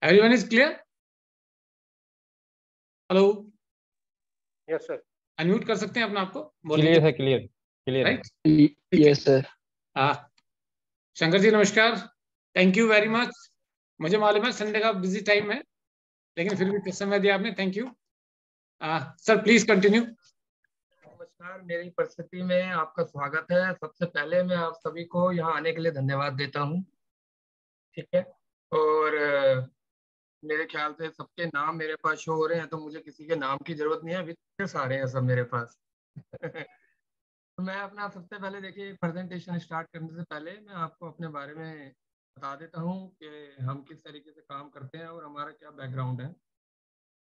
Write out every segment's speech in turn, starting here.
Everyone is clear? Hello, yes sir. Unmute कर सकते हैं अपना आपको? क्लियर है, clear clear right? Yes sir. हाँ, शंकर जी नमस्कार, थैंक यू वेरी मच। मुझे मालूम है संडे का बिजी टाइम है, लेकिन फिर भी समय दिया आपने, thank you. Sir please continue. नमस्कार, मेरी परिस्थिति में आपका स्वागत है। सबसे पहले मैं आप सभी को यहाँ आने के लिए धन्यवाद देता हूँ। ठीक है, और मेरे ख्याल से सबके नाम मेरे पास शो हो रहे हैं, तो मुझे किसी के नाम की जरूरत नहीं है, अभी सारे हैं सब मेरे पास। तो मैं अपना सबसे पहले देखिए प्रेजेंटेशन स्टार्ट करने से पहले मैं आपको अपने बारे में बता देता हूँ कि हम किस तरीके से काम करते हैं और हमारा क्या बैकग्राउंड है।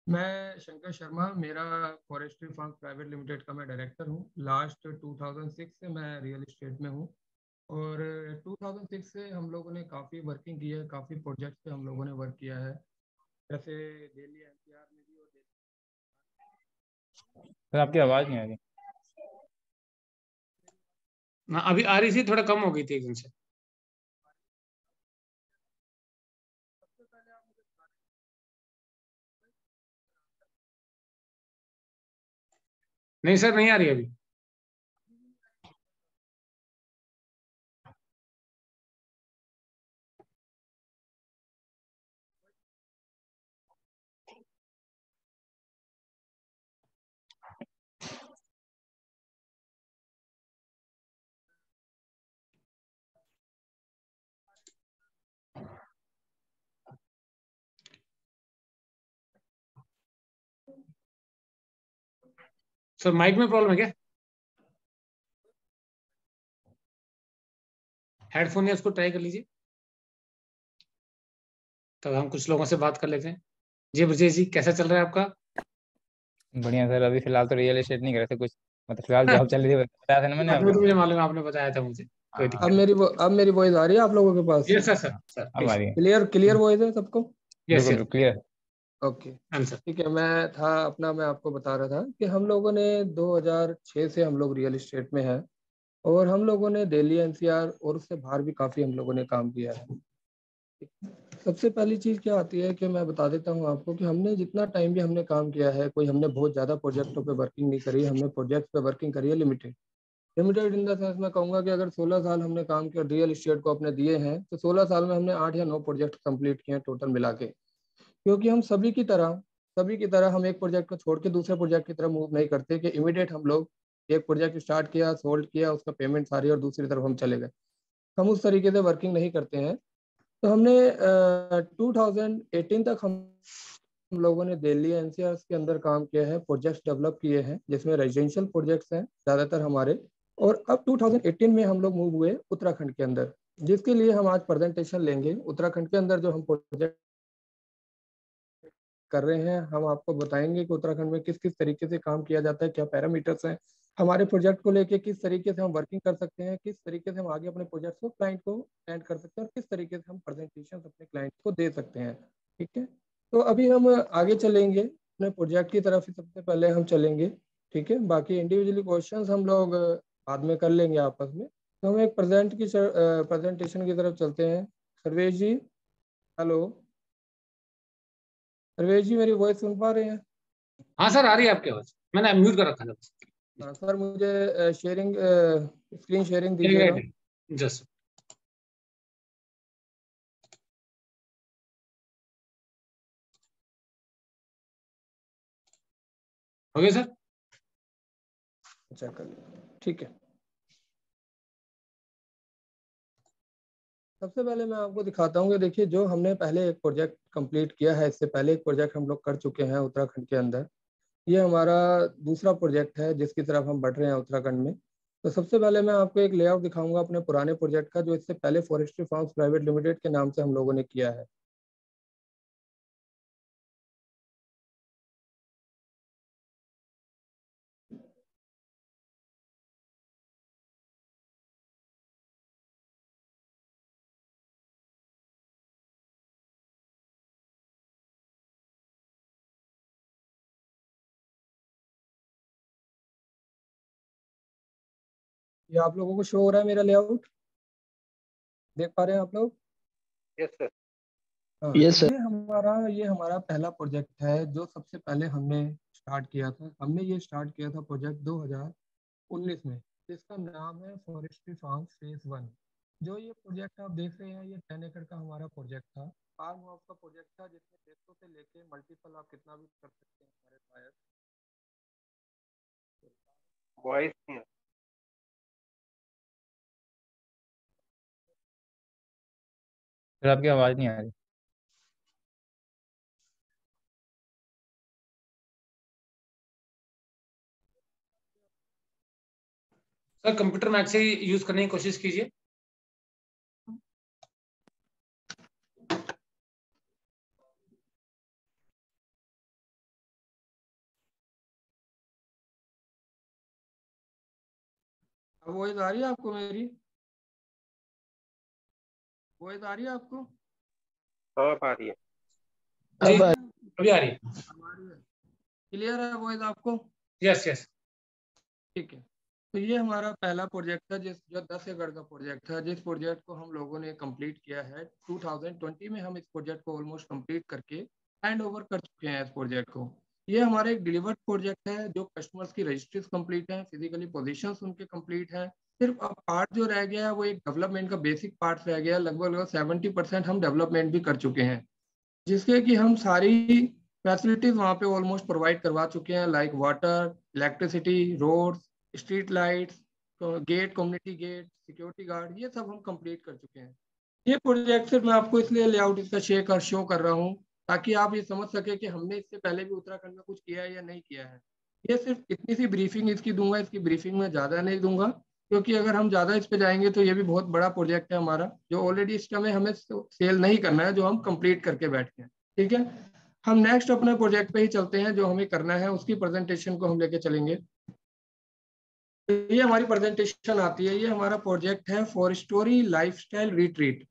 मैं शंकर शर्मा, मेरा फॉरेस्ट्री फार्म प्राइवेट लिमिटेड का मैं डायरेक्टर हूँ। लास्ट 2006 से मैं रियल इस्टेट में हूँ और 2006 से हम लोगों ने काफ़ी वर्किंग की है, काफ़ी प्रोजेक्ट पे हम लोगों ने वर्क किया है, जैसे दिल्ली एनसीआर में भी। और सर आपकी आवाज नहीं आ रही। अभी आ रही थी, थोड़ा कम हो गई थी एकदम से। सबसे पहले आप मुझे नहीं सर, नहीं आ रही अभी। सर माइक में प्रॉब्लम है क्या? हेडफोन या उसको ट्राई कर लीजिए, तब हम कुछ लोगों से बात कर लेते हैं। जी ब्रजेश जी, कैसा चल रहा है आपका? बढ़िया सर, अभी फिलहाल तो रियल एस्टेट नहीं कर रहे थे कुछ, मतलब फिलहाल जॉब चल रही थी, बताया था ना मैंने तो आपको। मुझे मालूम है, आपने बताया था मुझे, कोई दिक्कत अब मेरी वॉइस आ रही है आप लोगों के पास? यस सर, सर सर अब आ रही है, क्लियर वॉइस है सबको? यस बिल्कुल क्लियर। Okay answer. ठीक है। मैं आपको बता रहा था कि हम लोगों ने 2006 से हम लोग रियल एस्टेट में हैं और हम लोगों ने दिल्ली एनसीआर और उससे बाहर भी काफ़ी हम लोगों ने काम किया है। सबसे पहली चीज़ क्या आती है कि मैं बता देता हूँ आपको कि हमने जितना टाइम भी हमने काम किया है, कोई हमने बहुत ज़्यादा प्रोजेक्टों पे वर्किंग नहीं करी, हमने प्रोजेक्ट पे वर्किंग करी है limited. Limited in the sense मैं कहूँगा कि अगर 16 साल हमने काम किया रियल इस्टेट को अपने दिए हैं, तो 16 साल में हमने 8 या 9 प्रोजेक्ट कंप्लीट किए हैं टोटल मिला के। क्योंकि हम सभी की तरह हम एक प्रोजेक्ट को छोड़ के दूसरे प्रोजेक्ट की तरफ मूव नहीं करते कि इमीडिएट हम लोग एक प्रोजेक्ट स्टार्ट किया, सोल्ड किया, उसका पेमेंट सारी और दूसरी तरफ हम चले गए। हम उस तरीके से वर्किंग नहीं करते हैं। तो हमने 2018 तक हम लोगों ने दिल्ली एनसीआर के अंदर काम किया है, प्रोजेक्ट्स डेवलप किए हैं जिसमें रेजिडेंशियल प्रोजेक्ट्स हैं ज़्यादातर हमारे। और अब 2018 में हम लोग मूव हुए उत्तराखंड के अंदर, जिसके लिए हम आज प्रेजेंटेशन लेंगे। उत्तराखंड के अंदर जो हम प्रोजेक्ट कर रहे हैं, हम आपको बताएंगे कि उत्तराखंड में किस किस तरीके से काम किया जाता है, क्या पैरामीटर्स हैं हमारे प्रोजेक्ट को लेके, किस तरीके से हम वर्किंग कर सकते हैं, किस तरीके से हम आगे अपने प्रोजेक्ट को क्लाइंट को एंड कर सकते हैं और किस तरीके से हम प्रेजेंटेशन अपने क्लाइंट को दे सकते हैं। ठीक है, तो अभी हम आगे चलेंगे अपने प्रोजेक्ट की तरफ ही, सबसे पहले हम चलेंगे। ठीक है, बाकी इंडिविजुअली क्वेश्चंस हम लोग बाद में कर लेंगे आपस में। तो हम एक प्रेजेंटेशन की तरफ चलते हैं। सर्वेश जी, हेलो सर्वेश जी, मेरी वॉइस सुन पा रहे हैं? हाँ सर, आ रही है आपकी आवाज, मैंने म्यूट कर रखा था बस। हाँ सर, मुझे स्क्रीन शेयरिंग दीजिएगा। जस्ट हो गया सर? चेक कर लिया, ठीक है। सबसे पहले मैं आपको दिखाता हूँ कि देखिए, जो हमने पहले एक प्रोजेक्ट कंप्लीट किया है, इससे पहले एक प्रोजेक्ट हम लोग कर चुके हैं उत्तराखंड के अंदर। ये हमारा दूसरा प्रोजेक्ट है जिसकी तरफ हम बढ़ रहे हैं उत्तराखंड में। तो सबसे पहले मैं आपको एक लेआउट दिखाऊंगा अपने पुराने प्रोजेक्ट का, जो इससे पहले फॉरेस्ट्री फार्म्स प्राइवेट लिमिटेड के नाम से हम लोगों ने किया है। ये आप लोगों को शो हो रहा है मेरा लेआउट? देख पा रहे हैं आप लोग? Yes sir. हाँ, यस सर। ये हमारा पहला प्रोजेक्ट है जो सबसे पहले हमने स्टार्ट किया था। हमने ये स्टार्ट किया था प्रोजेक्ट 2019 में, जिसका नाम है फॉरेस्ट्री फार्म फेज 1। जो ये प्रोजेक्ट आप देख रहे हैं, ये 10 एकड़ का हमारा प्रोजेक्ट था, फार्म हाउस का प्रोजेक्ट था, जिसमें देशों से लेके मल्टीपल आप कितना भी कर सकते हैं हमारे शायद। वॉइस नहीं है। सर आपकी आवाज़ नहीं आ रही। सर कंप्यूटर मैक से यूज करने की कोशिश कीजिए। अब वॉइस आ रही है आपको मेरी? वॉइस आ रही है आपको? हाँ आ रही है। जी अभी आ रही है। क्लियर है वॉइस आपको? Yes yes. ठीक है। तो ये हमारा पहला प्रोजेक्ट था, जो 10 एकड़ का प्रोजेक्ट था, जिस प्रोजेक्ट को हम लोगों ने कंप्लीट किया है 2020 में। हम इस प्रोजेक्ट को ऑलमोस्ट कंप्लीट करके हैंड ओवर कर चुके हैं इस प्रोजेक्ट को। ये हमारा एक डिलीवर्ड प्रोजेक्ट है, जो कस्टमर्स की रजिस्ट्रीज कंप्लीट है, फिजिकली पोजीशंस उनके कंप्लीट है। सिर्फ अब पार्ट जो रह गया है वो एक डेवलपमेंट का बेसिक पार्ट रह गया है। लगभग 70% हम डेवलपमेंट भी कर चुके हैं, जिसके कि हम सारी फैसिलिटीज वहाँ पे ऑलमोस्ट प्रोवाइड करवा चुके हैं, like water, electricity, roads, street lights, gate, community gate, security guard, ये सब हम कंप्लीट कर चुके हैं। ये प्रोजेक्ट सिर्फ मैं आपको इसलिए लेआउट इसका शो कर रहा हूँ ताकि आप ये समझ सके कि हमने इससे पहले भी उत्तराखंड में कुछ किया है या नहीं किया है। ये सिर्फ इतनी सी ब्रीफिंग इसकी दूंगा, इसकी ब्रीफिंग में ज़्यादा नहीं दूंगा, क्योंकि अगर हम ज़्यादा इस पे जाएंगे तो ये भी बहुत बड़ा प्रोजेक्ट है हमारा, जो ऑलरेडी इस समय हमें सेल नहीं करना है, जो हम कंप्लीट करके बैठे हैं। ठीक है, हम नेक्स्ट अपने प्रोजेक्ट पे ही चलते हैं। जो हमें करना है उसकी प्रेजेंटेशन को हम लेके चलेंगे। तो ये हमारी प्रेजेंटेशन आती है। ये हमारा प्रोजेक्ट है फॉर स्टोरी लाइफस्टाइल रिट्रीट।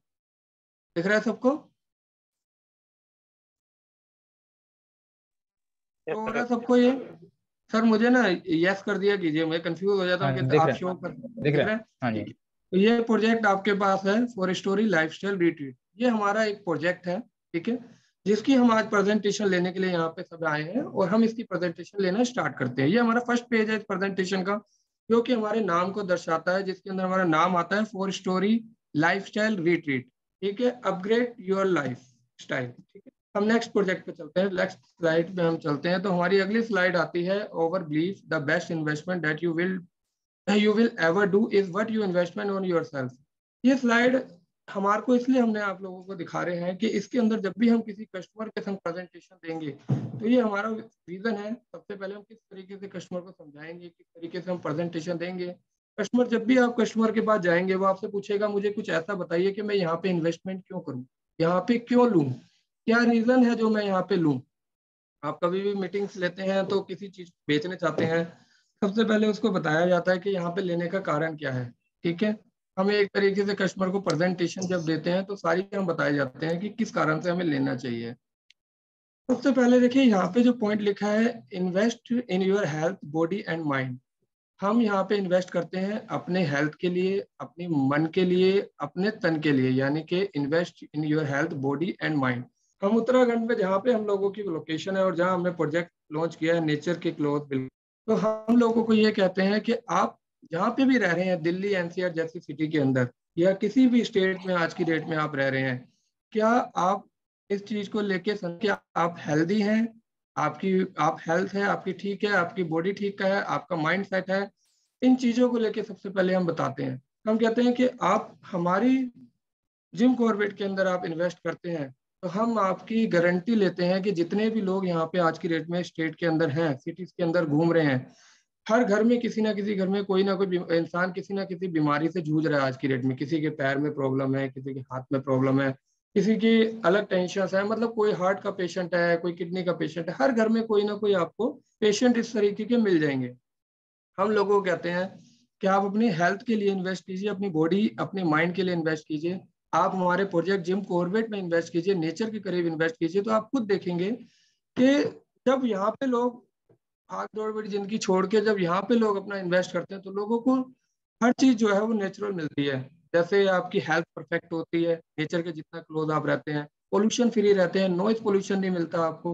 दिख रहा है सबको? तो हो रहा है सबको ये? सर मुझे ना यस कर दिया कीजिए, मैं कंफ्यूज हो जाता हाँ हूँ कि दिख आप रहा शो है, कर दिख दिख रहा रहा है। है? हाँ जी। ठीक है। तो ये प्रोजेक्ट आपके पास है फॉर स्टोरी लाइफस्टाइल रिट्रीट। ये हमारा एक प्रोजेक्ट है, ठीक है, जिसकी हम आज प्रेजेंटेशन लेने के लिए यहाँ पे सब आए हैं, और हम इसकी प्रेजेंटेशन लेना स्टार्ट करते हैं। ये हमारा फर्स्ट पेज है इस प्रेजेंटेशन का, जो कि हमारे नाम को दर्शाता है, जिसके अंदर हमारा नाम आता है फॉर स्टोरी लाइफस्टाइल रिट्रीट। ठीक है, अपग्रेड योर लाइफ स्टाइल। ठीक है, हम नेक्स्ट प्रोजेक्ट पे चलते हैं। नेक्स्ट स्लाइड पे हम चलते हैं। तो हमारी अगली स्लाइड आती है over believe the best investment that you will ever do is what you investment on yourself। ये स्लाइड हमारे को इसलिए हमने आप लोगों को दिखा रहे हैं कि इसके अंदर जब भी हम किसी कस्टमर के संग प्रेजेंटेशन देंगे, तो ये हमारा रीजन है। सबसे पहले हम किस तरीके से कस्टमर को समझाएंगे, किस तरीके से हम प्रेजेंटेशन देंगे। कस्टमर, जब भी आप कस्टमर के पास जाएंगे, वो आपसे पूछेगा मुझे कुछ ऐसा बताइए कि मैं यहाँ पे इन्वेस्टमेंट क्यों करूँ, यहाँ पे क्यों लूँ, क्या रीजन है जो मैं यहाँ पे लूँ। आप कभी भी मीटिंग्स लेते हैं तो किसी चीज बेचने चाहते हैं, सबसे पहले उसको बताया जाता है कि यहाँ पे लेने का कारण क्या है। ठीक है, हमें एक तरीके से कस्टमर को प्रेजेंटेशन जब देते हैं तो सारी हम बताए जाते हैं कि किस कारण से हमें लेना चाहिए। सबसे पहले देखिए यहाँ पे जो पॉइंट लिखा है, invest in your health body and mind. हम यहाँ पे इन्वेस्ट करते हैं अपने हेल्थ के लिए, अपने मन के लिए, अपने तन के लिए, यानी कि invest in your health body and mind. हम उत्तराखंड में जहाँ पे हम लोगों की लोकेशन है और जहाँ हमने प्रोजेक्ट लॉन्च किया है नेचर के क्लोथ, तो हम लोगों को ये कहते हैं कि आप जहाँ पे भी रह रहे हैं, दिल्ली एनसीआर जैसी सिटी के अंदर या किसी भी स्टेट में आज की डेट में आप रह रहे हैं, क्या आप इस चीज को लेके क्या आप हेल्दी हैं, आप हेल्थ है आपकी ठीक है, आपकी बॉडी ठीक है, आपका माइंड सेट है। इन चीजों को लेके सबसे पहले हम बताते हैं। हम कहते हैं कि आप हमारी जिम कॉर्बेट के अंदर आप इन्वेस्ट करते हैं, तो हम आपकी गारंटी लेते हैं कि जितने भी लोग यहाँ पे आज की डेट में स्टेट के अंदर हैं, सिटीज के अंदर घूम रहे हैं, हर घर में किसी ना किसी घर में कोई ना कोई इंसान किसी ना किसी बीमारी से जूझ रहा है आज की डेट में। किसी के पैर में प्रॉब्लम है, किसी के हाथ में प्रॉब्लम है, किसी की अलग टेंशन है, मतलब कोई हार्ट का पेशेंट है, कोई किडनी का पेशेंट है, हर घर में कोई ना कोई आपको पेशेंट इस तरीके के मिल जाएंगे। हम लोगों को कहते हैं कि आप अपनी हेल्थ के लिए इन्वेस्ट कीजिए, अपनी बॉडी अपने माइंड के लिए इन्वेस्ट कीजिए। आप हमारे प्रोजेक्ट जिम कॉर्बेट में इन्वेस्ट कीजिए, नेचर के करीब इन्वेस्ट कीजिए, तो आप खुद देखेंगे कि जब यहाँ पे लोग भाग दौड़ बड़ी जिंदगी छोड़ के जब यहाँ पे लोग अपना इन्वेस्ट करते हैं, तो लोगों को हर चीज जो है वो नेचुरल मिलती है। जैसे आपकी हेल्थ परफेक्ट होती है, नेचर के जितना क्लोज आप रहते हैं, पोल्यूशन फ्री रहते हैं, नॉइज पोल्यूशन नहीं मिलता आपको,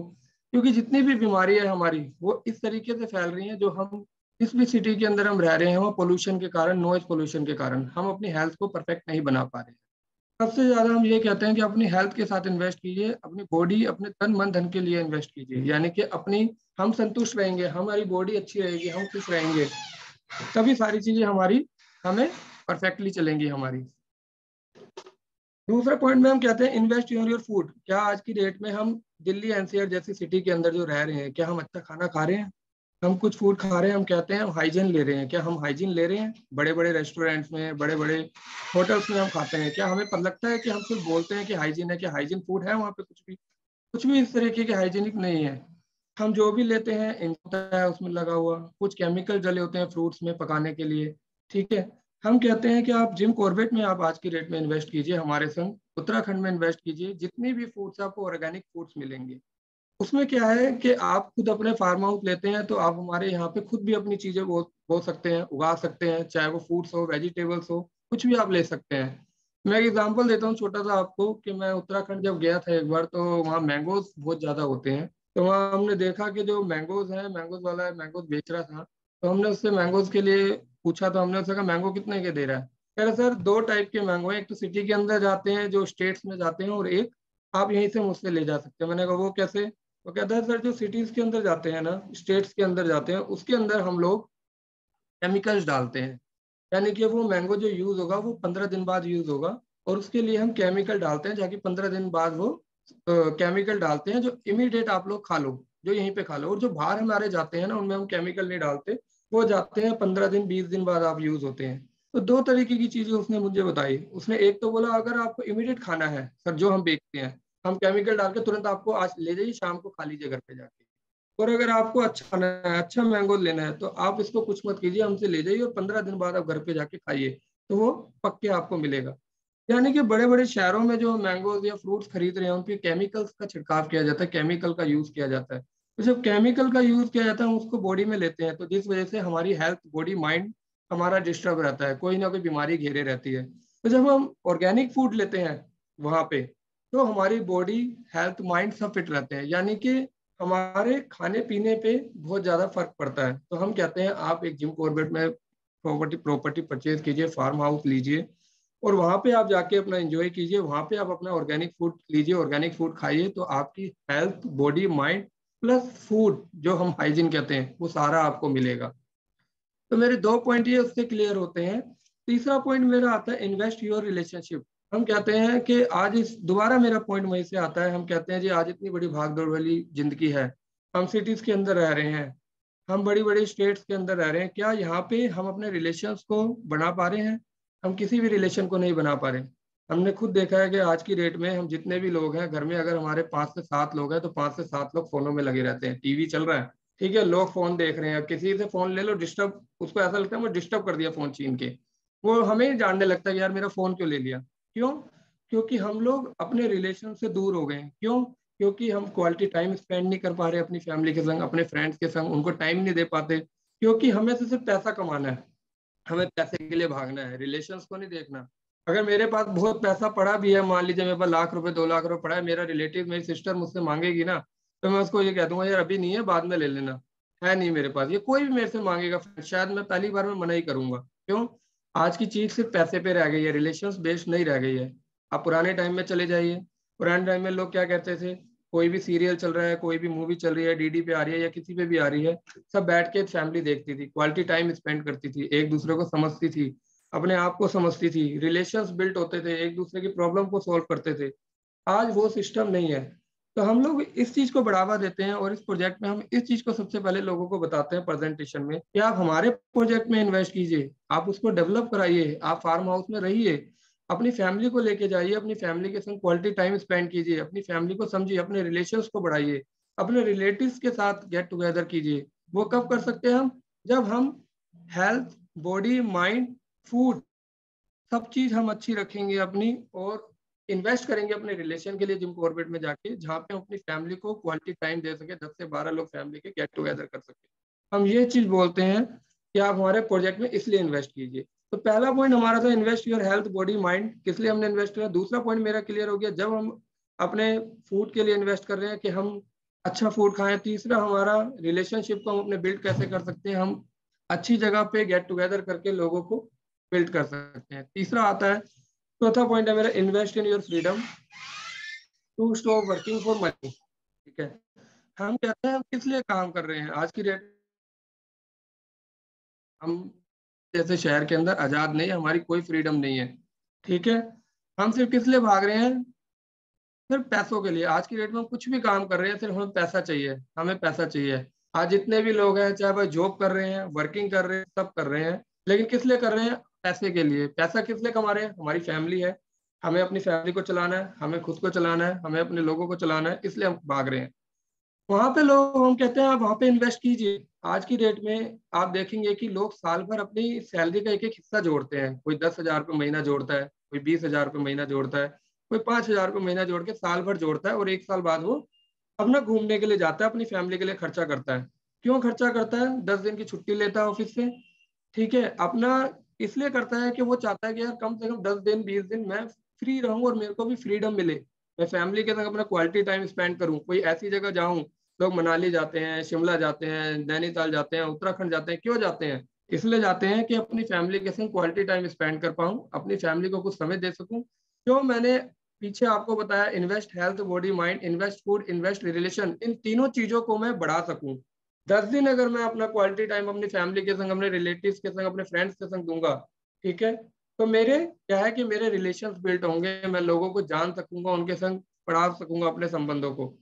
क्योंकि जितनी भी बीमारी है हमारी वो इस तरीके से फैल रही है, जो हम जिस भी सिटी के अंदर हम रह रहे हैं वो पोल्यूशन के कारण, नॉइज पोल्यूशन के कारण हम अपनी हेल्थ को परफेक्ट नहीं बना पा रहे हैं। सबसे ज्यादा हम ये कहते हैं कि अपनी हेल्थ के साथ इन्वेस्ट कीजिए, अपनी बॉडी, अपने तन मन धन के लिए इन्वेस्ट कीजिए, यानी कि अपनी, हम संतुष्ट रहेंगे, हमारी बॉडी अच्छी रहेगी, हम खुश रहेंगे, तभी सारी चीजें हमारी हमें परफेक्टली चलेंगी हमारी। दूसरा पॉइंट में हम कहते हैं इन्वेस्ट इन योर फूड। क्या आज की डेट में हम दिल्ली एनसीआर जैसी सिटी के अंदर जो रह रहे हैं, क्या हम अच्छा खाना खा रहे हैं? हम कुछ फूड खा रहे हैं, हम कहते हैं हम हाइजीन ले रहे हैं, क्या हम हाइजीन ले रहे हैं? बड़े बड़े रेस्टोरेंट्स में, बड़े बड़े होटल्स में हम खाते हैं, क्या हमें पता लगता है कि हम सिर्फ बोलते हैं कि हाइजीन है, कि हाइजीन फूड है वहाँ पे? कुछ भी इस तरीके के हाइजीनिक नहीं है। हम जो भी लेते हैं होता है उसमें लगा हुआ, कुछ केमिकल डले होते हैं फ्रूट्स में पकाने के लिए, ठीक है। हम कहते हैं कि आप जिम कॉर्बेट में आप आज की डेट में इन्वेस्ट कीजिए, हमारे संग उत्तराखंड में इन्वेस्ट कीजिए, जितनी भी फूड्स आपको ऑर्गेनिक फूड्स मिलेंगे। उसमें क्या है कि आप खुद अपने फार्म हाउस लेते हैं तो आप हमारे यहाँ पे खुद भी अपनी चीजें बो सकते हैं, उगा सकते हैं, चाहे वो फ्रूट्स हो, वेजिटेबल्स हो, कुछ भी आप ले सकते हैं। मैं एक एग्जांपल देता हूँ छोटा सा आपको, कि मैं उत्तराखंड जब गया था एक बार, तो वहाँ मैंगोज बहुत ज्यादा होते हैं। तो वहाँ हमने देखा कि जो मैंगोज है, मैंगोज वाला मैंगोज बेच रहा था, तो हमने उससे मैंगोज के लिए पूछा, तो हमने उससे कहा मैंगो कितने के दे रहा है? कह रहा सर 2 टाइप के मैंगो हैं, एक तो सिटी के अंदर जाते हैं जो स्टेट्स में जाते हैं, और एक आप यहीं से मुझसे ले जा सकते हैं। मैंने कहा वो कैसे? वो कहता है सर जो सिटीज के अंदर जाते हैं ना, स्टेट्स के अंदर जाते हैं, उसके अंदर हम लोग केमिकल्स डालते हैं, यानी कि वो मैंगो जो यूज होगा वो 15 दिन बाद यूज होगा, और उसके लिए हम केमिकल डालते हैं, जाके 15 दिन बाद वो केमिकल डालते हैं जो इमीडिएट आप लोग खा लो, जो यहीं पे खा लो। और जो बाहर हमारे जाते हैं ना, उनमें हम केमिकल नहीं डालते, वो जाते हैं 15 दिन 20 दिन बाद आप यूज होते हैं। तो 2 तरीके की चीजें उसने मुझे बताई। उसने एक तो बोला अगर आपको इमीडिएट खाना है सर, जो हम बेचते हैं, हम केमिकल डाल के तुरंत आपको आज ले जाइए, शाम को खा लीजिए घर पे जाके। और अगर आपको अच्छा खाना है, अच्छा मैंगो लेना है, तो आप इसको कुछ मत कीजिए, हमसे ले जाइए और 15 दिन बाद आप घर पे जाके खाइए, तो वो पक्के आपको मिलेगा। यानी कि बड़े बड़े शहरों में जो मैंगोज या फ्रूट्स खरीद रहे हैं, उन पे केमिकल्स का छिड़काव किया जाता है, केमिकल का यूज किया जाता है। तो जब केमिकल का यूज किया जाता है, हम उसको बॉडी में लेते हैं, तो जिस वजह से हमारी हेल्थ, बॉडी, माइंड हमारा डिस्टर्ब रहता है, कोई ना कोई बीमारी घेरे रहती है। तो जब हम ऑर्गेनिक फूड लेते हैं वहां पे, तो हमारी बॉडी, हेल्थ, माइंड सब फिट रहते हैं, यानी कि हमारे खाने पीने पे बहुत ज्यादा फर्क पड़ता है। तो हम कहते हैं आप एक जिम कॉर्बेट में प्रॉपर्टी परचेज कीजिए, फार्म हाउस लीजिए, और वहां पे आप जाके अपना एंजॉय कीजिए, वहां पे आप अपना ऑर्गेनिक फूड लीजिए, ऑर्गेनिक फूड खाइए, तो आपकी health, body, mind plus food जो हम हाइजीन कहते हैं, वो सारा आपको मिलेगा। तो मेरे 2 पॉइंट ये उससे क्लियर होते हैं। तीसरा पॉइंट मेरा आता है इन्वेस्ट योर रिलेशनशिप। हम कहते हैं कि आज इस, दोबारा मेरा पॉइंट वहीं से आता है, हम कहते हैं जी आज इतनी बड़ी भागदौड़ वाली जिंदगी है, हम सिटीज के अंदर रह रहे हैं, हम बड़ी बड़ी स्टेट्स के अंदर रह रहे हैं, क्या यहाँ पे हम अपने रिलेशंस को बना पा रहे हैं? हम किसी भी रिलेशन को नहीं बना पा रहे। हमने खुद देखा है कि आज की डेट में हम जितने भी लोग हैं घर में, अगर हमारे 5 से 7 लोग हैं, तो 5 से 7 लोग फोनों में लगे रहते हैं। टीवी चल रहा है, ठीक है, लोग फोन देख रहे हैं, किसी से फोन ले लो डिस्टर्ब, उसको ऐसा लगता है वो डिस्टर्ब कर दिया फोन छीन के, वो हमें जानने लगता है कि यार मेरा फोन क्यों ले लिया। क्यों? क्योंकि हम लोग अपने रिलेशन से दूर हो गए हैं। क्यों? क्योंकि हम क्वालिटी टाइम स्पेंड नहीं कर पा रहे अपनी फैमिली के संग, अपने फ्रेंड्स के संग, उनको टाइम नहीं दे पाते, क्योंकि हमें तो सिर्फ पैसा कमाना है, हमें पैसे के लिए भागना है, रिलेशंस को नहीं देखना। अगर मेरे पास बहुत पैसा पड़ा भी है, मान लीजिए मेरे पास ₹1,00,000 ₹2,00,000 पड़ा है, मेरा रिलेटिव, मेरी सिस्टर मुझसे मांगेगी ना, तो मैं उसको ये कह दूंगा यार अभी नहीं है, बाद में ले लेना, है नहीं मेरे पास। ये कोई भी मेरे से मांगेगा, शायद मैं पहली बार में मना ही करूंगा। क्यों? आज की चीज सिर्फ पैसे पे रह गई है, रिलेशंस बेस्ड नहीं रह गई है। आप पुराने टाइम में चले जाइए, पुराने टाइम में लोग क्या कहते थे, कोई भी सीरियल चल रहा है, कोई भी मूवी चल रही है, डीडी पे आ रही है या किसी पे भी आ रही है, सब बैठ के फैमिली देखती थी, क्वालिटी टाइम स्पेंड करती थी, एक दूसरे को समझती थी, अपने आप को समझती थी, रिलेशंस बिल्ट होते थे, एक दूसरे की प्रॉब्लम को सॉल्व करते थे। आज वो सिस्टम नहीं है। तो हम लोग इस चीज को बढ़ावा देते हैं, और इस प्रोजेक्ट में हम इस चीज को सबसे पहले लोगों को बताते हैं प्रेजेंटेशन में, कि आप हमारे प्रोजेक्ट में इन्वेस्ट कीजिए, आप उसको डेवलप कराइए, आप फार्म हाउस में रहिए, अपनी फैमिली को लेके जाइए, अपनी फैमिली के संग क्वालिटी टाइम स्पेंड कीजिए, अपनी फैमिली को समझिए, अपने रिलेशंस को बढ़ाइए, अपने रिलेटिव्स के साथ गेट टुगेदर कीजिए। वो कब कर सकते हैं हम? जब हम हेल्थ, बॉडी, माइंड, फूड, सब चीज हम अच्छी रखेंगे अपनी, और इन्वेस्ट करेंगे अपने रिलेशन के लिए जिम कॉर्बेट में जाके, जहाँ पे हम अपनी फैमिली को क्वालिटी टाइम दे सके, 10 से 12 लोग फैमिली के गेट टुगेदर कर सके। हम ये चीज बोलते हैं कि आप हमारे प्रोजेक्ट में इसलिए इन्वेस्ट कीजिए। तो पहला पॉइंट हमारा था invest your health, body, mind, किस लिए हमने इन्वेस्ट किया। दूसरा पॉइंट मेरा क्लियर हो गया, जब हम अपने फूड के लिए इन्वेस्ट कर रहे हैं कि हम अच्छा फूड खाएं। तीसरा हमारा रिलेशनशिप को हम अपने बिल्ड कैसे कर सकते हैं, हम अच्छी जगह पे गेट टुगेदर करके लोगों को बिल्ड कर सकते हैं। तीसरा आता है, चौथा पॉइंट है मेरा, invest in your freedom to stop working for money. ठीक है, हम कहते हैं हम किस लिए काम कर रहे हैं आज की डेट। हम जैसे शहर के अंदर आजाद नहीं, हमारी कोई फ्रीडम नहीं है। ठीक है, हम सिर्फ किस लिए भाग रहे हैं, सिर्फ पैसों के लिए। आज की डेट में हम कुछ भी काम कर रहे हैं, सिर्फ हमें पैसा चाहिए, हमें पैसा चाहिए। आज जितने भी लोग हैं, चाहे वह जॉब कर रहे हैं, वर्किंग कर रहे हैं, सब कर रहे हैं, लेकिन किस लिए कर रहे हैं, पैसे के लिए। पैसा किस लिए कमा रहे हैं, हमारी फैमिली है, हमें अपनी फैमिली को चलाना है, हमें खुद को चलाना है, हमें अपने लोगों को चलाना है, इसलिए हम भाग रहे हैं। वहां पे लोग, हम कहते हैं आप वहां पे इन्वेस्ट कीजिए। आज की डेट में आप देखेंगे कि लोग साल भर अपनी सैलरी का एक एक हिस्सा जोड़ते हैं। कोई 10,000 रुपये महीना जोड़ता है, कोई 20,000 रुपये महीना जोड़ता है, कोई 5,000 रुपये महीना जोड़ के साल भर जोड़ता है, और एक साल बाद वो अपना घूमने के लिए जाता है, अपनी फैमिली के लिए खर्चा करता है। क्यों खर्चा करता है, 10 दिन की छुट्टी लेता है ऑफिस से। ठीक है, अपना इसलिए करता है कि वो चाहता है कि यार कम से कम 10 दिन 20 दिन मैं फ्री रहूं और मेरे को भी फ्रीडम मिले, मैं फैमिली के साथ अपना क्वालिटी टाइम स्पेंड करूं, कोई ऐसी जगह जाऊं। लोग मनाली जाते हैं, शिमला जाते हैं, नैनीताल जाते हैं, उत्तराखंड जाते हैं। क्यों जाते हैं, इसलिए जाते हैं कि अपनी फैमिली के साथ क्वालिटी टाइम स्पेंड कर पाऊं, अपनी फैमिली को कुछ समय दे सकूं। जो मैंने पीछे आपको बताया, invest health body mind, invest food, invest relation, इन तीनों चीजों को मैं बढ़ा सकूं। 10 दिन अगर मैं अपना क्वालिटी टाइम अपनी फैमिली के संग, अपने रिलेटिव्स के संग, अपने फ्रेंड्स के संग दूंगा, ठीक है, तो मेरे क्या है कि मेरे रिलेशंस बिल्ड होंगे, मैं लोगों को जान सकूंगा, उनके संग बढ़ा सकूंगा अपने संबंधों को।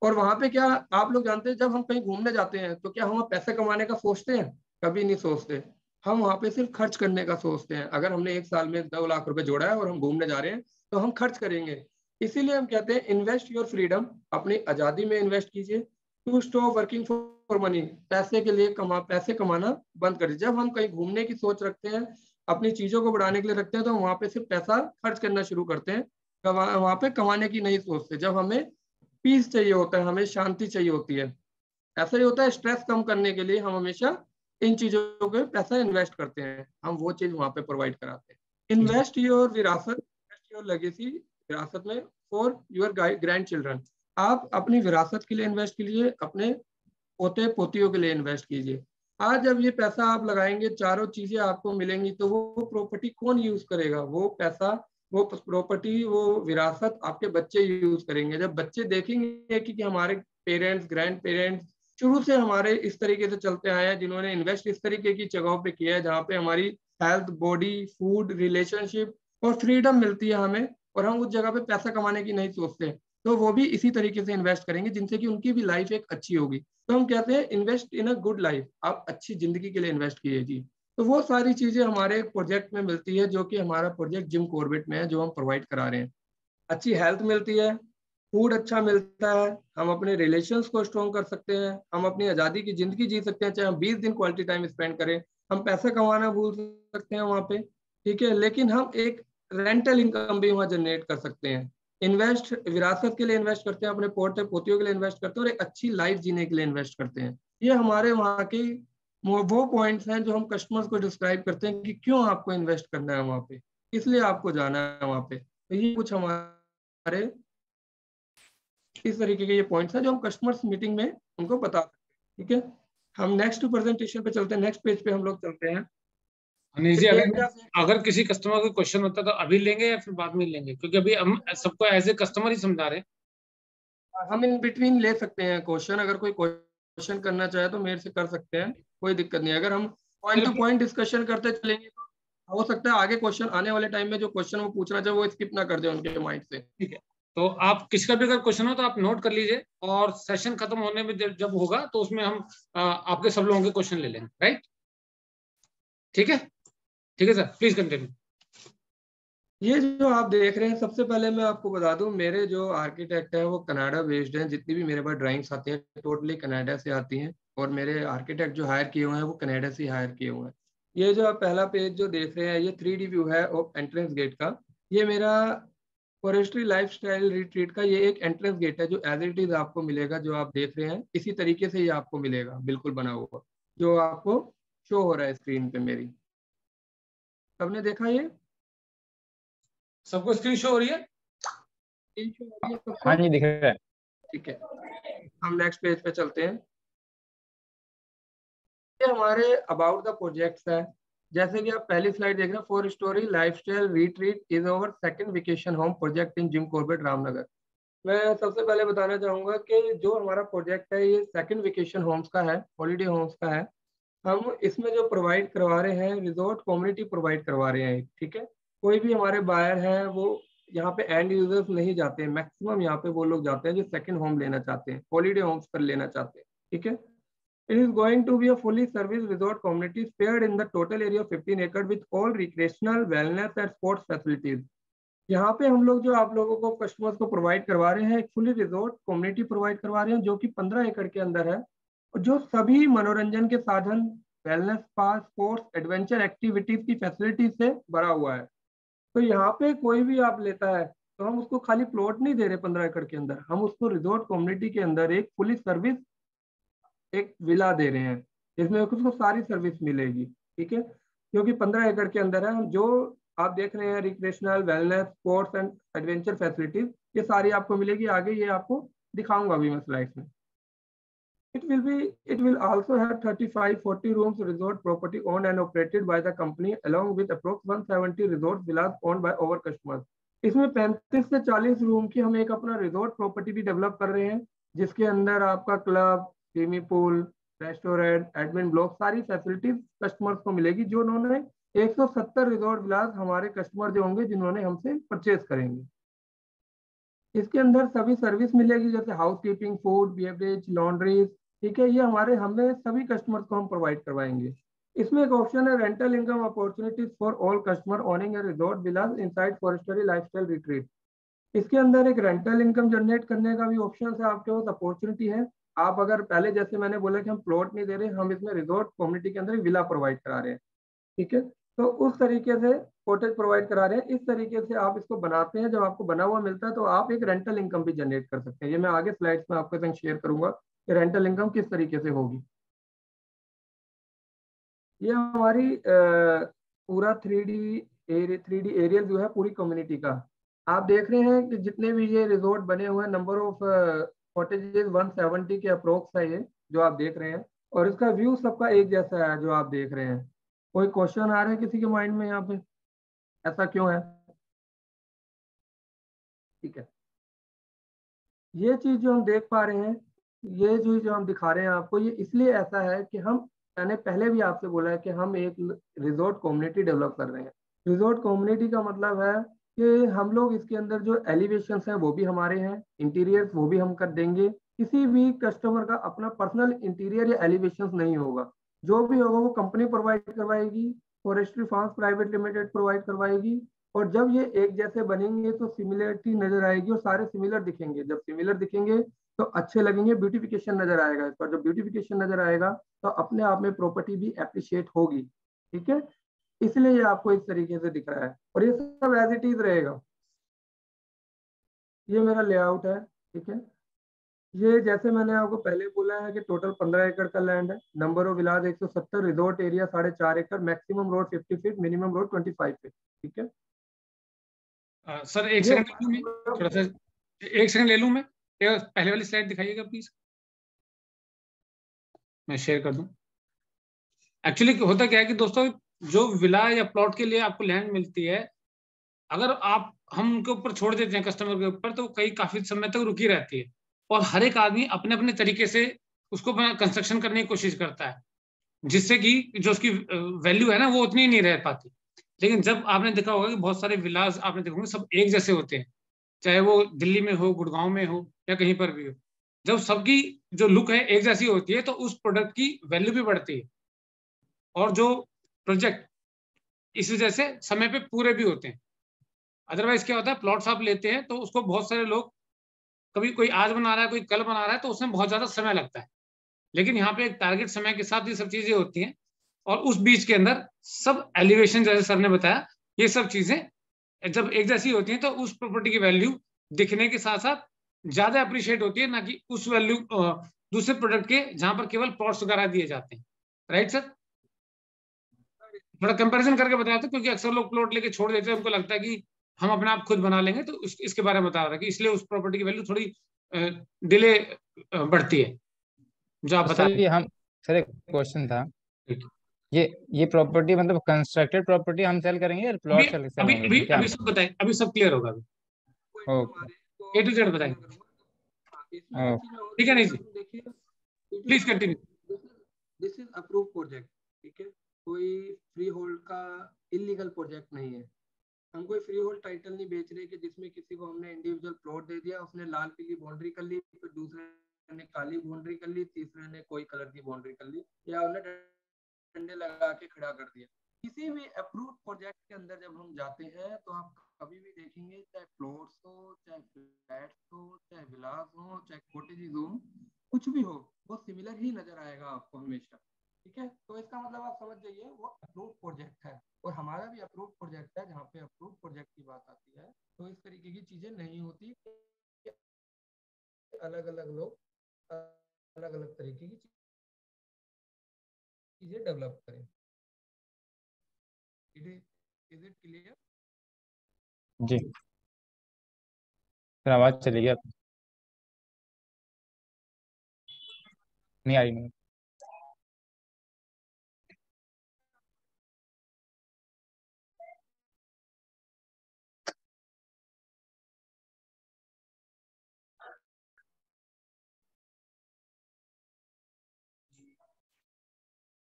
और वहां पे क्या, आप लोग जानते हैं, जब हम कहीं घूमने जाते हैं तो क्या हम पैसे कमाने का सोचते हैं, कभी नहीं सोचते। हम वहां पे सिर्फ खर्च करने का सोचते हैं। अगर हमने एक साल में 2 लाख रुपए जोड़ा है और हम घूमने जा रहे हैं, तो हम खर्च करेंगे। इसीलिए हम कहते हैं इन्वेस्ट योर फ्रीडम, अपनी आजादी में इन्वेस्ट कीजिए। To stop working for money, पैसे के लिए पैसे कमाना बंद करिए। जब हम कहीं घूमने की सोच रखते हैं, अपनी चीजों को बढ़ाने के लिए रखते हैं, तो वहां पे सिर्फ पैसा खर्च करना शुरू करते हैं, वहां पे कमाने की नहीं सोचते। जब हमें पीस चाहिए होता है, हमें शांति चाहिए होती है, ऐसा ही होता है, स्ट्रेस कम करने के लिए हम हमेशा इन चीजों पे पैसा इन्वेस्ट करते हैं, हम वो चीज वहां पे प्रोवाइड कराते हैं। इन्वेस्ट योर विरासत, इन्वेस्ट योर लेगेसी, विरासत में, फॉर योर ग्रैंड चिल्ड्रन। आप अपनी विरासत के लिए इन्वेस्ट कीजिए, अपने पोते पोतियों के लिए इन्वेस्ट कीजिए। आज जब ये पैसा आप लगाएंगे, चारों चीजें आपको मिलेंगी, तो वो प्रॉपर्टी कौन यूज करेगा, वो पैसा, वो प्रॉपर्टी, वो विरासत आपके बच्चे यूज करेंगे। जब बच्चे देखेंगे कि हमारे पेरेंट्स, ग्रैंड पेरेंट्स शुरू से हमारे इस तरीके से चलते आए हैं, जिन्होंने इन्वेस्ट इस तरीके की जगहों पे किया है जहाँ पे हमारी हेल्थ, बॉडी, फूड, रिलेशनशिप और फ्रीडम मिलती है हमें, और हम उस जगह पे पैसा कमाने की नहीं सोचते, तो वो भी इसी तरीके से इन्वेस्ट करेंगे, जिनसे कि उनकी भी लाइफ एक अच्छी होगी। तो हम कहते हैं invest in a good life, आप अच्छी जिंदगी के लिए इन्वेस्ट कीजिए जी। तो वो सारी चीजें हमारे प्रोजेक्ट में मिलती है, जो कि हमारा प्रोजेक्ट जिम कॉर्बेट में है, जो हम प्रोवाइड करा रहे हैं। अच्छी हेल्थ मिलती है, फूड अच्छा मिलता है, हम अपने रिलेशंस को स्ट्रॉन्ग कर सकते हैं, हम अपनी आज़ादी की जिंदगी जी सकते हैं, चाहे हम 20 दिन क्वालिटी टाइम स्पेंड करें। हम पैसा कमाना भूल सकते हैं वहाँ पे, ठीक है, लेकिन हम एक रेंटल इनकम भी वहाँ जनरेट कर सकते हैं। इन्वेस्ट विरासत के लिए इन्वेस्ट करते हैं, अपने पोते पोतियों के लिए इन्वेस्ट करते हैं, और एक अच्छी लाइफ जीने के लिए इन्वेस्ट करते हैं। ये हमारे वहाँ के वो पॉइंट्स हैं जो हम कस्टमर्स को डिस्क्राइब करते हैं कि क्यों आपको इन्वेस्ट करना है वहाँ पे, इसलिए आपको जाना है वहाँ पे। तो ये कुछ हमारे इस तरीके के ये पॉइंट्स हैं जो हम कस्टमर्स मीटिंग में उनको बता सकते हैं। ठीक है, हम नेक्स्ट प्रेजेंटेशन पे चलते हैं, नेक्स्ट पेज पे हम लोग चलते हैं। अनिल जी, अगर किसी कस्टमर को क्वेश्चन होता है तो अभी लेंगे या फिर बाद में लेंगे, क्योंकि अभी हम सबको एज ए कस्टमर ही समझा रहे हैं। हम इन बिटवीन ले सकते हैं क्वेश्चन, अगर कोई क्वेश्चन करना चाहे तो मेरे से कर सकते हैं, कोई दिक्कत नहीं। अगर हम पॉइंट टू पॉइंट डिस्कशन करते चलेंगे तो हो सकता है आगे क्वेश्चन आने वाले टाइम में जो क्वेश्चन वो पूछना चाहे वो स्किप ना कर दे उनके माइंड से। ठीक है, तो आप किसी का भी अगर क्वेश्चन हो तो आप नोट कर लीजिए, और सेशन खत्म होने में जब होगा तो उसमें हम आपके सब लोगों के क्वेश्चन ले लेंगे, राइट? ठीक है, ठीक है सर, प्लीज कंटिन्यू। ये जो आप देख रहे हैं, सबसे पहले मैं आपको बता दूं, मेरे जो आर्किटेक्ट है वो कनाडा बेस्ड हैं। जितनी भी मेरे पास ड्राइंग्स आती हैं टोटली कनाडा से आती हैं, और मेरे आर्किटेक्ट जो हायर किए हुए हैं वो कनाडा से हायर किए हुए हैं। ये जो आप पहला पेज जो देख रहे हैं, ये 3D व्यू है ऑफ एंट्रेंस गेट का। ये मेरा फॉरेस्ट्री लाइफस्टाइल रिट्रीट का ये एक एंट्रेंस गेट है, जो एज इट इज आपको मिलेगा, जो आप देख रहे हैं इसी तरीके से ये आपको मिलेगा, बिल्कुल बना हुआ, जो आपको शो हो रहा है स्क्रीन पे मेरी। सबने देखा ये? सबको स्क्रीन शो हो रही है? हाँ जी दिख रहा है। ठीक है, हम नेक्स्ट पेज पे चलते हैं। ये हमारे अबाउट द प्रोजेक्ट्स है। जैसे कि आप पहली स्लाइड देख रहे हैं, 4 story lifestyle retreat is over second vacation home project in Jim Corbett Ramnagar. मैं सबसे पहले बताना चाहूंगा कि जो हमारा प्रोजेक्ट है ये सेकंड वेकेशन होम्स का है, हॉलीडे होम्स का है। हम इसमें जो प्रोवाइड करवा रहे हैं, रिजॉर्ट कम्युनिटी प्रोवाइड करवा रहे हैं, ठीक है। कोई भी हमारे बायर हैं वो यहाँ पे एंड यूजर्स नहीं जाते हैं, मैक्सिमम यहाँ पे वो लोग जाते हैं जो सेकंड होम लेना चाहते हैं, हॉलीडे होम्स पर लेना चाहते हैं, ठीक है। It is going to be a fully serviced resort community spared in the total area of 15 acres with all recreational, wellness and sports facilities. यहाँ पे हम लोग जो आप लोगों को कस्टमर्स को प्रोवाइड करवा रहे हैं, एक फुली रिजॉर्ट कम्युनिटी प्रोवाइड करवा रहे हैं जो कि 15 एकड़ के अंदर है, और जो सभी मनोरंजन के साधन, wellness spa, sports, adventure activities की फैसिलिटीज से भरा हुआ है। तो यहाँ पे कोई भी आप लेता है तो हम उसको खाली प्लॉट नहीं दे रहे 15 एकड़ के अंदर, हम उसको रिजॉर्ट कम्युनिटी के अंदर एक फुली सर्विस एक विला दे रहे हैं जिसमें उसको सारी सर्विस मिलेगी, ठीक है। क्योंकि 15 एकड़ के अंदर है, जो आप देख रहे हैं recreational, wellness, sports and adventure facilities, ये सारी आपको मिलेगी। आगे ये आपको दिखाऊंगा अभी मैं स्लाइड्स में। It will also have 35-40 rooms resort property owned and operated by the company along with approx 170 resort villas owned by our customers. इसमें 35 से 40 रूम की हम एक अपना रिजॉर्ट प्रॉपर्टी भी डेवलप कर रहे हैं जिसके अंदर आपका club, swimming pool, restaurant, admin block, सारी फैसिलिटीज कस्टमर्स को मिलेगी। जो उन्होंने 170 रिजॉर्ट विलास हमारे कस्टमर जो होंगे जिन्होंने हमसे परचेज करेंगे। इसके अंदर सभी सर्विस मिलेगी जैसे house keeping, food, beverage, laundry, ठीक है। ये हमें सभी कस्टमर्स को हम प्रोवाइड करवाएंगे। इसमें एक ऑप्शन है rental income opportunities for all customer owning a resort villas inside forestry lifestyle retreat. इसके अंदर एक रेंटल इनकम जनरेट करने का भी ऑप्शन है, आपके पास अपॉर्चुनिटी है। आप अगर पहले जैसे मैंने बोला कि हम प्लॉट नहीं दे रहे, हम इसमें रिजॉर्ट कम्युनिटी के अंदर विला प्रोवाइड करा रहे हैं, ठीक है। तो उस तरीके से कॉटेज प्रोवाइड करा रहे हैं। इस तरीके से आप इसको बनाते हैं, जब आपको बना हुआ मिलता है तो आप एक रेंटल इनकम भी जनरेट कर सकते हैं। ये मैं आगे स्लाइड्स में आपके संग शेयर करूंगा कि रेंटल इनकम किस तरीके से होगी। ये हमारी पूरा 3D एरियल जो है पूरी कम्युनिटी का आप देख रहे हैं कि जितने भी ये रिजॉर्ट बने हुए हैं, नंबर ऑफ कॉटेजेस 170 के अप्रोक्स है ये जो आप देख रहे हैं, और इसका व्यू सबका एक जैसा है जो आप देख रहे हैं। कोई क्वेश्चन आ रहा है किसी के माइंड में यहाँ पे, ऐसा क्यों है? ठीक है, ये चीज जो हम देख पा रहे हैं, ये जो हम दिखा रहे हैं आपको, ये इसलिए ऐसा है कि मैंने पहले भी आपसे बोला है कि हम एक रिजॉर्ट कम्युनिटी डेवलप कर रहे हैं। रिजॉर्ट कम्युनिटी का मतलब है कि हम लोग इसके अंदर जो एलिवेशन हैं वो भी हमारे हैं, इंटीरियर वो भी हम कर देंगे। किसी भी कस्टमर का अपना पर्सनल इंटीरियर या एलिवेशन नहीं होगा, जो भी होगा वो कंपनी प्रोवाइड करवाएगी, forestry farms private limited provide करवाएगी। और जब ये एक जैसे बनेंगे तो सिमिलरिटी नजर आएगी और सारे सिमिलर दिखेंगे। जब सिमिलर दिखेंगे तो अच्छे लगेंगे, ब्यूटिफिकेशन नजर आएगा इस पर। जब ब्यूटिफिकेशन नजर आएगा तो अपने आप में प्रॉपर्टी भी एप्रिशिएट होगी, ठीक है। इसलिए ये आपको इस तरीके से दिख रहा है और ये सब एज इट इज रहेगा। ये मेरा लेआउट है, ठीक है। ये जैसे मैंने आपको पहले बोला है कि टोटल 15 एकड़ का लैंड है, number of villas 170, resort area 4.5 एकड़, maximum road 50 feet, minimum road 25 feet, ठीक है। सर एक सेकंड ले लूं मैं, थोड़ा सा एक सेकंड ले लूं मैं, पहले वाली स्लाइड दिखाइएगा प्लीज, मैं शेयर कर दूं। एक्चुअली होता क्या है कि दोस्तों, जो विला या प्लॉट के लिए आपको लैंड मिलती है, अगर आप हम उनके ऊपर छोड़ देते हैं कस्टमर के ऊपर, तो कई काफी समय तक रुकी रहती है और हर एक आदमी अपने अपने तरीके से उसको कंस्ट्रक्शन करने की कोशिश करता है, जिससे कि जो उसकी वैल्यू है ना वो उतनी नहीं रह पाती। लेकिन जब आपने देखा होगा कि बहुत सारे विलास आपने देखा होगा सब एक जैसे होते हैं, चाहे वो दिल्ली में हो, गुड़गांव में हो या कहीं पर भी हो। जब सबकी जो लुक है एक जैसी होती है तो उस प्रोडक्ट की वैल्यू भी बढ़ती है और जो प्रोजेक्ट इस वजह से समय पे पूरे भी होते हैं। अदरवाइज क्या होता है, प्लॉट्स आप लेते हैं तो उसको बहुत सारे लोग, कभी कोई आज बना रहा है, कोई कल बना रहा है, तो उसमें बहुत ज्यादा समय लगता है। लेकिन यहाँ पे एक टारगेट समय के साथ ये सब चीजें होती हैं और उस बीच के अंदर सब एलिवेशन, जैसे सर ने बताया, ये सब चीजें जब एक जैसी होती हैं तो उस प्रॉपर्टी की वैल्यू दिखने के साथ साथ ज्यादा अप्रिशिएट होती है, ना कि उस वैल्यू दूसरे प्रोडक्ट के जहां पर केवल प्लॉट्स वगैरह दिए जाते हैं। राइट सर, थोड़ा कंपैरिजन करके बताया था, क्योंकि अक्सर लोग प्लॉट लेके छोड़ देते हैं, उनको लगता है कि हम अपने आप खुद बना लेंगे। तो इसके बारे में बता रहा था कि इसलिए उस प्रॉपर्टी की वैल्यू थोड़ी डिले बढ़ती है, जो आप तो बता सर रहे ये हम सर एक क्वेश्चन था, थे। ये प्रॉपर्टी मतलब कंस्ट्रक्टेड प्रॉपर्टी हम सेल करेंगे या अभी प्लॉट सेल अभी होंगे अभी इसमें, क्या? अभी सब बताए, अभी सब क्लियर होगा अभी। ओके। A to Z बताएंगे। इसमें एक चीज मैं और ठीक है नहीं बोलूंगा, जी, तुम देखिए, please continue. This is approve project, ठीक है, कोई फ्री होल्ड का इलीगल प्रोजेक्ट नहीं है। हम कोई फ्री होल्ड टाइटल नहीं बेच रहे कि जिसमें किसी को हमने इंडिविजुअल प्लॉट दे दिया, उसने लाल पीली बाउंड्री कर ली, फिर दूसरे ने काली बाउंड्री कर ली, तीसरे ने कोई कलर की बाउंड्री कर ली, या हमने डंडे लगा के खड़ा कर दिया। किसी भी अप्रूव प्रोजेक्ट के अंदर जब हम जाते हैं तो आप कभी भी देखेंगे, चाहे प्लॉट्स हो, चाहे फ्लैट्स हो, चाहे विलास हो, चाहे कॉटेजेस हो, कुछ भी हो, वो सिमिलर ही नजर आएगा आपको हमेशा। ठीक है, तो इसका मतलब आप समझ जाइए वो अप्रूव प्रोजेक्ट है, और हमारा भी अप्रूव प्रोजेक्ट है। जहाँ पे अप्रूव प्रोजेक्ट की बात आती है तो इस तरीके की चीजें नहीं होती, अलग अलग लोग अलग अलग तरीके की चीजें डेवलप करें। Is it clear? जी सर, आवाज़ चली गई, नहीं आई नहीं।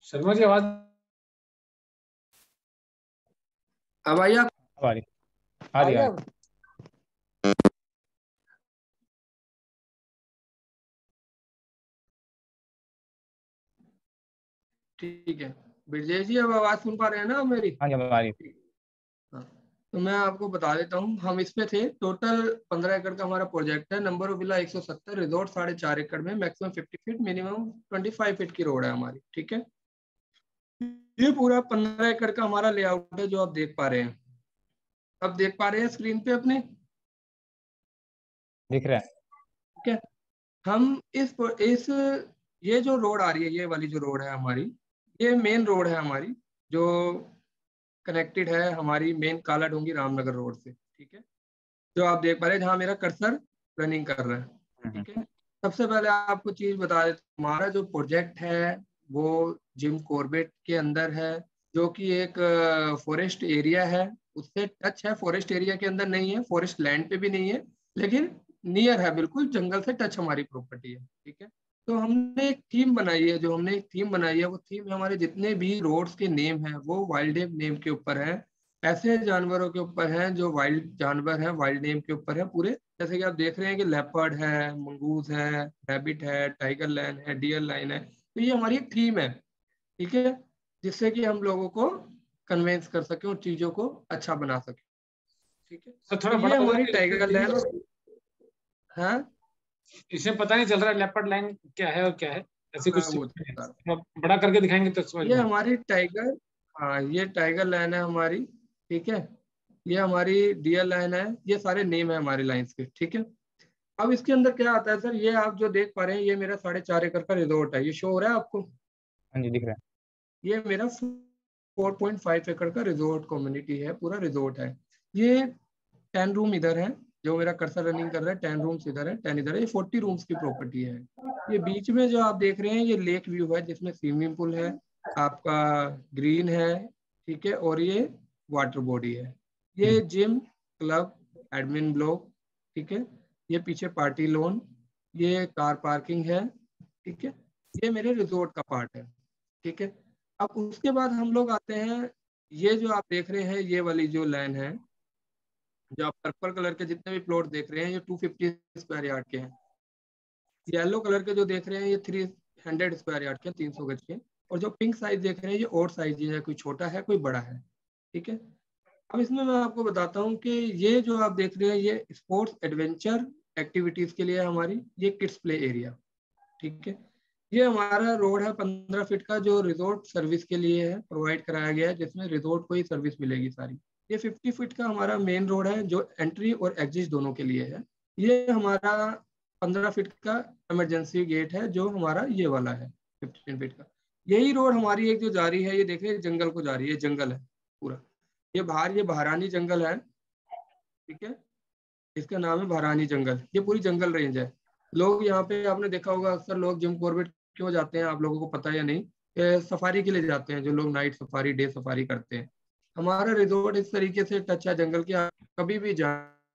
शर्मा जी आवाज अब आइए आप, अब आ रही, आ रही, आ आइए रही। अब। ठीक है ब्रजेश जी, अब आवाज सुन पा रहे हैं ना आप मेरी? हाँ जी, अब आ रही। हाँ, तो मैं आपको बता देता हूँ, हम इसमें थे टोटल 15 एकड़ का हमारा प्रोजेक्ट है। नंबर ऑफ विला 170, रिजॉर्ट 4.5 एकड़ में, मैक्सिमम 50 फीट, मिनिमम 25 फीट की रोड है हमारी। ठीक है, ये पूरा 15 एकड़ का हमारा लेआउट है जो आप देख पा रहे हैं। अब देख पा रहे हैं स्क्रीन पे अपने? दिख रहा है। ठीक है, हम इस ये जो रोड आ रही है, ये वाली जो रोड है हमारी, ये मेन रोड है हमारी, जो कनेक्टेड है हमारी मेन काला डूंगी रामनगर रोड से। ठीक है, जो आप देख पा रहे हैं जहाँ मेरा कर्सर रनिंग कर रहा है। हम्म। ठीक है, सबसे पहले आपको चीज बता देते, हमारा जो प्रोजेक्ट है वो जिम कॉर्बेट के अंदर है, जो कि एक फॉरेस्ट एरिया है, उससे टच है। फॉरेस्ट एरिया के अंदर नहीं है, फॉरेस्ट लैंड पे भी नहीं है, लेकिन नियर है, बिल्कुल जंगल से टच हमारी प्रॉपर्टी है। ठीक है, तो हमने एक थीम बनाई है, जो हमने एक थीम बनाई है, वो थीम हमारे जितने भी रोड्स के नेम है वो वाइल्ड लाइफ नेम के ऊपर है, ऐसे जानवरों के ऊपर हैं जो वाइल्ड जानवर हैं, वाइल्ड नेम के ऊपर है पूरे। जैसे कि आप देख रहे हैं कि लेपर्ड है, मंगूज है, रैबिट है, टाइगर लाइन है, डियर लाइन है। तो ये हमारी एक थीम है, ठीक है, जिससे कि हम लोगों को कन्वेंस कर सके और चीजों को अच्छा बना सके। ठीक है, सर तो थोड़ा ये बड़ा हमारी बोलेंगे? टाइगर लाइन है। इसमें पता नहीं चल रहा है लेपर्ड लाइन क्या है और क्या है, ऐसी मैं कुछ वो बता रहा हूँ। थोड़ा बड़ा करके दिखाएंगे तो समझ ये में हमारी टाइगर, हाँ ये टाइगर लाइन है हमारी। ठीक है, ये हमारी डियर लाइन है, ये सारे नेम है हमारी लाइंस के। ठीक है, अब इसके अंदर क्या आता है सर, ये आप जो देख पा रहे हैं, ये मेरा 4.5 एकड़ का रिजोर्ट है, ये शो हो रहा है आपको? हाँ जी, दिख रहा है। ये मेरा 4.5 एकड़ का रिजोर्ट कम्युनिटी है, पूरा रिजोर्ट है। ये 10 रूम इधर है, जो मेरा कर्सर रनिंग कर रहा है, 10 रूम्स इधर है, 10 इधर है, ये 40 रूम्स की प्रॉपर्टी है। ये बीच में जो आप देख रहे हैं ये लेक व्यू है, जिसमें स्विमिंग पूल है, आपका ग्रीन है, ठीक है, और ये वाटर बॉडी है। ये जिम, क्लब, एडमिन ब्लॉक, ठीक है, ये पीछे पार्टी लोन, ये कार पार्किंग है। ठीक है, ये मेरे रिजोर्ट का पार्ट है। ठीक है, अब उसके बाद हम लोग आते हैं, ये जो आप देख रहे हैं ये वाली जो लैंड है, जो आप पर्पल कलर के जितने भी प्लॉट देख रहे हैं, ये 250 स्क्वायर यार्ड के हैं। येलो कलर के जो देख रहे हैं ये 300 स्क्वायर यार्ड के, 300 गज के। और जो पिंक साइज देख रहे हैं ये और साइज है, कोई छोटा है कोई बड़ा है। ठीक है, अब इसमें मैं आपको बताता हूँ कि ये जो आप देख रहे हैं ये स्पोर्ट्स एडवेंचर एक्टिविटीज के लिए हमारी ये किड्स प्ले एरिया। ठीक है, ये हमारा रोड है 15 फीट का, जो रिजोर्ट सर्विस के लिए है, प्रोवाइड कराया गया है, जिसमें रिजोर्ट को ही सर्विस मिलेगी सारी। ये 50 फीट का हमारा मेन रोड है, जो एंट्री और एग्जिट दोनों के लिए है। ये हमारा 15 फीट का इमरजेंसी गेट है, जो हमारा ये वाला है 15 फीट का। यही रोड हमारी एक जो जा रही है, ये देख रहे हैं जंगल को जा रही है, जंगल है पूरा, ये बाहर, ये बहारानी जंगल है। ठीक है, इसका नाम है भरानी जंगल। ये पूरी जंगल रेंज है। लोग यहाँ पे, आपने देखा होगा अक्सर लोग जिम कॉर्बेट क्यों जाते हैं, आप लोगों को पता है या नहीं, सफारी के लिए जाते हैं। जो लोग नाइट सफारी, डे सफारी करते हैं, हमारा रिजॉर्ट इस तरीके से टच है जंगल के। आप कभी भी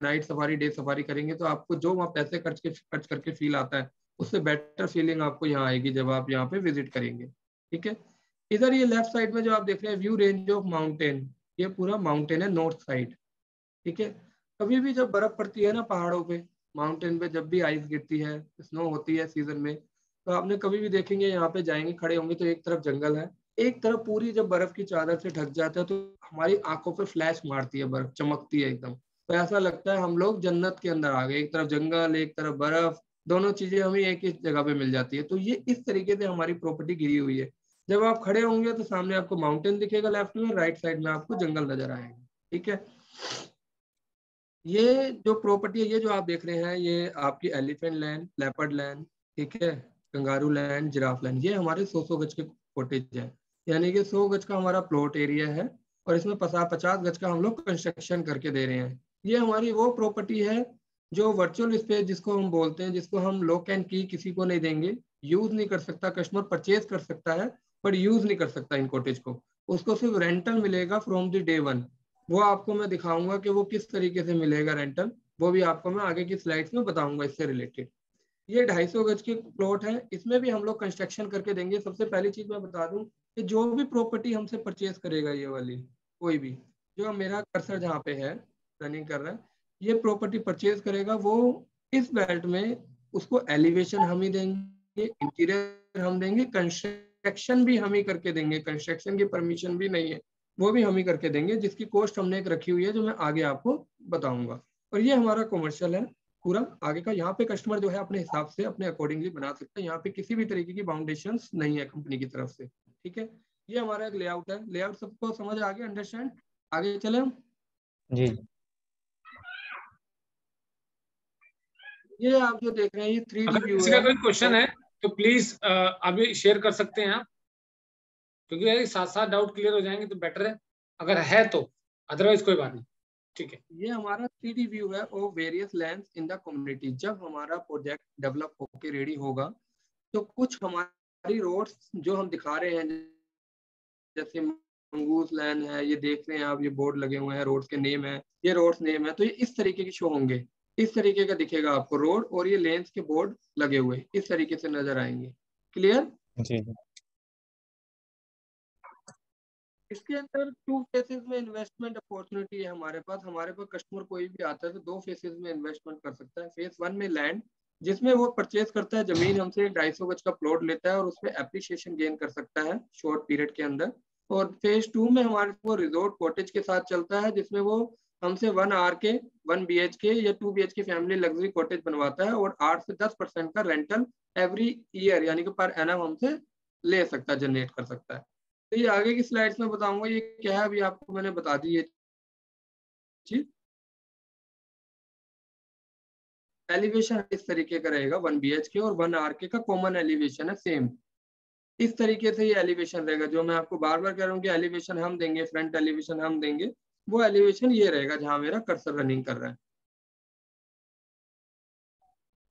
नाइट सफारी, डे सफारी करेंगे तो आपको जो वहाँ पैसे खर्च करके फील आता है, उससे बेटर फीलिंग आपको यहाँ आएगी जब आप यहाँ पे विजिट करेंगे। ठीक है, इधर ये लेफ्ट साइड में जो आप देख रहे हैं व्यू रेंज ऑफ माउंटेन, ये पूरा माउंटेन है नॉर्थ साइड। ठीक है, कभी भी जब बर्फ पड़ती है ना पहाड़ों पे, माउंटेन पे, जब भी आइस गिरती है, स्नो होती है सीजन में, तो आपने कभी भी देखेंगे यहाँ पे जाएंगे, खड़े होंगे तो एक तरफ जंगल है, एक तरफ पूरी जब बर्फ की चादर से ढक जाता है तो हमारी आंखों पे फ्लैश मारती है, बर्फ चमकती है एकदम। तो ऐसा लगता है हम लोग जन्नत के अंदर आ गए, एक तरफ जंगल, एक तरफ बर्फ, दोनों चीजें हमें एक ही जगह पे मिल जाती है। तो ये इस तरीके से हमारी प्रॉपर्टी घिरी हुई है। जब आप खड़े होंगे तो सामने आपको माउंटेन दिखेगा लेफ्ट में, राइट साइड में आपको जंगल नजर आएगा। ठीक है, ये जो प्रॉपर्टी है, ये जो आप देख रहे हैं, ये आपकी एलिफेंट लैंड, लेपर्ड लैंड, ठीक है, कंगारू लैंड, जिराफ लैंड, ये हमारे 100 गज के कॉटेज है। यानी कि 100 गज का हमारा प्लॉट एरिया है और इसमें 50 गज का हम लोग कंस्ट्रक्शन करके दे रहे हैं। ये हमारी वो प्रॉपर्टी है जो वर्चुअल स्पेस जिसको हम बोलते हैं, जिसको हम लॉक एंड की किसी को नहीं देंगे, यूज नहीं कर सकता, कस्टमर परचेज कर सकता है बट यूज नहीं कर सकता इन कॉटेज को, उसको सिर्फ रेंटल मिलेगा फ्रॉम द डे वन। वो आपको मैं दिखाऊंगा कि वो किस तरीके से मिलेगा रेंटल, वो भी आपको मैं आगे की स्लाइड्स में बताऊंगा इससे रिलेटेड। ये 250 गज की प्लॉट है, इसमें भी हम लोग कंस्ट्रक्शन करके देंगे। सबसे पहली चीज मैं बता दूं कि जो भी प्रॉपर्टी हमसे परचेज करेगा, ये वाली कोई भी, जो मेरा कर्सर जहाँ पे है रनिंग कर रहा है, ये प्रॉपर्टी परचेज करेगा, वो इस बेल्ट में उसको एलिवेशन हम ही देंगे, इंटीरियर हम देंगे, कंस्ट्रक्शन भी हम ही करके देंगे, कंस्ट्रक्शन की परमिशन भी नहीं है, वो भी हम ही करके देंगे, जिसकी कॉस्ट हमने एक रखी हुई है जो मैं आगे आपको बताऊंगा। और ये हमारा कमर्शियल है पूरा आगे का। यहाँ पे कस्टमर जो है अपने हिसाब से अपने अकॉर्डिंगली बना सकता है, यहाँ पे किसी भी तरीके की बाउंडेशन नहीं है कंपनी की तरफ से। ठीक है, ये हमारा एक लेआउट है। लेआउट सबको समझ आ गया, अंडरस्टैंड? आगे चले हम। जी ये आप जो देख रहे हैं ये 3D अगर व्यू किसी है। का कोई क्वेश्चन है तो प्लीज अभी शेयर कर सकते हैं आप, क्योंकि यदि साथ साथ डाउट क्लियर हो जाएंगे तो बेटर है, अगर है तो, अदरवाइज कोई बात नहीं। ठीक है, ये हमारा 3D व्यू है of various lands in the community. जब हमारा प्रोजेक्ट डेवलप होके रेडी होगा तो कुछ हमारी रोड्स जो हम दिखा रहे हैं, जैसे मंगूस लैंड है, ये देख रहे हैं आप, ये बोर्ड लगे हुए हैं, रोड्स के नेम है, ये रोड्स नेम है, तो ये इस तरीके के शो होंगे, इस तरीके का दिखेगा आपको रोड, और ये लेंस के बोर्ड लगे हुए इस तरीके से नजर आएंगे। क्लियर? जी जी इसके अंदर 2 फेसेस में इन्वेस्टमेंट अपॉर्चुनिटी है हमारे पास। कस्टमर कोई भी आता है तो 2 फेसेस में इन्वेस्टमेंट कर सकता है। फेज 1 में लैंड, जिसमें वो परचेज करता है जमीन हमसे, 250 गज का प्लॉट लेता है और उसमें एप्रिसिएशन गेन कर सकता है शॉर्ट पीरियड के अंदर। और फेज 2 में हमारे वो रिजॉर्ट कॉटेज के साथ चलता है, जिसमें वो हमसे 1 आर के 1 BHK या 2 BHK फैमिली लग्जरी कॉटेज बनवाता है और 8 से 10% का रेंटल एवरी ईयर यानी कि पर एनम हमसे ले सकता है, जनरेट कर सकता है। तो ये आगे की स्लाइड्स में बताऊंगा ये क्या है, अभी आपको मैंने बता दी ये चीज। एलिवेशन इस तरीके का रहेगा, 1 BHK और 1 RK का कॉमन एलिवेशन है सेम। इस तरीके से ये एलिवेशन रहेगा, जो मैं आपको बार बार कह रहा हूँ कि एलिवेशन हम देंगे, फ्रंट एलिवेशन हम देंगे, वो एलिवेशन ये रहेगा जहां मेरा कर्सर रनिंग कर रहा है।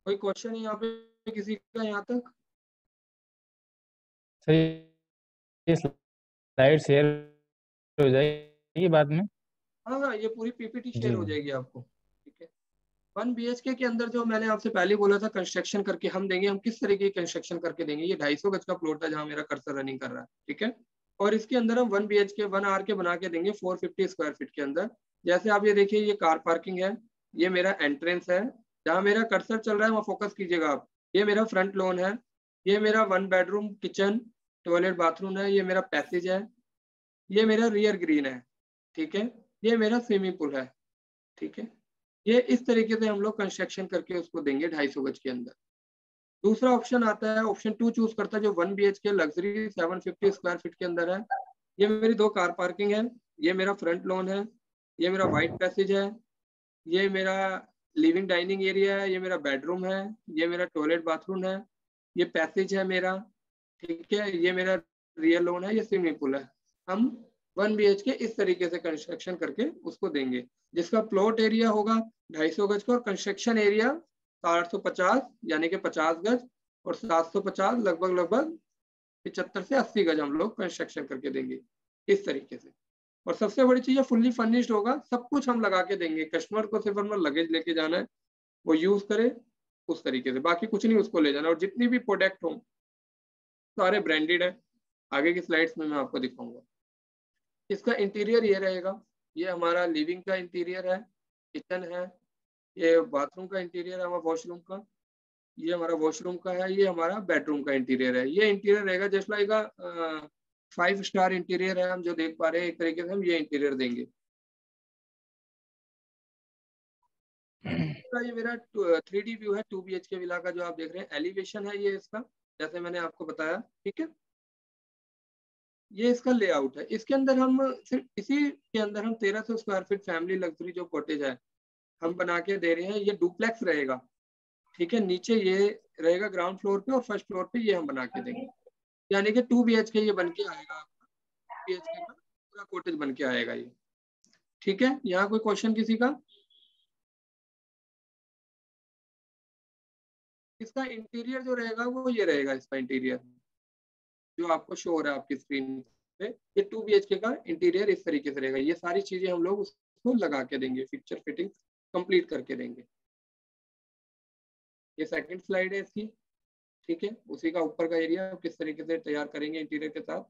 कोई क्वेश्चन यहाँ पे किसी का यहाँ तक? सर, ये स्लाइड शेयर हो जाएगी बाद में? हाँ हाँ, ये पूरी PPT शेयर जी हो जाएगी आपको। ठीक है, 1 BHK के अंदर जो मैंने आपसे पहले बोला था कंस्ट्रक्शन करके हम देंगे, हम किस तरीके की कंस्ट्रक्शन करके देंगे। ये 250 गज का प्लॉट है जहां मेरा कर्सर रनिंग कर रहा है। ठीक है, और इसके अंदर हम 1 BHK 1 RK बना के देंगे 450 स्क्वायर फीट के अंदर। जैसे आप ये देखिए, ये कार पार्किंग है, ये मेरा एंट्रेंस है, जहाँ मेरा कर्सर चल रहा है वहाँ फोकस कीजिएगा आप। ये मेरा फ्रंट लॉन है, ये मेरा 1 बेडरूम किचन टॉयलेट बाथरूम है, ये मेरा पैसेज है, ये मेरा रियर ग्रीन है। ठीक है, ये मेरा स्विमिंग पूल है। ठीक है, ये इस तरीके से हम लोग कंस्ट्रक्शन करके उसको देंगे 250 गज के अंदर। दूसरा ऑप्शन आता है, ऑप्शन 2 चूज करता है जो 1 BHK लग्जरी 750 स्क्वायर फीट के अंदर है। ये मेरी 2 कार पार्किंग है, ये मेरा फ्रंट लॉन है, ये मेरा वाइट पैसेज है, ये मेरा लिविंग डाइनिंग एरिया है, ये मेरा बेडरूम है, ये मेरा टॉयलेट बाथरूम है, ये पैसेज है मेरा। ठीक है, ये मेरा रियर लॉन है, ये स्विमिंग पूल है। हम 1 BHK इस तरीके से कंस्ट्रक्शन करके उसको देंगे, जिसका प्लॉट एरिया होगा 250 गज का और कंस्ट्रक्शन एरिया 850 यानी कि 50 गज और 750 लगभग 75 से 80 गज हम लोग कंस्ट्रक्शन करके देंगे इस तरीके से। और सबसे बड़ी चीज है फुल्ली फर्निश्ड होगा, सब कुछ हम लगा के देंगे, कस्टमर को सिर्फ हमें लगेज लेके जाना है, वो यूज करे उस तरीके से, बाकी कुछ नहीं उसको ले जाना। और जितनी भी प्रोडक्ट हो सारे ब्रांडेड है, आगे की स्लाइड्स में मैं आपको दिखाऊंगा। इसका इंटीरियर ये रहेगा, ये हमारा लिविंग का इंटीरियर है, किचन है, ये बाथरूम का इंटीरियर है हमारा वॉशरूम का, ये हमारा वॉशरूम का है, ये हमारा बेडरूम का इंटीरियर है। ये इंटीरियर रहेगा जस्ट लाइक 5 स्टार इंटीरियर है, हम जो देख पा रहे हैं एक तरीके से हम ये इंटीरियर देंगे। ये मेरा 3D व्यू है 2 BHK विला का, जो आप देख रहे हैं एलिवेशन है ये इसका, जैसे मैंने आपको बताया, ठीक है। ये इसका लेआउट है, इसके अंदर हम सिर्फ इसी के अंदर हम 1300 स्क्वायर फीट फैमिली लग्जरी जो कॉटेज है हम बना के दे रहे हैं। ये डुप्लेक्स रहेगा, ठीक है, नीचे ये रहेगा ग्राउंड फ्लोर पे और फर्स्ट फ्लोर पे ये हम बना के देंगे, यानी कि 2 BHK ये बन के आएगा, 2 BHK का पूरा कॉटेज बन के आएगा ये, ठीक है। यहाँ कोई क्वेश्चन किसी का? इसका इंटीरियर जो रहेगा वो ये रहेगा, इसका इंटीरियर जो आपको शो हो रहा है आपकी स्क्रीन पे, ये 2 BHK का इंटीरियर इस तरीके से रहेगा। ये सारी चीजें हम लोग उसको लगा के देंगे, पिक्चर फिटिंग कंप्लीट करके देंगे। ये सेकंड स्लाइड है इसकी, ठीक है, उसी का ऊपर का एरिया किस तरीके से तैयार करेंगे इंटीरियर के साथ।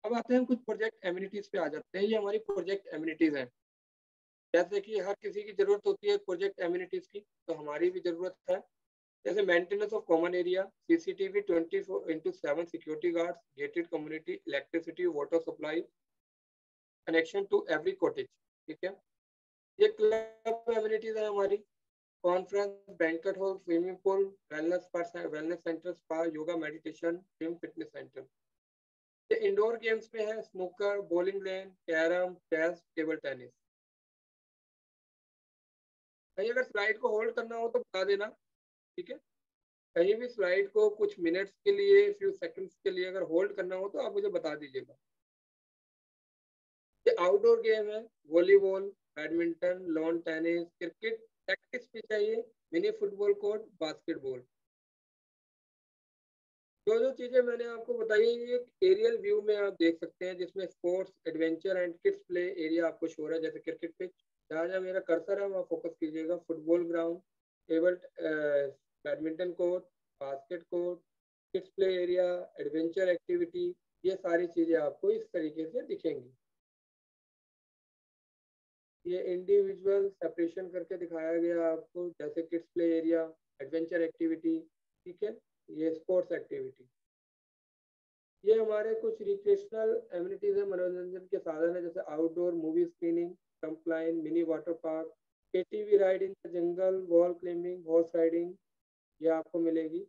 अब आते हैं कुछ प्रोजेक्ट एमिनिटीज पे आ जाते हैं। ये हमारी प्रोजेक्ट एमिनिटीज है, जैसे कि हर किसी की जरूरत होती है प्रोजेक्ट एमिनिटीज की, तो हमारी भी जरूरत है। जैसे maintenance of common area, CCTV 24/7 security guards, gated community, electricity, water supply, connection to every cottage, ठीक है। ये क्लब एमिनिटीज है हमारी, conference, banquet hall, swimming pool, wellness centre, spa, yoga, meditation, gym, fitness centre. ये indoor games में है, snooker, bowling lane, carrom, chess, table tennis. कहीं अगर स्लाइड को होल्ड करना हो तो बता देना, ठीक है। कहीं भी स्लाइड को कुछ मिनट्स के लिए, फ्यू सेकंड्स के लिए अगर होल्ड करना हो तो आप मुझे बता दीजिएगा। ये आउटडोर गेम है, volleyball, badminton, lawn tennis, cricket, practice भी चाहिए, मिनी फुटबॉल कोर्ट, बास्केटबॉल। जो चीजें मैंने आपको बताई ये एरियल व्यू में आप देख सकते हैं, जिसमें sports, adventure and kids play area आपको शो रहा है, जैसे क्रिकेट पिच, जहाँ जहाँ मेरा कर्सर है वहाँ फोकस कीजिएगा, football ground, table, badminton court, basket court, kids play area, adventure activity, ये सारी चीजें आपको इस तरीके से दिखेंगी। ये इंडिविजुअल सेपरेशन करके दिखाया गया आपको, जैसे kids play area, adventure activity, ठीक है, ये स्पोर्ट्स एक्टिविटी। ये हमारे कुछ रिक्रिएशनल एमिनिटीज है, मनोरंजन के साधन है, जैसे outdoor movie screening, trampoline, mini water park, ATV ride in the jungle, wall climbing, horse riding, ये आपको मिलेगी।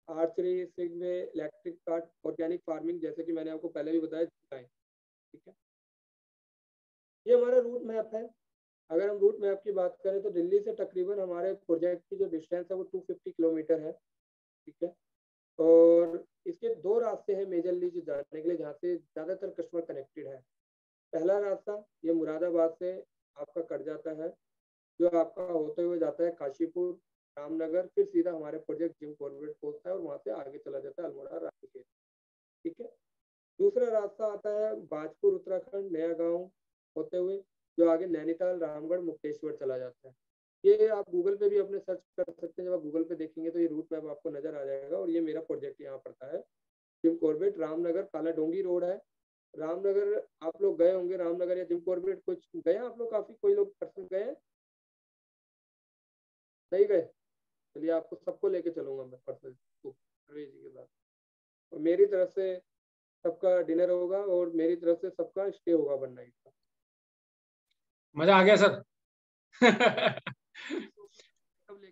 Archery, segway, electric cart, organic farming, जैसे कि मैंने आपको पहले भी बताया, ठीक है। ये हमारा रूट मैप है। अगर हम रूट मैप की बात करें तो दिल्ली से तकरीबन हमारे प्रोजेक्ट की जो डिस्टेंस है वो 250 किलोमीटर है, ठीक है। और इसके 2 रास्ते हैं मेजरली जो जाने के लिए, जहाँ से ज़्यादातर कस्टमर कनेक्टेड है। पहला रास्ता ये मुरादाबाद से आपका कट जाता है, जो आपका होते हुए जाता है काशीपुर, रामनगर, फिर सीधा हमारे प्रोजेक्ट जिम कॉर्बेट पहुंचता है और वहाँ से आगे चला जाता है अल्मोड़ा, रानीखेत, ठीक है। दूसरा रास्ता आता है बाजपुर, उत्तराखंड, नया गांव होते हुए, जो आगे नैनीताल, रामगढ़, मुक्तेश्वर चला जाता है। ये आप गूगल पे भी अपने सर्च कर सकते हैं, जब आप गूगल पे देखेंगे तो ये रूट मैप आपको नजर आ जाएगा। और ये मेरा प्रोजेक्ट यहाँ पड़ता है जिम कॉर्बेट, रामनगर, काला डोंगी रोड है। रामनगर आप लोग गए होंगे, रामनगर या जिम कॉर्बेट कुछ गए आप लोग, काफी कोई लोग पर्सन गए, नहीं गए? चलिए आपको सबको लेके चलूंगा मैं पर्सन जी के साथ, और मेरी तरफ से सबका डिनर होगा और मेरी तरफ से सबका स्टे होगा 1 नाइट का। मजा आ गया सर।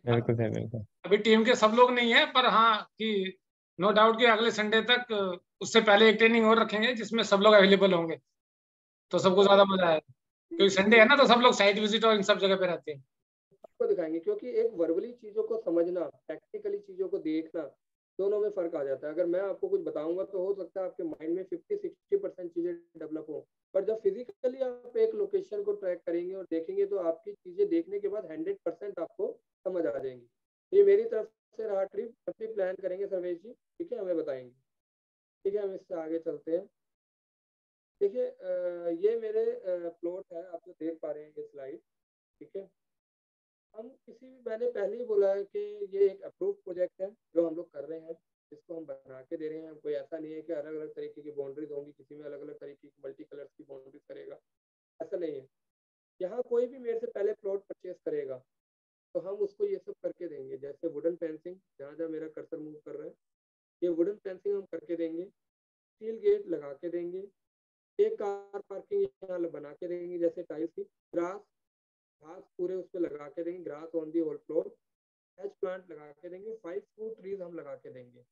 बिल्कुल सर, बिल्कुल। अभी टीम के सब लोग नहीं है, पर हाँ कि नो डाउट कि अगले संडे तक उससे पहले एक ट्रेनिंग और रखेंगे जिसमें सब लोग अवेलेबल होंगे, तो सबको ज्यादा मजा आएगा, क्योंकि संडे है ना तो सब लोग साइट विजिट और इन सब जगह पे रहते हैं। सबको दिखाएंगे, क्योंकि एक वर्बली चीजों को समझना, प्रैक्टिकली चीजों को देखना, दोनों में फर्क आ जाता है। अगर मैं आपको कुछ बताऊंगा तो हो सकता है आपके माइंड में 50-60% चीजें डेवलप हो, पर जब फिजिकली आप एक लोकेशन को ट्रैक करेंगे और देखेंगे तो आपकी चीजें देखने के बाद 100% आपको समझ आ जाएंगी। ये मेरी तरफ से रहा ट्रिप। जब भी प्लान करेंगे सर्वेश जी, ठीक है, हमें बताएंगे। ठीक है, हम इससे आगे चलते हैं। देखिए ये मेरे प्लॉट है, आप जो देख पा रहे हैं ये स्लाइड। ठीक है, हम किसी भी, मैंने पहले ही बोला है कि ये एक अप्रूव प्रोजेक्ट है जो हम लोग कर रहे हैं, जिसको हम बना के दे रहे हैं। कोई ऐसा नहीं है कि अलग अलग तरीके की बाउंड्रीज होंगी, किसी में अलग अलग तरीके की मल्टी कलर्स की बाउंड्रीज करेगा, ऐसा नहीं है। यहाँ कोई भी मेरे से पहले प्लॉट परचेज करेगा तो हम उसको ये सब करके देंगे। जैसे वुडन फेंसिंग, जहाँ जहाँ मेरा कर्सर मूव कर रहा है, ये वुडन फेंसिंग हम करके देंगे, स्टील गेट लगा के देंगे, एक कार पार्किंग यहाँ बना के देंगे जैसे टाइल्स की, ग्रास घास पूरे उस पर लगा के देंगे, grass on the whole floor, edge plant लगा के देंगे, 5 फ्रूट ट्रीज हम लगा के देंगे।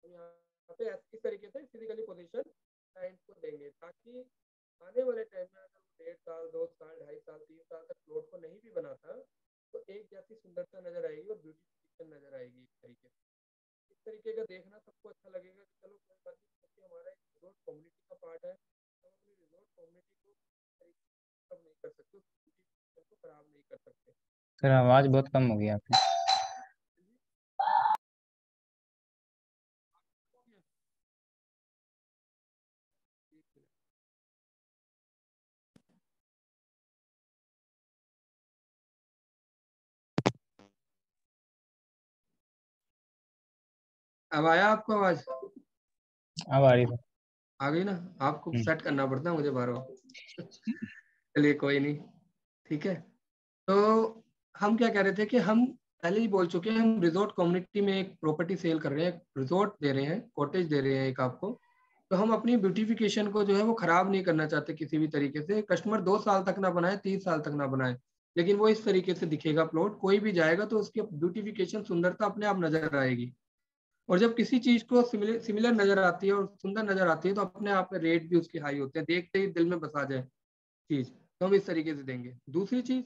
यहाँ पे इस तरीके से फिजिकली पोजीशन क्लाइंट को देंगे, ताकि आने वाले टाइम में अगर वो 1.5 साल 2 साल 2.5 साल 3 साल तक प्लॉट को नहीं भी बनाता तो एक जैसी सुंदरता नजर आएगी और ब्यूटिफिकेशन नजर आएगी। इस तरीके का देखना सबको अच्छा लगेगा कि चलो कोई बात नहीं, क्योंकि हमारा एक रिजोर्ट कम्युनिटी का पार्ट है, तो हम अपनी रिजोर्ट कम्युनिटी को खराब नहीं कर सकते, उस ब्यूटिफिकेशन को खराब नहीं कर सकते। सर आवाज़ बहुत कम हो गई आपकी। अब आया आपको आवाज? अब आ रही है। आ गई ना? आपको सेट करना पड़ता है मुझे बार बार। चलिए कोई नहीं, ठीक है। तो हम क्या कह रहे थे कि हम पहले ही बोल चुके हैं, हम रिजॉर्ट कम्युनिटी में एक प्रॉपर्टी सेल कर रहे हैं, रिजॉर्ट दे रहे हैं, कॉटेज दे रहे हैं एक आपको। तो हम अपनी ब्यूटिफिकेशन को जो है वो खराब नहीं करना चाहते किसी भी तरीके से। कस्टमर 2 साल तक ना बनाए, 30 साल तक ना बनाए, लेकिन वो इस तरीके से दिखेगा प्लॉट, कोई भी जाएगा तो उसकी ब्यूटिफिकेशन सुंदरता अपने आप नजर आएगी। और जब किसी चीज को सिमिलर नजर आती है और सुंदर नजर आती है तो अपने आप में रेट भी उसके हाई होते हैं, देखते ही दिल में बसा जाए चीज, तो हम इस तरीके से देंगे। दूसरी चीज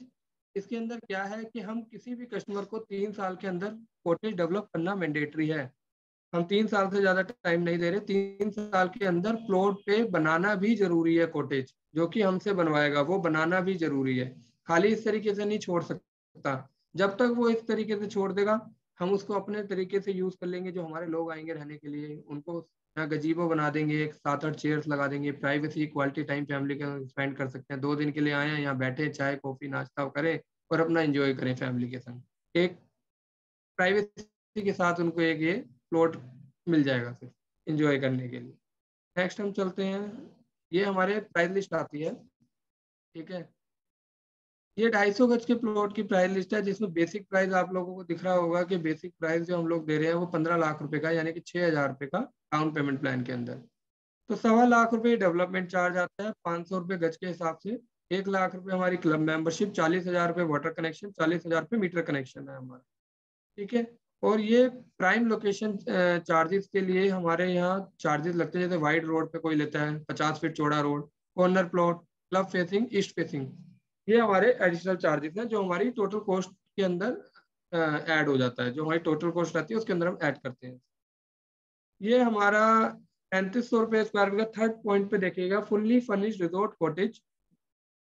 इसके अंदर क्या है कि हम किसी भी कस्टमर को 3 साल के अंदर कॉटेज डेवलप करना मैंडेटरी है। हम 3 साल से ज्यादा टाइम नहीं दे रहे, 3 साल के अंदर प्लॉट पे बनाना भी जरूरी है कॉटेज, जो कि हमसे बनवाएगा वो बनाना भी जरूरी है, खाली इस तरीके से नहीं छोड़ सकता। जब तक वो इस तरीके से छोड़ देगा हम उसको अपने तरीके से यूज कर लेंगे। जो हमारे लोग आएंगे रहने के लिए उनको यहाँ गजीबो बना देंगे, एक 7-8 चेयर्स लगा देंगे, प्राइवेसी क्वालिटी टाइम फैमिली का स्पेंड कर सकते हैं। 2 दिन के लिए आए हैं, यहाँ बैठे चाय कॉफी नाश्ता करें और अपना एंजॉय करें फैमिली के संग, एक प्राइवेसी के साथ उनको एक ये प्लॉट मिल जाएगा सिर्फ एंजॉय करने के लिए। नेक्स्ट हम चलते हैं, ये हमारे प्राइस लिस्ट आती है। ठीक है, ये 250 गज के प्लॉट की प्राइस लिस्ट है, जिसमें बेसिक प्राइस आप लोगों को दिख रहा होगा कि बेसिक प्राइस जो हम लोग दे रहे हैं वो 15 लाख रुपए का, यानी कि 6,000 रुपए का डाउन पेमेंट प्लान के अंदर। तो 1.25 लाख रुपए डेवलपमेंट चार्ज आता है 500 रुपए गज के हिसाब से। 1 लाख रुपए हमारी क्लब मेंबरशिप, 40,000 रुपए वाटर कनेक्शन, 40,000 रुपए मीटर कनेक्शन है हमारा। ठीक है, और ये प्राइम लोकेशन चार्जेस के लिए हमारे यहाँ चार्जेस लगते हैं। जैसे वाइड रोड पे कोई लेता है 50 फीट चौड़ा road, corner plot, club facing, east facing, ये हमारे एडिशनल चार्जेस हैं जो हमारी टोटल कॉस्ट के अंदर ऐड हो जाता है। जो हमारी टोटल कॉस्ट रहती है उसके अंदर हम ऐड करते हैं। ये हमारा 3500 रुपये स्क्वायर फीट का थर्ड पॉइंट पे देखिएगा, फुल्ली फर्निश्ड रिजॉर्ट कॉटेज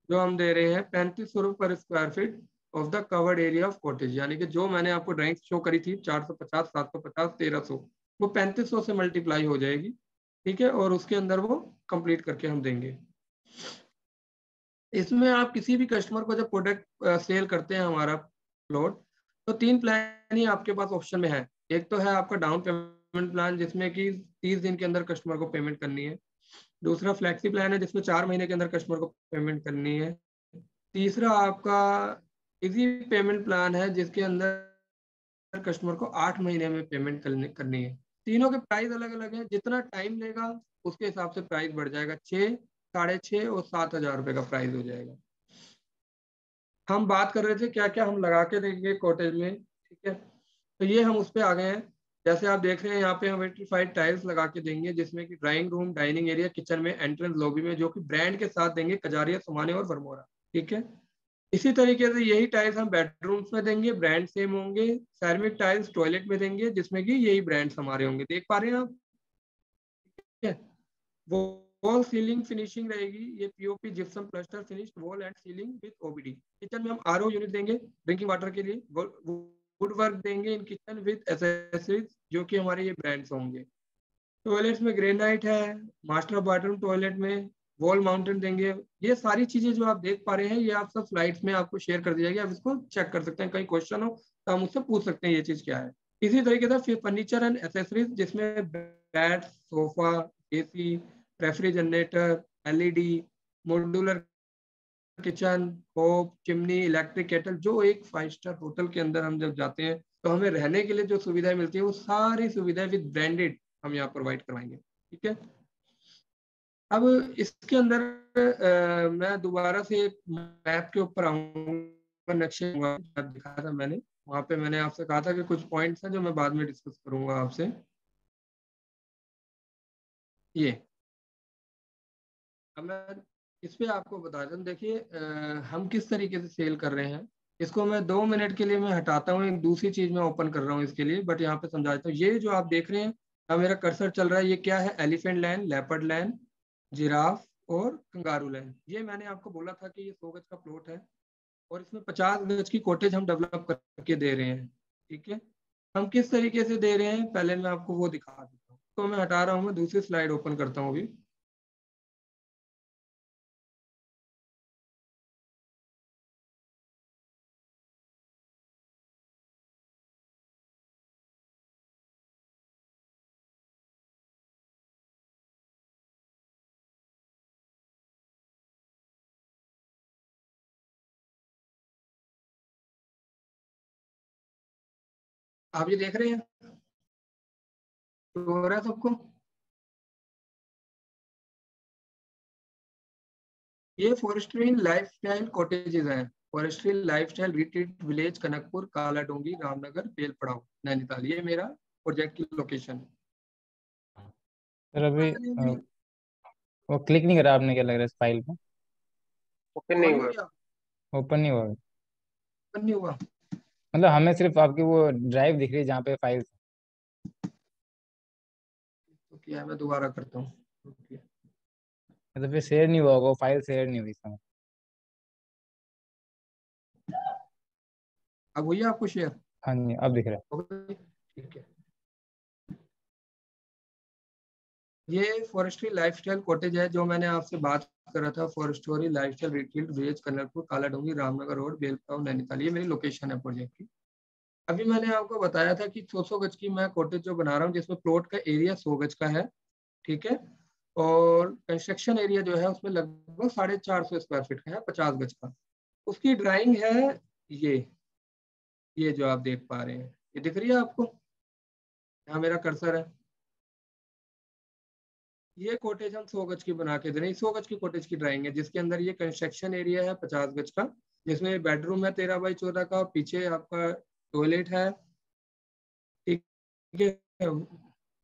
जो हम दे रहे हैं 3500 रुपये पर square feet of the covered area of cottage. यानी कि जो मैंने आपको ड्राइंग शो करी थी 450, 750, 1300, वो 3500 से मल्टीप्लाई हो जाएगी। ठीक है, और उसके अंदर वो कंप्लीट करके हम देंगे। इसमें आप किसी भी कस्टमर को जब प्रोडक्ट सेल करते हैं हमारा प्लॉट, तो 3 प्लान ही आपके पास ऑप्शन में है। एक तो है आपका डाउन पेमेंट प्लान, जिसमें कि 30 दिन के अंदर कस्टमर को पेमेंट करनी है। दूसरा फ्लेक्सी प्लान है जिसमें 4 महीने के अंदर कस्टमर को पेमेंट करनी है। तीसरा आपका इजी पेमेंट प्लान है जिसके अंदर कस्टमर को 8 महीने में पेमेंट करनी है। तीनों के प्राइस अलग अलग है, जितना टाइम लेगा उसके हिसाब से प्राइस बढ़ जाएगा। 6, 6.5 और 7,000 रुपये का प्राइस हो जाएगा। हम बात कर रहे थे क्या क्या हम लगा के देंगे कॉटेज में। ठीक है, तो ये हम उस पर आ गए हैं। जैसे आप देख रहे हैं यहाँ पे हम वेट्रीफाइड टाइल्स लगा के देंगे, जिसमें कि drawing room, dining area, kitchen में, एंट्रेंस लॉबी में, जो कि ब्रांड के साथ देंगे, कजारिया, सुमाने और वर्मोरा। ठीक है, इसी तरीके से यही टाइल्स हम बेडरूम्स में देंगे, ब्रांड सेम होंगे। सेरेमिक टाइल्स टॉयलेट में देंगे जिसमें कि यही ब्रांड्स हमारे होंगे, देख पा रहे हैं आप। ठीक है, वॉल सीलिंग फिनिशिंग रहेगी, ये POP gypsum plaster finished wall and ceiling with OBD. Kitchen में हम आरओ यूनिट देंगे ड्रिंकिंग वाटर के लिए, वुड वर्क देंगे इन किचन विद एसेसरीज जो कि हमारे ये ब्रांड्स होंगे। टॉयलेट्स में ग्रेनाइट है, मास्टर बाथरूम टॉयलेट में वॉल माउंटेन देंगे। ये सारी चीजें जो आप देख पा रहे हैं ये आप सब स्लाइड्स में आपको शेयर कर दी जाएगी, आप इसको चेक कर सकते हैं, कहीं क्वेश्चन हो तो हम उससे पूछ सकते हैं ये चीज क्या है। इसी तरीके से फिर फर्नीचर एंड एसेसरीज जिसमें bed, sofa, AC, refrigerator, LED, modular kitchen, hope, chimney, electric kettle. जो एक 5 स्टार होटल के अंदर हम जब जाते हैं तो हमें रहने के लिए जो सुविधाएं मिलती है वो सारी सुविधाएं विद ब्रांडेड हम यहाँ प्रोवाइड करवाएंगे। ठीक है, अब इसके अंदर मैं दोबारा से एक मैप के ऊपर आऊंगा, नक्शे दिखाया था मैंने, वहां पे मैंने आपसे कहा था कि कुछ पॉइंट्स हैं जो मैं बाद में डिस्कस करूंगा आपसे। ये अब मैं इस पे आपको बता दूं, देखिए हम किस तरीके से सेल कर रहे हैं। इसको मैं 2 मिनट के लिए मैं हटाता हूँ, एक दूसरी चीज मैं ओपन कर रहा हूँ इसके लिए, बट यहाँ पे समझा देता हूँ। ये जो आप देख रहे हैं, अब मेरा कर्सर चल रहा है, ये क्या है? Elephant land, leopard land, giraffe और कंगारू लैंड। ये मैंने आपको बोला था कि ये 100 गज का प्लॉट है और इसमें 50 गज की कॉटेज हम डेवलप करके दे रहे हैं। ठीक है, हम किस तरीके से दे रहे हैं पहले मैं आपको वो दिखा देता हूँ। तो मैं हटा रहा हूँ, मैं दूसरी स्लाइड ओपन करता हूँ अभी। आप ये देख रहे हैं, हो रहा है सबको? ये फॉरेस्ट्री लाइफस्टाइल कॉटेजेस हैं, forestry lifestyle retreat village, Kanakpur, काला डोंगी, रामनगर, बेलपड़ाव, नैनीताल। ये मेरा प्रोजेक्ट की लोकेशन है। सर अभी वो क्लिक नहीं करा आपने, क्या लग रहा है इस फाइल पे? ओपन नहीं हुआ। ओपन नहीं हुआ? ओपन नहीं हुआ? मतलब हमें सिर्फ आपकी वो ड्राइव दिख रही है जहाँ पे फाइल्स। तो क्या है, मैं दोबारा करता हूँ। Okay. मतलब फिर शेयर नहीं हुआ होगा, वो फाइल शेयर नहीं हुई इसमें। अब हुई आपको शेयर? हाँ जी, अब दिख रहा है। Okay, ठीक है। ये फॉरेस्ट्री लाइफस्टाइल कॉटेज है जो मैंने आपसे बात करा था, forestry lifestyle retreat village, Kanakpur, काला डोंगी, रामनगर रोड, बेलपड़ाव, नैनीताल। ये मेरी लोकेशन है प्रोजेक्ट की। अभी मैंने आपको बताया था कि 100 गज की मैं कॉटेज जो बना रहा हूँ जिसमें प्लॉट का एरिया 100 गज का है। ठीक है, और कंस्ट्रक्शन एरिया जो है उसमें लगभग 450 स्क्वायर फीट का है, 50 गज का। उसकी ड्राइंग है ये जो आप देख पा रहे हैं, ये दिख रही है आपको? यहाँ मेरा कर्सर है, ये कॉटेज हम 100 गज की बना के दे रहे हैं। 100 गज की कॉटेज की ड्राइंग है जिसके अंदर ये कंस्ट्रक्शन एरिया है 50 गज का, जिसमें बेडरूम है 13 बाई 14 का, पीछे आपका टॉयलेट है। ठीक है,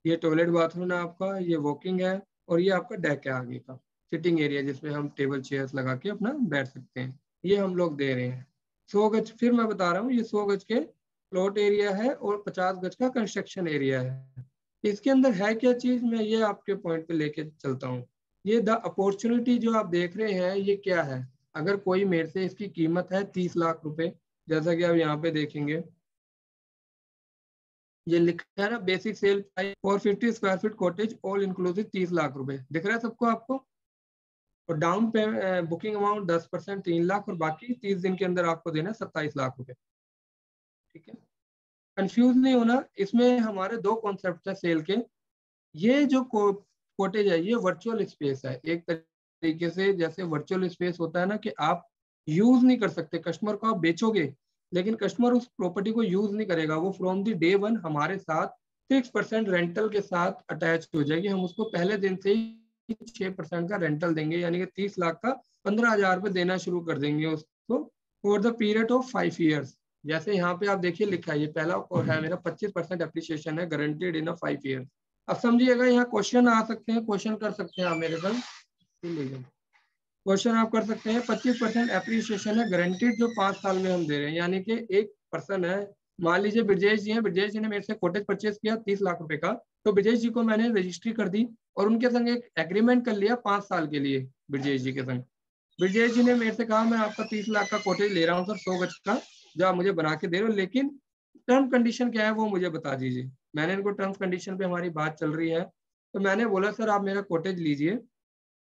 ये टॉयलेट बाथरूम है आपका, ये वॉकिंग है, और ये आपका डेक है आगे का, सिटिंग एरिया जिसमें हम टेबल चेयर्स लगा के अपना बैठ सकते हैं। ये हम लोग दे रहे हैं 100 गज। फिर मैं बता रहा हूँ, ये 100 गज के प्लॉट एरिया है और 50 गज का कंस्ट्रक्शन एरिया है। इसके अंदर है क्या चीज, मैं ये आपके पॉइंट पे लेके चलता हूँ। ये द अपॉर्चुनिटी जो आप देख रहे हैं ये क्या है? अगर कोई मेरे से, इसकी कीमत है 30 लाख रुपए, जैसा कि आप यहाँ पे देखेंगे ये लिखा है ना, basic sale price for 50 square feet cottage all inclusive 30 lakh रुपए। दिख रहा है सबको आपको? और डाउन पे बुकिंग अमाउंट 10% 3 लाख, और बाकी 30 दिन के अंदर आपको देना 27 लाख रुपए। ठीक है, कंफ्यूज नहीं होना, इसमें हमारे दो कॉन्सेप्ट है सेल के। ये जो कॉटेज है ये वर्चुअल स्पेस है, एक तरीके से जैसे वर्चुअल स्पेस होता है ना कि आप यूज नहीं कर सकते, कस्टमर को आप बेचोगे लेकिन कस्टमर उस प्रॉपर्टी को यूज नहीं करेगा, वो फ्रॉम द डे वन हमारे साथ 6% रेंटल के साथ अटैच हो जाएगी। हम उसको पहले दिन से ही 6% का रेंटल देंगे, यानी कि 30 लाख का 15,000 रुपये देना शुरू कर देंगे उसको for the period of 5 years. जैसे यहाँ पे आप देखिए लिखा है, ये पहला है मेरा 25% एप्रिसिएशन है गारंटेड इन 5 ईयर्स। अब समझिएगा यहाँ क्वेश्चन आ सकते हैं, क्वेश्चन कर सकते हैं आप मेरे पास। क्वेश्चन आप कर सकते हैं। 25% एप्रिसिएशन है गारंटीड, जो 5 साल में हम दे रहे हैं। यानी कि एक पर्सन है, मान लीजिए ब्रजेश जी हैं, ब्रजेश जी ने मेरे से कॉटेज परचेज किया 30 लाख रुपए का, तो ब्रजेश जी को मैंने रजिस्ट्री कर दी और उनके संग एक एग्रीमेंट कर लिया 5 साल के लिए ब्रजेश जी के संग। ब्रजेश जी ने मेरे से कहा मैं आपका 30 लाख का कॉटेज ले रहा हूँ सर, 100 गज का, जो आप मुझे बना के दे रहे हो, लेकिन टर्म कंडीशन क्या है वो मुझे बता दीजिए। मैंने इनको टर्म्स कंडीशन पे हमारी बात चल रही है, तो मैंने बोला सर आप मेरा कॉटेज लीजिए,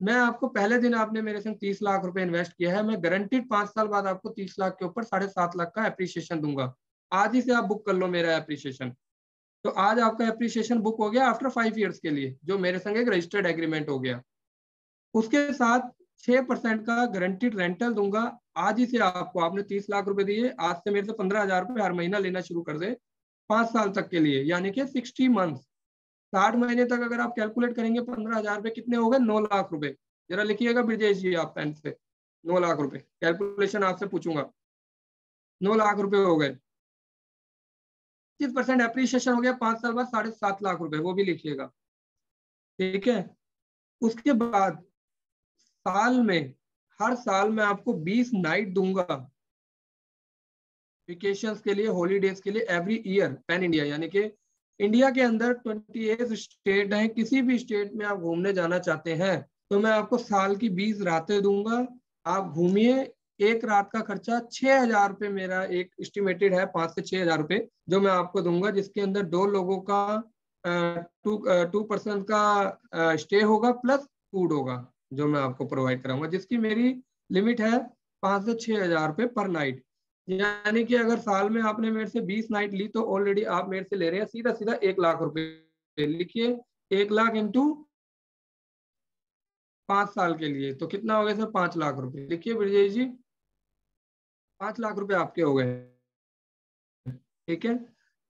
मैं आपको पहले दिन आपने मेरे संग 30 लाख रुपए इन्वेस्ट किया है, मैं गारंटीड 5 साल बाद आपको 30 लाख के ऊपर 7.5 लाख का एप्रिसिएशन दूंगा। आज ही से आप बुक कर लो मेरा एप्रिसिएशन। तो आज आपका एप्रिसिएशन बुक हो गया आफ्टर 5 ईयर्स के लिए, जो मेरे संग एक रजिस्टर्ड एग्रीमेंट हो गया। उसके साथ 6% का गारंटीड रेंटल दूंगा। आज ही से आपको, आपने 30 लाख रुपए दिए, आज से मेरे से 15,000 रुपए हर महीना लेना शुरू कर दे 5 साल तक के लिए, यानी कि 60 मंथ, 60 महीने तक अगर आप कैलकुलेट करेंगे 15,000 रुपए कितने हो गए, 9 लाख रुपए। जरा लिखिएगा ब्रजेश जी आप पेन से, 9 लाख रुपए कैलकुलेशन आपसे पूछूंगा, 9 लाख रुपए हो गए। 25% एप्रिसिएशन हो गया, 5 साल बाद 7.5 लाख रुपए, वो भी लिखिएगा, ठीक है। उसके बाद साल में, हर साल में आपको 20 नाइट दूंगा वेकेशंस के लिए, हॉलीडेज के लिए, एवरी ईयर पैन इंडिया, यानी कि इंडिया के अंदर 28 स्टेट हैं, किसी भी स्टेट में आप घूमने जाना चाहते हैं तो मैं आपको साल की 20 रातें दूंगा, आप घूमिए। एक रात का खर्चा 6,000 रुपये मेरा एक एस्टिमेटेड है, 5 से 6,000 रुपये जो मैं आपको दूंगा, जिसके अंदर 2 लोगों का 2% का स्टे होगा प्लस फूड होगा, जो मैं आपको प्रोवाइड कराऊंगा, जिसकी मेरी लिमिट है 5 से 6,000 रुपये पर नाइट। यानी कि अगर साल में आपने मेरे से 20 नाइट ली तो ऑलरेडी आप मेरे से ले रहे हैं सीधा सीधा 1 लाख रुपए। लिखिए 1 लाख इंटू 5 साल के लिए, तो कितना हो गया सर, 5 लाख रुपए। लिखिए ब्रजेश जी, 5 लाख रुपए आपके हो गए, ठीक है।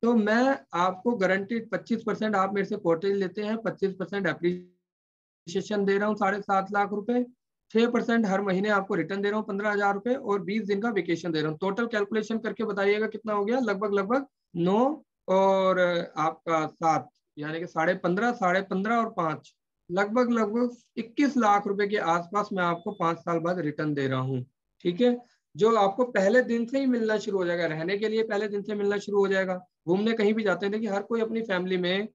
तो मैं आपको गारंटीड 25% आप मेरे से कॉटेज लेते हैं, 25% एप्रिसिएशन दे रहा हूँ 7.5 लाख रुपए, 6% हर महीने आपको रिटर्न दे रहा हूँ 15,000 रुपए, और 20 दिन का वेकेशन दे रहा हूँ। टोटल कैलकुलेशन करके बताइएगा कितना हो गया, लगभग लगभग 9 और आपका 7, यानी कि 15.5, 15.5 और 5, लगभग लगभग 21 लाख रुपए के आसपास मैं आपको 5 साल बाद रिटर्न दे रहा हूँ, ठीक है। जो आपको पहले दिन से ही मिलना शुरू हो जाएगा, रहने के लिए पहले दिन से मिलना शुरू हो जाएगा। घूमने कहीं भी जाते हैं, देखिए हर कोई अपनी फैमिली में,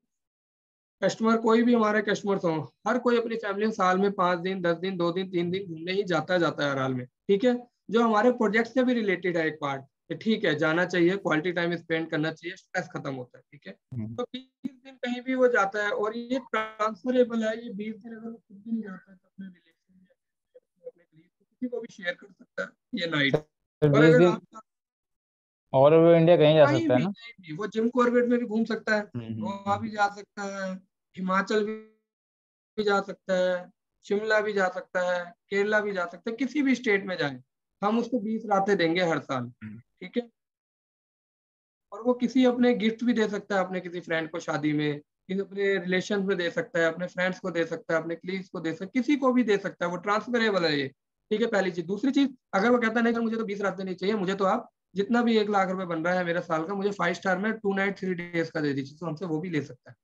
कस्टमर कोई भी हमारे कस्टमर्स हो, हर कोई अपनी फैमिली में साल में 5 दिन, 10 दिन, 2 दिन, 3 दिन घूमने ही जाता है हर हाल में, ठीक है। जो हमारे प्रोजेक्ट से भी रिलेटेड है एक पार्ट, ठीक है, जाना चाहिए, क्वालिटी टाइम स्पेंड करना चाहिए, स्ट्रेस खत्म होता है, ठीक है। तो 20 दिन कहीं भी वो जाता है, और ये ट्रांसफरेबल है। ये 20 दिन अगर वो खुद भी नहीं जाता है तो अपने रिलेशन में, अपने कलीग को, किसी को भी शेयर कर सकता है ये नाइट। सर और 20 अगर दिन आप और वो इंडिया कहीं जा कहीं सकता है भी ना? कहीं भी, वो जिम कॉर्बेट में भी घूम सकता है, गोवा हम्म। भी जा सकता है, हिमाचल भी जा सकता है, शिमला भी जा सकता है, केरला भी जा सकता है, किसी भी स्टेट में जाए, हम उसको 20 रातें देंगे हर साल, ठीक है। और वो किसी अपने गिफ्ट भी दे सकता है, अपने किसी फ्रेंड को शादी में, किसी अपने रिलेशन में दे सकता है, अपने फ्रेंड्स को दे सकता है, अपने कलीग्स को दे सकता है, किसी को भी दे सकता है, वो ट्रांसफरेबल है ये, ठीक है। पहली चीज। दूसरी चीज, अगर वो कहता नहीं सर मुझे तो 20 रातें नहीं चाहिए, मुझे तो आप जितना भी 1 लाख रुपए बन रहा है मेरा साल का, मुझे 5 स्टार में 2 नाइट 3 डेज का दे दीजिए, तो हमसे वो भी ले सकता है।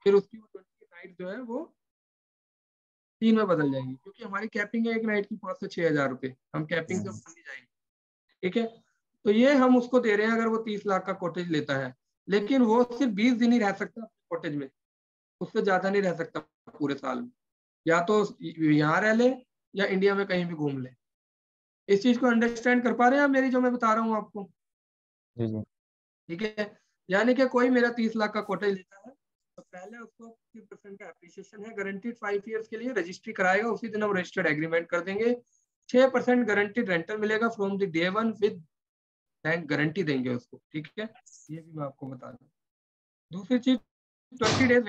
फिर उसकी वो 20 नाइट जो है वो 3 में बदल जाएंगी, क्योंकि हमारी कैपिंग है एक नाइट की 5 से 6,000 रुपए, हम कैपिंग से ऊपर नहीं जाएंगे, ठीक है। तो ये हम उसको दे रहे हैं अगर वो 30 लाख का कॉटेज लेता है, लेकिन वो सिर्फ 20 दिन ही रह सकता है कॉटेज में, उससे ज्यादा नहीं रह सकता पूरे साल में। या तो यहाँ रह ले या इंडिया में कहीं भी घूम ले। इस चीज को अंडरस्टैंड कर पा रहे हैं आप मेरी, जो मैं बता रहा हूँ आपको, जी जी। ठीक है। यानी कि कोई मेरा 30 लाख का कॉटेज लेता है तो पहले उसको 50% का एप्रिसिएशन है, गारंटीड 5 ईयर्स के लिए, रजिस्ट्री कराएगा, उसी दिन हम रजिस्टर्ड एग्रीमेंट कर देंगे। 6% गारंटीड रेंटल मिलेगा from the day one, with bank guarantee देंगे उसको, ठीक है। ये भी मैं आपको बता दूं। दूसरी चीज, 20 डेज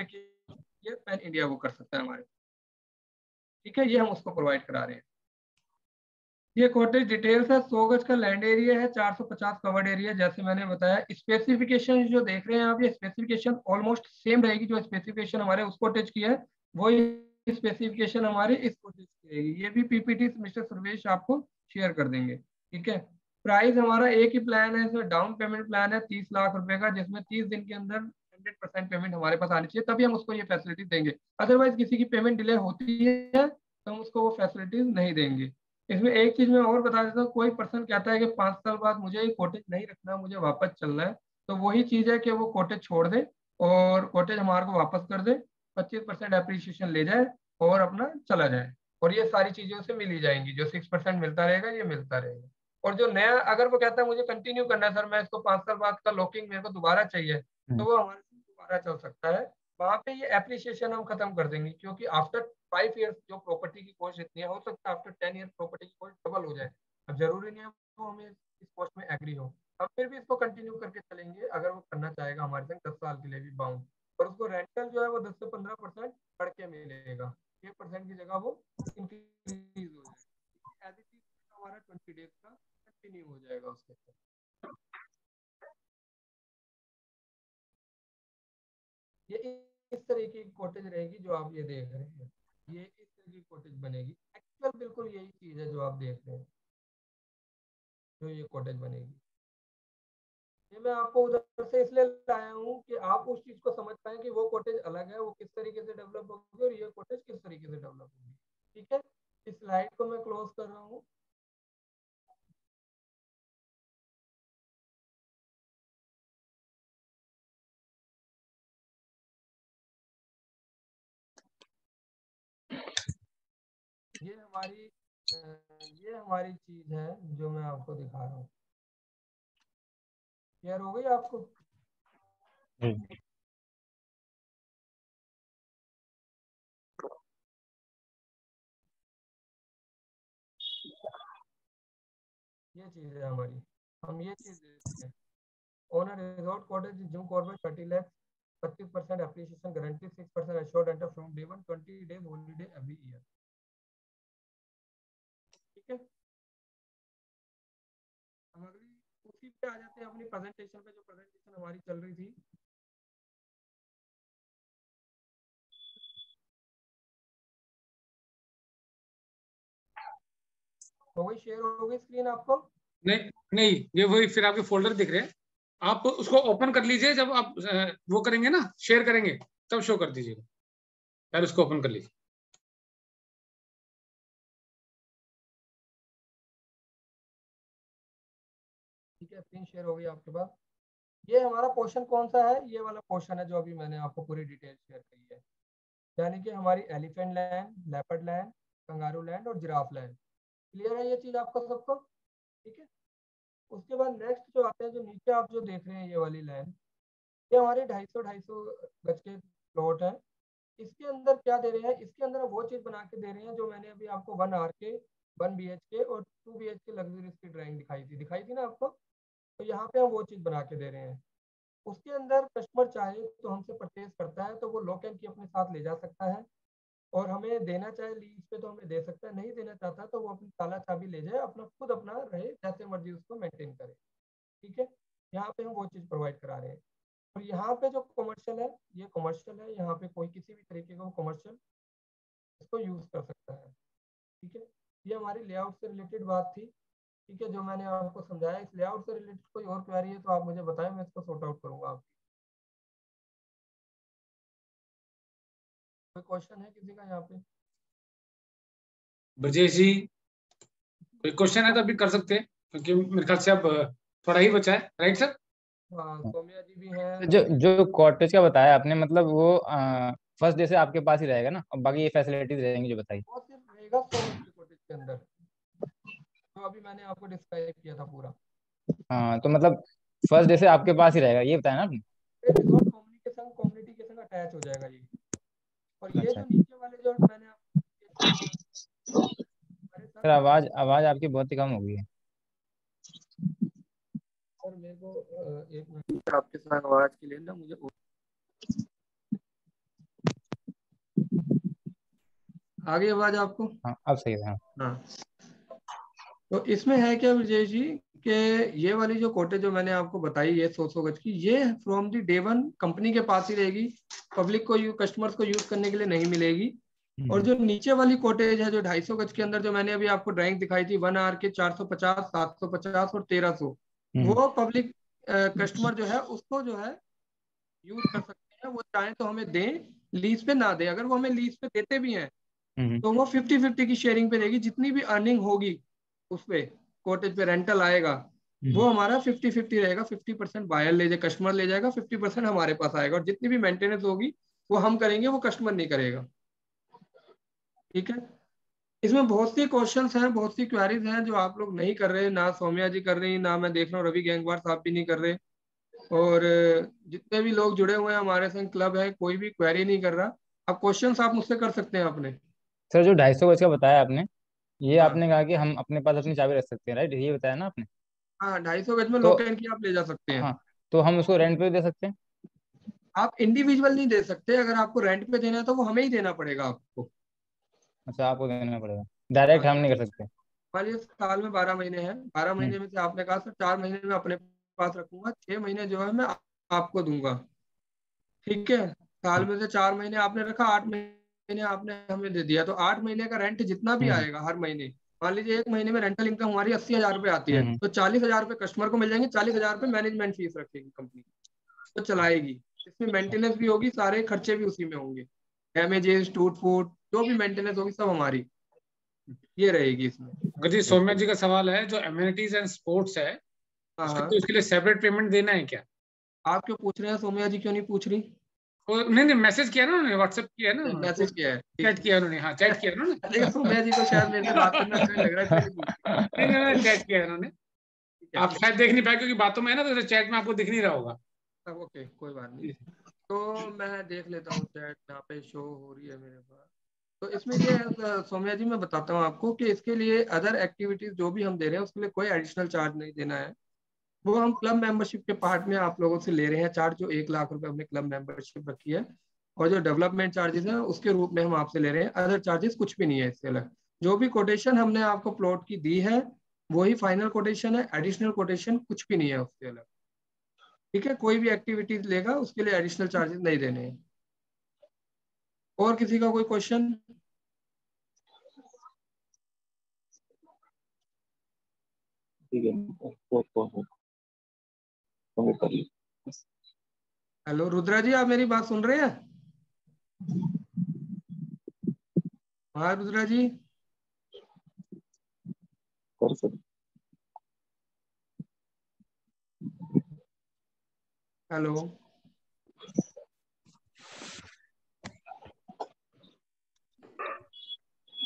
ये पैन इंडिया वो कर सकता है हमारे, ठीक है, ये हम उसको प्रोवाइड करा रहे हैं। ये कॉटेज डिटेल्स है, 100 गज का लैंड एरिया है, 450 कवर्ड एरिया, जैसे मैंने बताया। स्पेसिफिकेशन जो देख रहे हैं आप, ये स्पेसिफिकेशन ऑलमोस्ट सेम रहेगी, जो स्पेसिफिकेशन हमारे उस कॉटेज की है वही स्पेसिफिकेशन हमारे इस कॉटेज की रहेगी। ये भी पीपीटी मिस्टर सर्वेश आपको शेयर कर देंगे, ठीक है। प्राइस हमारा एक ही प्लान है, इसमें डाउन पेमेंट प्लान है 30 लाख रुपए का, जिसमें 30 दिन के अंदर 100% पेमेंट हमारे पास आनी चाहिए, तभी हम उसको ये फैसिलिटी देंगे। अदरवाइज किसी की पेमेंट डिले होती है तो हम उसको वो फैसिलिटीज नहीं देंगे। इसमें एक चीज मैं और बता देता हूँ, कोई पर्सन कहता है कि 5 साल बाद मुझे ये कॉटेज नहीं रखना, मुझे वापस चलना है, तो वही चीज है कि वो कॉटेज छोड़ दे और कॉटेज हमारे को वापस कर दे, 25% एप्रिसिएशन ले जाए और अपना चला जाए, और ये सारी चीजें उसे मिल ही जाएंगी, जो 6% मिलता रहेगा ये मिलता रहेगा। और जो नया, अगर वो कहता है मुझे कंटिन्यू करना है सर, मैं इसको 5 साल बाद का लॉकिंग मेरे को दोबारा चाहिए, तो वो हमारे से दोबारा चल सकता है। वहां पे ये एप्रिसिएशन हम खत्म कर देंगे, क्योंकि आफ्टर 5 ईयर्स जो प्रॉपर्टी की कॉस्ट इतनी है, हो सकता है आफ्टर 10 ईयर प्रॉपर्टी की कॉस्ट डबल हो जाए। अब जरूरी नहीं है वो हमें इस कॉस्ट में एग्री हो, हम फिर भी इसको कंटिन्यू करके चलेंगे अगर वो करना चाहेगा हमारे संग 10 साल के लिए भी बाउंड। और उसको रेंटल जो है वो 10 से 15% बढ़ के मिलेगा, 1% की जगह वो इंक्रीज हो जाएगा। एज इट इज हमारा 20 डेज का कंटिन्यू हो जाएगा उसके साथ। ये इस तरीके की कॉटेज रहेगी जो आप ये देख रहे हैं, ये इस तरह की कॉटेज बनेगी। एक्चुअल बिल्कुल यही चीज है जो आप देख रहे हैं, जो ये कॉटेज बनेगी। ये मैं आपको उधर से इसलिए लाया हूँ कि आप उस चीज को समझ पाए कि वो कॉटेज अलग है, वो किस तरीके से डेवलप होगी और ये कॉटेज किस तरीके से डेवलप होगी। ठीक है, इस स्लाइड को मैं क्लोज कर रहा हूँ। ये हमारी चीज है जो मैं आपको दिखा रहा हूँ। क्लियर हो गई आपको? ये चीज है हमारी, हम ये चीज देते हैं। Owner resort cottage zoom Corbett 30 lakh, 25% appreciation guarantee, 6% assured rent from day 1, 20 days holiday every year. ठीक है, हम अगली उसी पे आ जाते हैं, अपनी प्रेजेंटेशन पे, जो प्रेजेंटेशन हमारी चल रही थी। हो गई शेयर, हो गई स्क्रीन आपको? नहीं नहीं, ये वही फिर आपके फोल्डर दिख रहे हैं, आप उसको ओपन कर लीजिए, जब आप वो करेंगे ना, शेयर करेंगे, तब शो कर दीजिएगा, यार उसको ओपन कर लीजिए। ठीक है, स्क्रीन शेयर हो गई आपके पास। ये हमारा पोर्शन कौन सा है? ये वाला पोर्शन है जो अभी मैंने आपको पूरी डिटेल शेयर करी है, यानी कि हमारी elephant land, leopard land, kangaroo land और जिराफ लैंड। क्लियर है ये चीज आपको सबको? ठीक है, उसके बाद नेक्स्ट जो आते हैं, जो नीचे आप जो देख रहे हैं ये वाली लैंड, ये हमारे 250 गज के प्लॉट है। इसके अंदर क्या दे रहे हैं? इसके अंदर वो चीज बना के दे रहे हैं जो मैंने अभी आपको 1 आर के, 1 BHK और 2 BHK लग्जरीज की ड्राइंग दिखाई थी ना आपको, तो यहाँ पे हम वो चीज बना के दे रहे हैं। उसके अंदर कस्टमर चाहे तो हमसे परचेज करता है तो वो लॉक एंड की अपने साथ ले जा सकता है, और हमें देना चाहे लीज पे तो हमें दे सकता है, नहीं देना चाहता तो वो अपनी ताला चाबी ले जाए, अपना खुद अपना रहे, जैसे मर्जी उसको मेंटेन करे। ठीक है, यहाँ पे हम वो चीज़ प्रोवाइड करा रहे हैं। और यहाँ पे जो कमर्शियल है, ये कमर्शियल है, यहाँ पे कोई किसी भी तरीके का कमर्शियल इसको यूज कर सकता है। ठीक है, ये हमारी लेआउट से रिलेटेड बात थी। ठीक है, जो मैंने आपको समझाया, इस लेआउट से रिलेटेड कोई और क्वेरी है तो आप मुझे बताएं, मैं इसको सॉर्ट आउट करूंगा आपकी। कोई क्वेश्चन है किसी का यहाँ पे? ब्रजेश जी, कोई क्वेश्चन है तो अभी कर सकते हैं, क्योंकि मेरे ख्याल से अब थोड़ा ही बचा है, राइट सर? हाँ, सौम्या जी भी हैं। तो जो जो कॉटेज का बताया आपने, मतलब वो फर्स्ट डे से आपके पास ही रहेगा ना, और बाकी ये फैसिलिटीज रहेंगी जो बताई? वो सिर्फ रहेगा 100 गज के कॉटेज के अंदर, जो अभी मैंने आपको डिस्क्राइब किया था पूरा। हाँ, तो मतलब फर्स्ट डे से आपके पास ही रहेगा, ये बताया ना आपने? रिजॉर्ट कम्युनिटी के संग अटैच हो जाएगा ये। और ये अच्छा। जो नीचे वाले जो मैंने आपको हमारे सर संग, आवाज आवाज आपकी बहुत ही कम हो गई है। और मेरे को एक मिनट आपके साथ आवाज के लिए ना मुझे आगे आवाज आपको? हाँ, अब सही है। हाँ। हाँ, तो इसमें है क्या विजय जी कि ये वाली जो कॉटेज जो मैंने आपको बताई है 100 गज की, ये फ्रॉम दी डे 1 कंपनी के पास ही रहेगी, पब्लिक को कस्टमर्स को यूज करने के लिए नहीं मिलेगी। और जो नीचे वाली कॉटेज है जो 250 गज के अंदर, जो मैंने अभी आपको ड्राइंग दिखाई थी 1 आर के, 450, 750 और 1300, वो पब्लिक कस्टमर जो है उसको जो है यूज कर सकते हैं। वो चाहे तो हमें दें, लीज पे ना दें, अगर वो हमें लीज पे देते भी हैं तो वो 50-50 की शेयरिंग पे रहेगी। जितनी भी अर्निंग होगी उस पे, कॉटेज पे रेंटल आएगा, वो हमारा 50-50 रहेगा। 50% बायर ले जाए, कस्टमर ले जाएगा, 50% हमारे पास आएगा। और जितनी भी मेंटेनेंस होगी वो हम करेंगे, वो कस्टमर नहीं करेगा। ठीक है। इसमें बहुत सी क्वेश्चंस हैं, बहुत सी क्वेरीज हैं जो आप लोग नहीं कर रहे, ना सौम्या जी कर रही, ना मैं देख रहा हूँ रवि गैंगवार साहब भी नहीं कर रहे। और जितने भी लोग जुड़े हुए हैं हमारे संग क्लब है, कोई भी क्वेरी नहीं कर रहा। अब क्वेश्चंस आप मुझसे कर सकते हैं अपने। सर जो 250 गज का बताया आपने, ये हाँ आपने कहा कि हम अपने पास अपनी चाबी रख सकते हैं, राइट? ये बताया ना आपने? हाँ, 250 गज में तो लॉक एंड की आप ले जा सकते हैं। हाँ, तो हम उसको रेंट पे भी दे सकते हैं? आप इंडिविजुअल नहीं दे सकते, अगर आपको रेंट पे देना है तो वो हमें ही देना पड़ेगा आपको। अच्छा, आपको देना पड़ेगा, डायरेक्ट हम नहीं कर सकते? मान लीजिए साल में 12 महीने हैं, 12 हम्म महीने में से आपने कहा सर 4 महीने में अपने पास रखूंगा, 6 महीने जो है मैं आपको दूंगा। ठीक है। साल में से 4 महीने आपने रखा, 8 महीने आपने हमें दे दिया, तो 8 महीने का रेंट जितना भी हम्म आएगा हर महीने, मान लीजिए एक महीने में रेंटल इनकम हमारी 80,000 रुपये आती है, हम्म तो 40,000 रुपये कस्टमर को मिल जाएंगे, 40,000 रुपये मैनेजमेंट फीस रखेगी कंपनी, तो चलाएगी। इसमें मेंटेनेंस भी होगी, सारे खर्चे भी उसी में होंगे, डैमेजेस, टूट फूट, जो भी मेंटेनेंस होगी सब हमारी, ये रहेगी इसमें। अगर जी सौम्या जी का सवाल है जो एम्यूनिटीज एंड स्पोर्ट्स है, हाँ उसके हाँ। तो उसके लिए सेपरेट पेमेंट देना है क्या? आप क्यों पूछ रहे हैं, सौम्या जी क्यों नहीं पूछ रही? नहीं नहीं, मैसेज किया ना उन्होंने, व्हाट्सएप किया ना उन्होंने, मैसेज किया है, ठीक चैट है। किया उन्होंने, हाँ चैट किया उन्होंने। देखा, सौम्या जी को शायद मेरे से बात करना अच्छा नहीं लग रहा है, इसलिए नहीं पूछ रही। नहीं नहीं उन्होंने चैट किया उन्होंने। ठीक है, आप शायद देख नहीं पाए क्योंकि बातों में है ना, तो चैट में आपको दिख नहीं रहा होगा। ओके, कोई बात नहीं। तो मैं देख लेता हूँ चैट, यहाँ पे शो हो रही है मेरे पास। तो इसमें ये है, सौम्या जी मैं बताता हूँ आपको कि इसके लिए अदर एक्टिविटीज जो भी हम दे रहे हैं उसके लिए कोई एडिशनल चार्ज नहीं देना है। वो हम क्लब मेंबरशिप के पार्ट में आप लोगों से ले रहे हैं चार्ज, जो 1 लाख रुपए हमने क्लब मेंबरशिप रखी है। और जो डेवलपमेंट चार्जेस हैं उसके रूप में हम आपसे ले रहे हैं, अदर चार्जेस कुछ भी नहीं है इससे अलग। जो भी कोटेशन हमने आपको प्लॉट की दी है वही फाइनल कोटेशन है, एडिशनल कोटेशन कुछ भी नहीं है उससे अलग। ठीक है। कोई भी एक्टिविटीज लेगा उसके लिए एडिशनल चार्जेस नहीं देने हैं। और किसी का कोई क्वेश्चन? ठीक है, सबमिट कर ली। हेलो रुद्रा जी, आप मेरी बात सुन रहे हैं? हाँ रुद्रा जी। कर सकते। हेलो।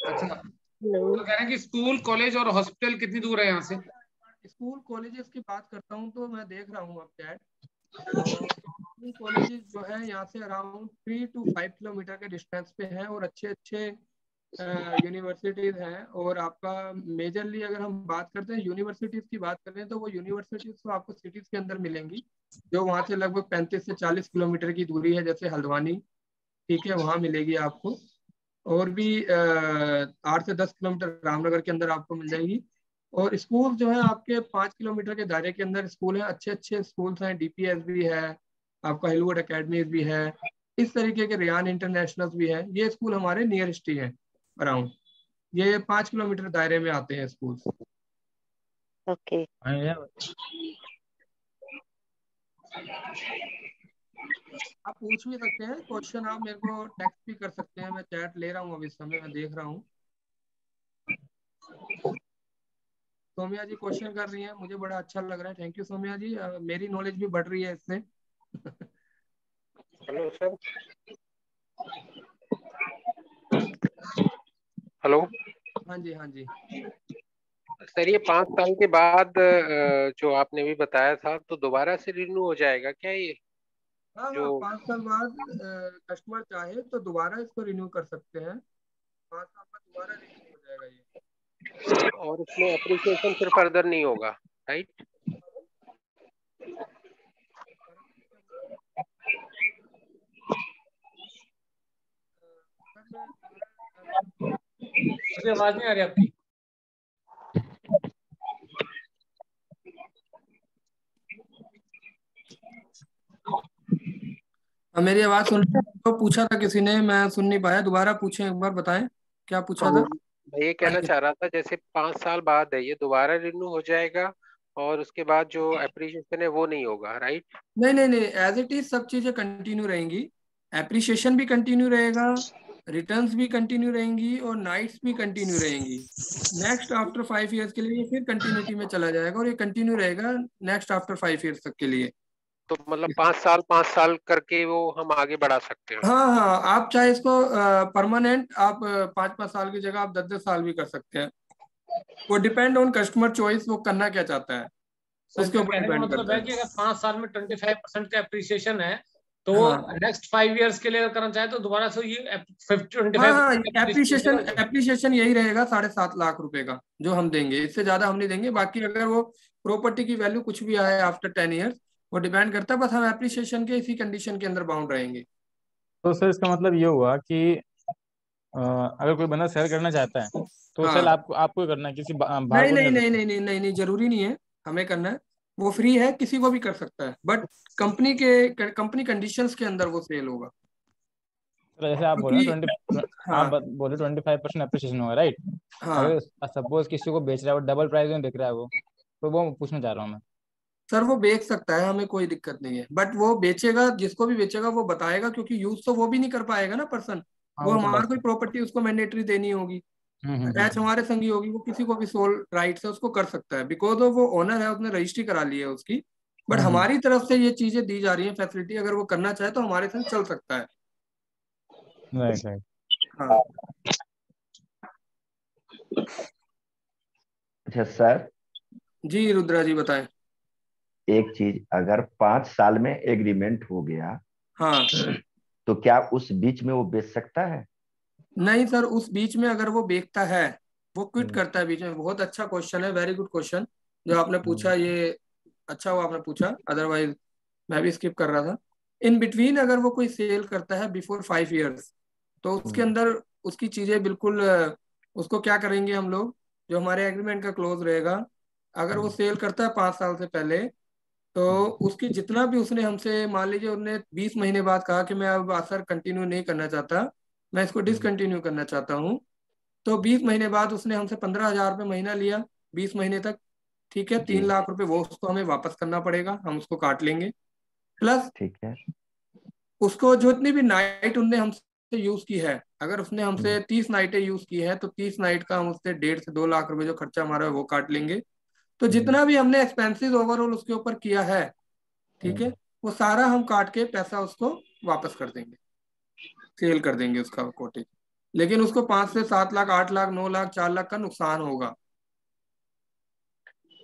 अच्छा, तो कह रहे हैं कि स्कूल कॉलेज और हॉस्पिटल कितनी दूर है यहाँ से? स्कूल कॉलेजेस की बात करता हूँ तो मैं देख रहा हूँ अब चैट, और स्कूल कॉलेजेस जो है यहाँ से अराउंड 3 to 5 किलोमीटर के डिस्टेंस पे हैं, और अच्छे अच्छे यूनिवर्सिटीज हैं। और आपका मेजरली अगर हम बात करते हैं यूनिवर्सिटीज की बात करें तो वो यूनिवर्सिटीज तो आपको सिटीज के अंदर मिलेंगी, जो वहाँ से लगभग 35 से 40 किलोमीटर की दूरी है, जैसे हल्द्वानी। ठीक है, वहाँ मिलेगी आपको। और भी 8 से 10 किलोमीटर रामनगर के अंदर आपको मिल जाएगी। और स्कूल जो है आपके 5 किलोमीटर के दायरे के अंदर स्कूल है, अच्छे अच्छे स्कूल्स हैं, डीपीएस भी है, आपका हिलवुड एकेडमीज भी है, इस तरीके के रियान इंटरनेशनल भी है। ये स्कूल हमारे नियरेस्ट ही है अराउंड, ये 5 किलोमीटर दायरे में आते हैं स्कूल। ओके। आप पूछ भी सकते हैं क्वेश्चन, आप मेरे को टेक्स्ट भी कर सकते हैं, मैं चैट ले रहा हूँ अभी इस समय, मैं देख रहा हूँ। सौम्या जी क्वेश्चन कर रही हैं, मुझे बड़ा अच्छा लग रहा है, थैंक यू सौम्या जी, मेरी नॉलेज भी बढ़ रही है इससे। Hello sir. हेलो। हाँ जी, हाँ जी। सर ये 5 साल के बाद जो आपने भी बताया था, तो दोबारा से रिन्यू हो जाएगा क्या ये? हाँ जो हाँ, 5 साल बाद कस्टमर चाहे तो दोबारा इसको रिन्यू कर सकते हैं, 5 साल बाद दोबारा रिन्यू हो जाएगा ये। और उसमें अप्रिसिएशन फिर फर्दर नहीं होगा, राइट? मुझे आवाज नहीं आ रही आपकी। मेरी आवाज सुन रहे हैं? तो पूछा था किसी ने, मैं सुन नहीं पाया, दोबारा पूछें एक बार, बताएं क्या पूछा था। मैं ये कहना चाह रहा था, जैसे 5 साल बाद है ये, दोबारा रिन्यू हो जाएगा और उसके बाद जो अप्रिसिएशन है वो नहीं होगा, राइट? नहीं नहीं नहीं, एज इट इज सब चीजें कंटिन्यू रहेंगी, एप्रिसिएशन भी कंटिन्यू रहेगा, रिटर्न्स भी कंटिन्यू रहेंगी और नाइट्स भी कंटिन्यू रहेंगी। नेक्स्ट आफ्टर 5 ईयर्स के लिए ये फिर कंटिन्यूटी में चला जाएगा और ये कंटिन्यू रहेगा नेक्स्ट आफ्टर 5 ईयर्स तक के लिए। तो मतलब 5 साल करके वो हम आगे बढ़ा सकते हैं। हाँ हाँ, आप चाहे इसको परमानेंट आप 5-5 साल की जगह आप 10-10 साल भी कर सकते हैं। वो डिपेंड ऑन कस्टमर चॉइस, वो करना क्या चाहता है सर उसके क्या ऊपर कहने का डिपेंड मतलब करता है है। कि अगर 5 साल में 25% का एप्रिसिएशन है तो हाँ नेक्स्ट 5 ईयर्स के लिए अगर करना चाहे तो दोबारा से ये 25% हाँ हाँ, एप्रिसिएशन एप्रिसिएशन यही रहेगा 7.5 लाख रुपए का जो हम देंगे, इससे ज्यादा हम नहीं देंगे। बाकी अगर वो प्रॉपर्टी की वैल्यू कुछ भी आए आफ्टर 10 ईयर्स, वो डिपेंड करता है, बस हम एप्रिसिएशन के इसी कंडीशन के अंदर बाउंड रहेंगे। तो सर इसका मतलब ये हुआ कि अगर कोई बंदा सेल करना चाहता है तो सेल हाँ, आपको करना है, किसी बाहर नहीं को नहीं नहीं कर नहीं सकता। नहीं नहीं नहीं नहीं, जरूरी नहीं है हमें करना है। वो फ्री है, किसी को भी कर सकता है, बट कंपनी कंडीशंस के अंदर वो सेल होगा। तो जैसे आप बोल रहे क्योंकि हैं 20, आप हाँ बोले 25% अप्रिसिएशन होगा, राइट। हाँ अगर सपोज किसी को बेच रहा है वो डबल प्राइस में बिक रहा है वो, तो वो पूछना चाह रहा हूँ मैं। सर, वो बेच सकता है, हमें कोई दिक्कत नहीं है, बट वो बेचेगा, जिसको भी बेचेगा वो बताएगा, क्योंकि यूज तो वो भी नहीं कर पाएगा ना पर्सन। हाँ वो वो तो हमारा बात कोई है। प्रॉपर्टी उसको मैंडेटरी देनी होगी, अटैच हमारे संग ही होगी, वो किसी को भी सोल राइट से उसको कर सकता है, बिकॉज वो ओनर है, उसने रजिस्ट्री करा ली है उसकी। बट हमारी तरफ से ये चीजें दी जा रही है फैसिलिटी, अगर वो करना चाहे तो हमारे संग चल सकता है। Right right. हाँ अच्छा सर, जी, रुद्रा जी बताएं। एक चीज, अगर 5 साल में एग्रीमेंट हो गया हाँ, तो क्या उस बीच में वो बेच सकता है? नहीं सर, उस बीच में अगर वो बेचता है, वो क्विट हम्म, करता है बीच में। बहुत अच्छा क्वेश्चन है, वेरी गुड क्वेश्चन जो आपने पूछा, हम्म, ये अच्छा हुआ आपने पूछा, अदरवाइज मैं भी स्किप कर रहा था। इन बिटवीन अगर वो कोई सेल करता है बिफोर 5 ईयर्स, तो उसके हम्म, अंदर उसकी चीजें बिल्कुल उसको क्या करेंगे हम लोग, जो हमारे एग्रीमेंट का क्लोज रहेगा, अगर वो हम्म, सेल करता है 5 साल से पहले, तो उसकी जितना भी उसने हमसे, मान लीजिए उन्होंने 20 महीने बाद कहा कि मैं अब सर कंटिन्यू नहीं करना चाहता, मैं इसको हम्म, डिसकंटिन्यू करना चाहता हूँ, तो 20 महीने बाद उसने हमसे 15,000 रुपये महीना लिया, 20 महीने तक, ठीक है, जी 3 लाख रुपए वो उसको हमें वापस करना पड़ेगा, हम उसको काट लेंगे। प्लस ठीक है। उसको जो इतनी भी नाइट उनने हमसे यूज की है, अगर उसने हम्म, हमसे 30 नाइटें यूज की है, तो 30 नाइट का हम उससे 1.5 से 2 लाख रुपए जो खर्चा हमारा है वो काट लेंगे। तो हम्म, जितना भी हमने एक्सपेंसेस ओवरऑल उसके ऊपर किया है, ठीक है, हम्म। वो सारा हम काट के पैसा उसको वापस कर देंगे, सेल कर देंगे उसका कोटेज। लेकिन उसको 5 से 7 लाख, 8 लाख, 9 लाख, 4 लाख का नुकसान होगा।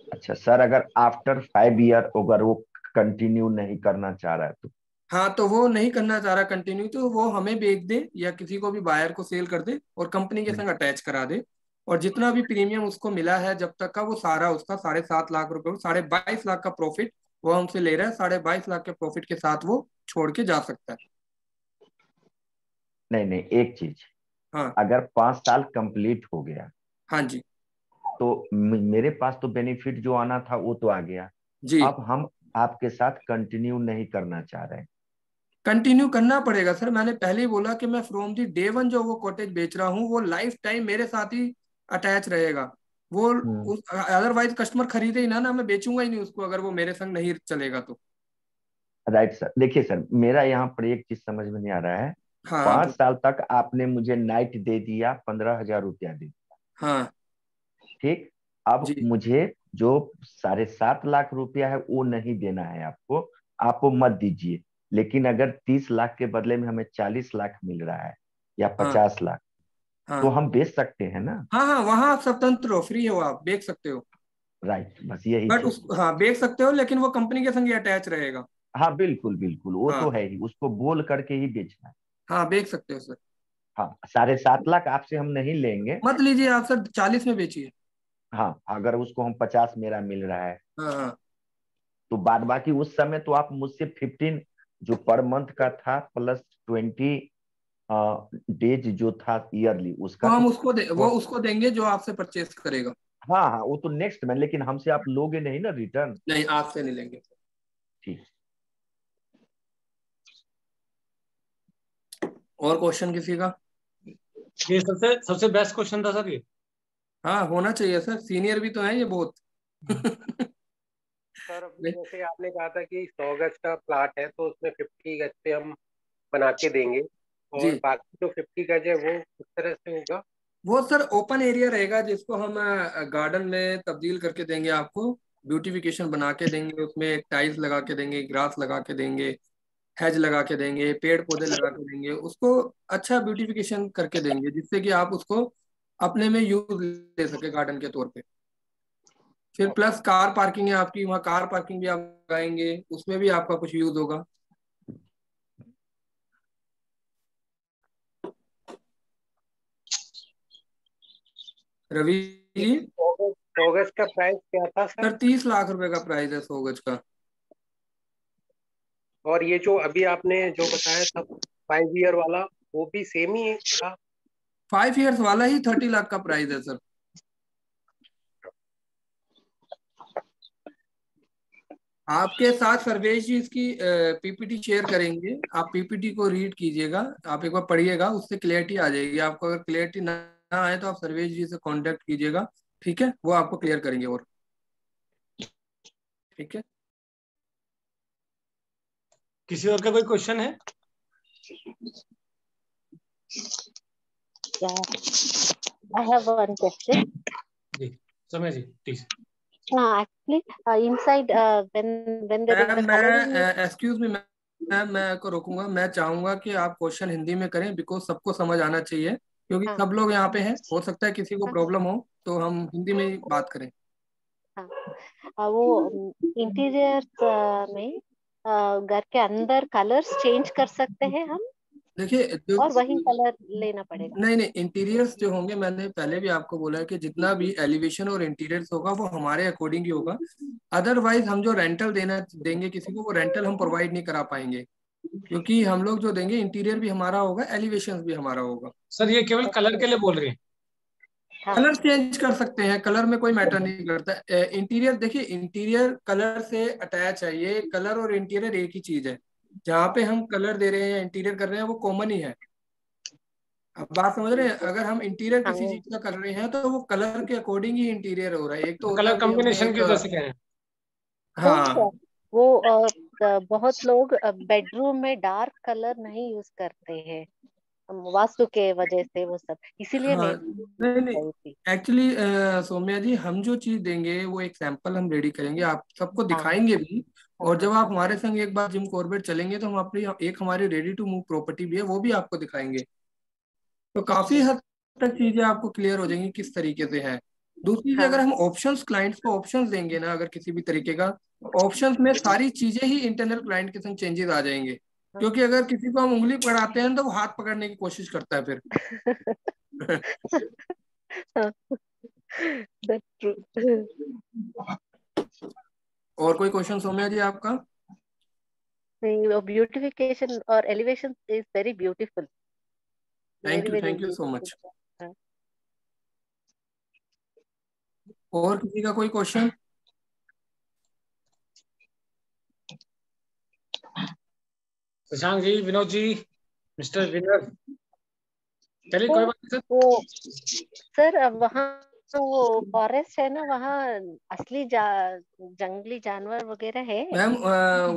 अच्छा सर, अगर आफ्टर 5 ईयर अगर वो कंटिन्यू नहीं करना चाह रहा है तो? हाँ, तो वो नहीं करना चाह रहा कंटिन्यू, तो वो हमें बेच दे या किसी को भी बायर को सेल कर दे और कंपनी के हम्म, संग अटैच करा दे। और जितना भी प्रीमियम उसको मिला है जब तक का, वो सारा उसका 7.5 लाख रुपए, 22.5 लाख का प्रॉफिट वो हमसे ले रहा है, 22.5 लाख के प्रॉफिट के साथ वो छोड़ के जा सकता है। नहीं नहीं, एक चीज, हाँ अगर 5 साल कंप्लीट हो गया हाँ जी तो मेरे पास तो बेनिफिट जो आना था वो तो आ गया। जी, अब हम आपके साथ कंटिन्यू नहीं करना चाह रहे हैं। कंटिन्यू करना पड़ेगा सर। मैंने पहले ही बोला कि मैं फ्रॉम दी डे वन जो वो कॉटेज बेच रहा हूँ, वो लाइफ टाइम मेरे साथ ही अटैच रहेगा। वो हम्म, अदरवाइज कस्टमर खरीदे ही ना मैं बेचूंगा ही नहीं उसको, अगर वो मेरे संग नहीं चलेगा तो। Right sir. देखिए सर, मेरा यहाँ पर एक चीज समझ में नहीं आ रहा है। हाँ हाँ 5 साल तक आपने मुझे नाइट दे दिया, 15,000 रुपया दे दिया, हाँ ठीक। अब जी मुझे जो 7.5 लाख रुपया है वो नहीं देना है आपको, आप वो मत दीजिए। लेकिन अगर 30 लाख के बदले में हमें 40 लाख मिल रहा है या हाँ 50 लाख, तो हाँ हम बेच सकते हैं ना? हाँ हाँ, वहाँ आप स्वतंत्र हो, फ्री हो, आप बेच सकते हो। राइट, बस यही बट चीज। उस हाँ बेच सकते हो, लेकिन वो कंपनी के संग ही अटैच रहेगा। हाँ बिल्कुल बिल्कुल, वो तो हाँ है ही, उसको बोल करके ही बेचना है। हाँ, बेच सकते हो सर। हाँ, 7.5 लाख आपसे हम नहीं लेंगे। मत लीजिए आप सर, 40 में बेचिए। हाँ, अगर उसको हम 50 मेरा मिल रहा है हाँ हाँ तो बाद बाकी उस समय तो आप मुझसे 15 जो पर मंथ का था प्लस 20 डेज जो था ईयरली वो उसका तो हम उसको वो उसको देंगे जो आपसे परचेस करेगा। हाँ हाँ, वो तो नेक्स्ट में, लेकिन हमसे आप लोगे नहीं ना रिटर्न। नहीं, आपसे नहीं लेंगे। ठीक। और क्वेश्चन किसी का? ये सबसे सबसे बेस्ट क्वेश्चन था सर ये। हाँ, होना चाहिए सर, सीनियर भी तो है ये बहुत। सर अभी जैसे आपने कहा था कि 100 गज का प्लाट है तो उसमें 50 गज पे हम बना के देंगे, और जी बाकी जो 50 गज है वो किस तरह से होगा? वो सर ओपन एरिया रहेगा, जिसको हम गार्डन में तब्दील करके देंगे आपको, ब्यूटिफिकेशन बना के देंगे, उसमें टाइल्स लगा के देंगे, ग्रास लगा के देंगे, हैज लगा के देंगे, पेड़ पौधे लगा के देंगे, उसको अच्छा ब्यूटिफिकेशन करके देंगे, जिससे कि आप उसको अपने में यूज ले सके गार्डन के तौर पे। फिर प्लस कार पार्किंग है आपकी, वहाँ कार पार्किंग भी आप लगाएंगे, उसमें भी आपका कुछ यूज होगा। रवि जी, 100 गज का प्राइस क्या था सर? सर 30 लाख रुपए का प्राइस है 100 गज का। और ये जो अभी आपने जो बताया था 5 ईयर वाला, वो भी सेम ही था? 5 ईयर्स वाला ही 30 लाख का प्राइस है सर। आपके साथ सर्वेश जी इसकी पीपीटी शेयर करेंगे, आप पीपीटी को रीड कीजिएगा, आप एक बार पढ़िएगा, उससे क्लियरिटी आ जाएगी आपको। अगर क्लियरिटी ना आए तो आप सर्वेश जी से कांटेक्ट कीजिएगा, ठीक है, वो आपको क्लियर करेंगे। और ठीक है, किसी और का कोई क्वेश्चन है? I have one question. जी समय जी please. Actually, inside when there is a ma'am coloring, मैं एक्सक्यूज मी मैम, मैं आपको रोकूंगा। मैं चाहूंगा कि आप क्वेश्चन हिंदी में करें, बिकॉज सबको समझ आना चाहिए, क्योंकि हाँ सब लोग यहाँ पे हैं, हो सकता है किसी को हाँ प्रॉब्लम हो, तो हम हिंदी में ही बात करें। हाँ, वो इंटीरियर में घर के अंदर कलर्स चेंज कर सकते हैं हम, देखिए जो, और वही कलर लेना पड़ेगा? नहीं नहीं, इंटीरियर्स जो होंगे, मैंने पहले भी आपको बोला है कि जितना भी एलिवेशन और इंटीरियर्स होगा वो हमारे अकॉर्डिंग ही होगा। अदरवाइज हम जो रेंटल देंगे किसी को, वो रेंटल हम प्रोवाइड नहीं करा पाएंगे, क्योंकि हम लोग जो देंगे इंटीरियर भी हमारा होगा, एलिवेशन भी हमारा होगा। सर ये केवल कलर के लिए बोल रहे हैं? हाँ कलर चेंज कर सकते हैं, कलर में कोई मैटर नहीं करता। इंटीरियर देखिए, इंटीरियर कलर से अटैच है, ये कलर और इंटीरियर एक ही चीज है। जहाँ पे हम कलर दे रहे हैं या इंटीरियर कर रहे हैं वो कॉमन ही है। अब बात समझ रहे हैं, अगर हम इंटीरियर हाँ किसी चीज का कर रहे हैं तो वो कलर के अकॉर्डिंग ही इंटीरियर हो रहा है। एक तो होता कलर है कि हमने कॉम्बिनेशन एक, की वजह से कह रहे हैं? तो हाँ वो बहुत लोग बेडरूम में डार्क कलर नहीं यूज करते हैं, वास्तु के वजह से, वो सब इसीलिए हाँ, मैं नहीं नहीं, रही थी। एक्चुअली सौम्या जी, हम जो चीज देंगे वो एक सैंपल हम रेडी करेंगे, आप सबको हाँ दिखाएंगे भी। और हाँ जब आप हमारे संग एक बार जिम कॉर्बेट चलेंगे तो हम अपनी एक हमारी रेडी टू मूव प्रॉपर्टी भी है, वो भी आपको दिखाएंगे। तो काफी अच्छा हद तक चीजें आपको क्लियर हो जाएंगी किस तरीके से है। दूसरी चीज, अगर हाँ हम ऑप्शंस क्लाइंट्स को ऑप्शंस देंगे ना, अगर किसी भी तरीके का, ऑप्शंस में सारी चीजें ही इंटरनल क्लाइंट के संग चेंजेस आ जाएंगे। हाँ क्योंकि अगर किसी को हम उंगली पकड़ाते हैं तो वो हाथ पकड़ने की कोशिश करता है फिर। That's true. और कोई क्वेश्चन सौम्या जी आपका? Beautification or elevation is very beautiful, very very thank you so beautiful. Much. और किसी का कोई क्वेश्चन? शशांक जी, विनोद जी, मिस्टर विनर, चलिए कोई बात नहीं सर। वो सर, अब वहाँ वो फॉरेस्ट है ना, वहाँ असली जंगली जानवर वगैरह है? मैम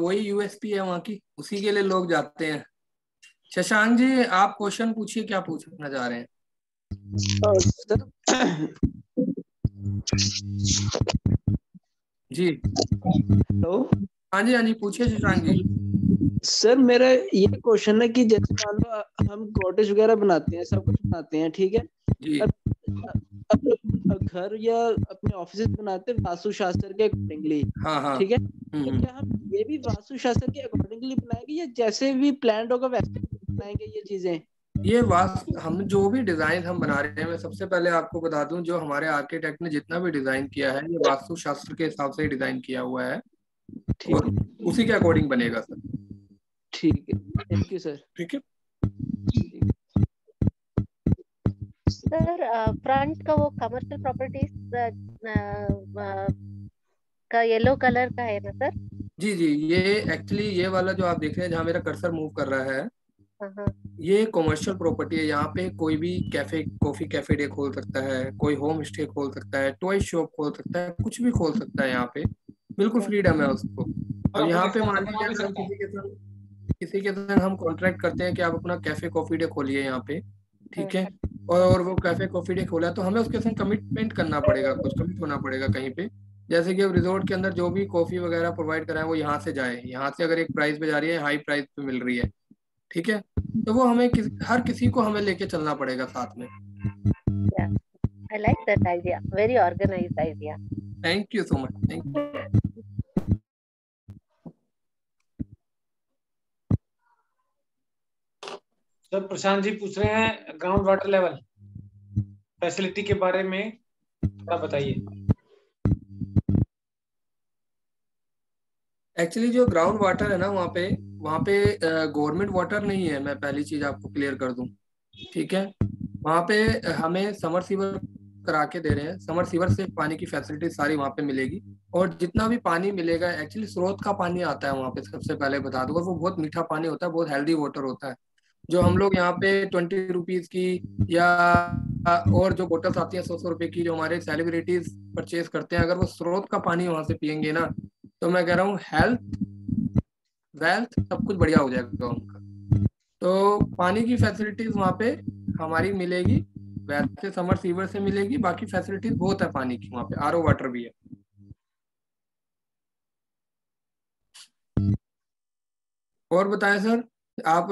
वही यूएसपी है वहाँ की, उसी के लिए लोग जाते हैं। शशांक जी, आप क्वेश्चन पूछिए, क्या पूछना चाह रहे हैं? जी हेलो। हाँ जी, हाँ जी, पूछिए शशांक जी। सर मेरा ये क्वेश्चन है कि जैसे मान लो हम कॉटेज वगैरह बनाते हैं, सब कुछ बनाते हैं, ठीक है, जी अब घर या अपने ऑफिस बनाते हैं वास्तुशास्त्र के अकॉर्डिंगली, हाँ हाँ, ठीक है, तो क्या हम ये भी वास्तुशास्त्र के अकॉर्डिंगली बनाएंगे या जैसे भी प्लान होगा वैसे बनाएंगे ये चीजें? ये हम जो भी डिजाइन हम बना रहे हैं, मैं सबसे पहले आपको बता दूं, जो हमारे आर्किटेक्ट ने जितना भी डिजाइन किया है, ये वास्तुशास्त्र के हिसाब से ही डिजाइन किया हुआ है, और उसी के अकॉर्डिंग बनेगा सर। ठीक है, थैंक यू सर। ठीक है सर, फ्रंट का वो कमर्शियल प्रॉपर्टीज का येलो कलर का है ना सर? जी जी, ये एक्चुअली ये वाला जो आप देख रहे हैं, जहाँ मेरा कर्सर मूव कर रहा है, हाँ ये कमर्शियल प्रॉपर्टी है। यहाँ पे कोई भी कैफे, कॉफी कैफे डे खोल सकता है, कोई होम स्टे खोल सकता है, टॉय शॉप खोल सकता है, कुछ भी खोल सकता है। यहाँ पे बिल्कुल फ्रीडम है उसको। अब यहाँ पे मान लीजिए अगर हम किसी के संग हम कॉन्ट्रैक्ट करते हैं कि आप अपना कैफे कॉफी डे खोलिए यहाँ पे, ठीक है, और वो कैफे कॉफी डे खोला है तो हमें उसके संग कमिटमेंट करना पड़ेगा, कुछ कमिट होना पड़ेगा कहीं पे। जैसे कि अब रिजॉर्ट के अंदर जो भी कॉफी वगैरह प्रोवाइड कराए वो यहाँ से जाए, यहाँ से अगर एक प्राइस पे जा रही है, हाई प्राइस पे मिल रही है, ठीक है, तो वो हमें हर किसी को हमें लेके चलना पड़ेगा साथ में। Yeah, I like that idea. Very organized idea. Thank you so much, thank you. Sir Prashant ji पूछ रहे हैं ग्राउंड वाटर लेवल फैसिलिटी के बारे में थोड़ा बताइए। एक्चुअली जो ग्राउंड वाटर है ना, वहाँ पे गवर्नमेंट वाटर नहीं है, मैं पहली चीज आपको क्लियर कर दूं, ठीक है। वहाँ पे हमें समर सीवर करा के दे रहे हैं, समर सीवर से पानी की फैसिलिटी सारी वहाँ पे मिलेगी। और जितना भी पानी मिलेगा एक्चुअली स्रोत का पानी आता है वहाँ पे, सबसे पहले बता दूंगा, वो बहुत मीठा पानी होता है, बहुत हेल्दी वाटर होता है। जो हम लोग यहाँ पे 20 रुपीज की या और जो बोतल्स आती हैं 100 रुपए की, जो हमारे सेलिब्रिटीज परचेज करते हैं, अगर वो स्रोत का पानी वहां से पियेंगे ना, तो मैं कह रहा हूँ हेल्थ वेल्थ सब कुछ बढ़िया हो जाएगा उनका। तो पानी की फैसिलिटीज वहाँ पे हमारी मिलेगी, वैसे समर सीवर से मिलेगी, बाकी फैसिलिटीज बहुत है पानी की, वहाँ पे आरओ वाटर भी है। और बताएं सर, आप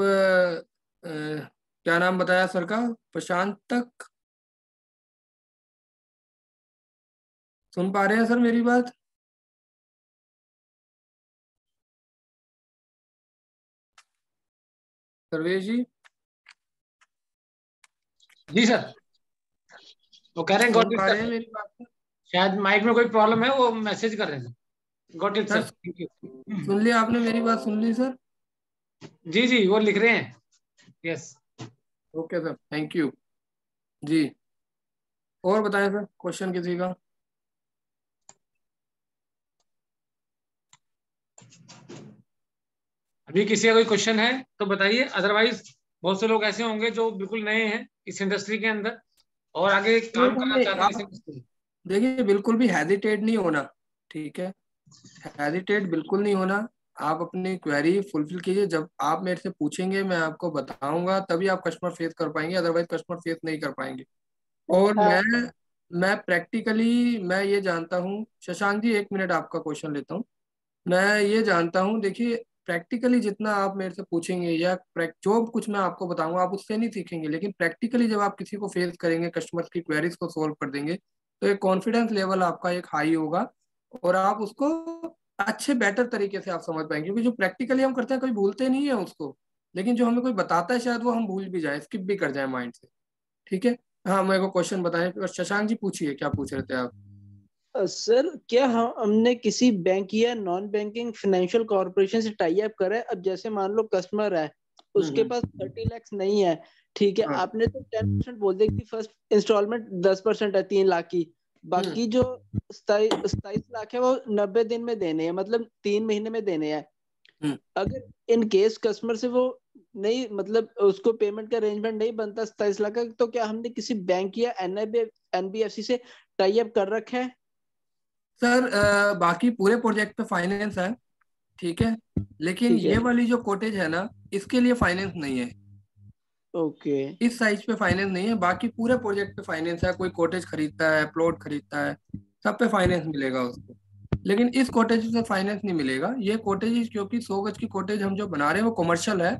क्या नाम बताया सर का? प्रशांत तक सुन पा रहे हैं सर मेरी बात? सर्वेश जी? जी सर, वो कह रहे हैं सुन गॉट इट पा रहे हैं सर, मेरी बात? शायद माइक में कोई प्रॉब्लम है, वो मैसेज कर रहे हैं sir. Got it sir, sir thank you. सुन लिया आपने मेरी बात? सुन ली सर? जी जी, वो लिख रहे हैं। Yes. Okay sir, thank you जी। और बताएं सर, क्वेश्चन किसी का? अभी किसी का कोई क्वेश्चन है तो बताइए, अदरवाइज बहुत से लोग ऐसे होंगे जो बिल्कुल नए हैं इस इंडस्ट्री के अंदर और आगे काम करना चाहते हैं इस आप इंडस्ट्री में। देखिए, बिल्कुल भी हेजिटेट नहीं होना, ठीक है, हेजिटेट बिल्कुल नहीं होना। आप अपनी क्वेरी फुलफिल कीजिए, जब आप मेरे से पूछेंगे मैं आपको बताऊंगा, तभी आप कस्टमर फेस कर पाएंगे, अदरवाइज कस्टमर फेस नहीं कर पाएंगे। और मैं प्रैक्टिकली मैं ये जानता हूँ, शशांक जी 1 मिनट आपका क्वेश्चन लेता हूँ। मैं ये जानता हूँ, देखिए प्रैक्टिकली जितना आप मेरे से पूछेंगे या जो कुछ मैं आपको बताऊंगा आप उससे नहीं सीखेंगे, लेकिन प्रैक्टिकली जब आप किसी को फेस करेंगे, कस्टमर की क्वेरीज को सोल्व कर देंगे, तो एक कॉन्फिडेंस लेवल आपका एक हाई होगा और आप उसको अच्छे बेटर तरीके से आप समझ पाएंगे। क्योंकि जो प्रैक्टिकली हम करते हैं कभी भूलते नहीं है उसको, लेकिन जो हमें कोई बताता है शायद वो हम भूल भी जाए, स्किप भी कर जाए माइंड से, ठीक है। हाँ, मेरे को क्वेश्चन बताएं। और शशांक जी पूछिए, क्या पूछ रहे थे आप? सर क्या हमने किसी बैंक या नॉन बैंकिंग फाइनेंशियल कॉर्पोरेशन से टाई अप करा है? अब जैसे मान लो कस्टमर है, उसके पास 30 लाख नहीं है, ठीक है, हाँ। आपने तो 10% बोल दिया कि फर्स्ट इंस्टॉलमेंट 10% है 3 लाख की, बाकी जो 27 लाख है वो 90 दिन में देने हैं, मतलब 3 महीने में देने हैं। अगर इन केस कस्टमर से वो नहीं, मतलब उसको पेमेंट का अरेंजमेंट नहीं बनता 27 लाख का, तो क्या हमने किसी बैंक या एनबीएफसी से टाई अप कर रखा है? सर बाकी पूरे प्रोजेक्ट पे फाइनेंस है, ठीक है, लेकिन ठीक है, ये वाली जो कॉटेज है ना, इसके लिए फाइनेंस नहीं है। ओके, इस साइज पे फाइनेंस नहीं है, बाकी पूरे प्रोजेक्ट पे फाइनेंस है। कोई कॉटेज खरीदता है, प्लॉट खरीदता है, सब पे फाइनेंस मिलेगा उसको, लेकिन इस कॉटेज से फाइनेंस नहीं मिलेगा। ये कॉटेज, क्योंकि 100 गज की कॉटेज हम जो बना रहे हैं वो कमर्शियल है,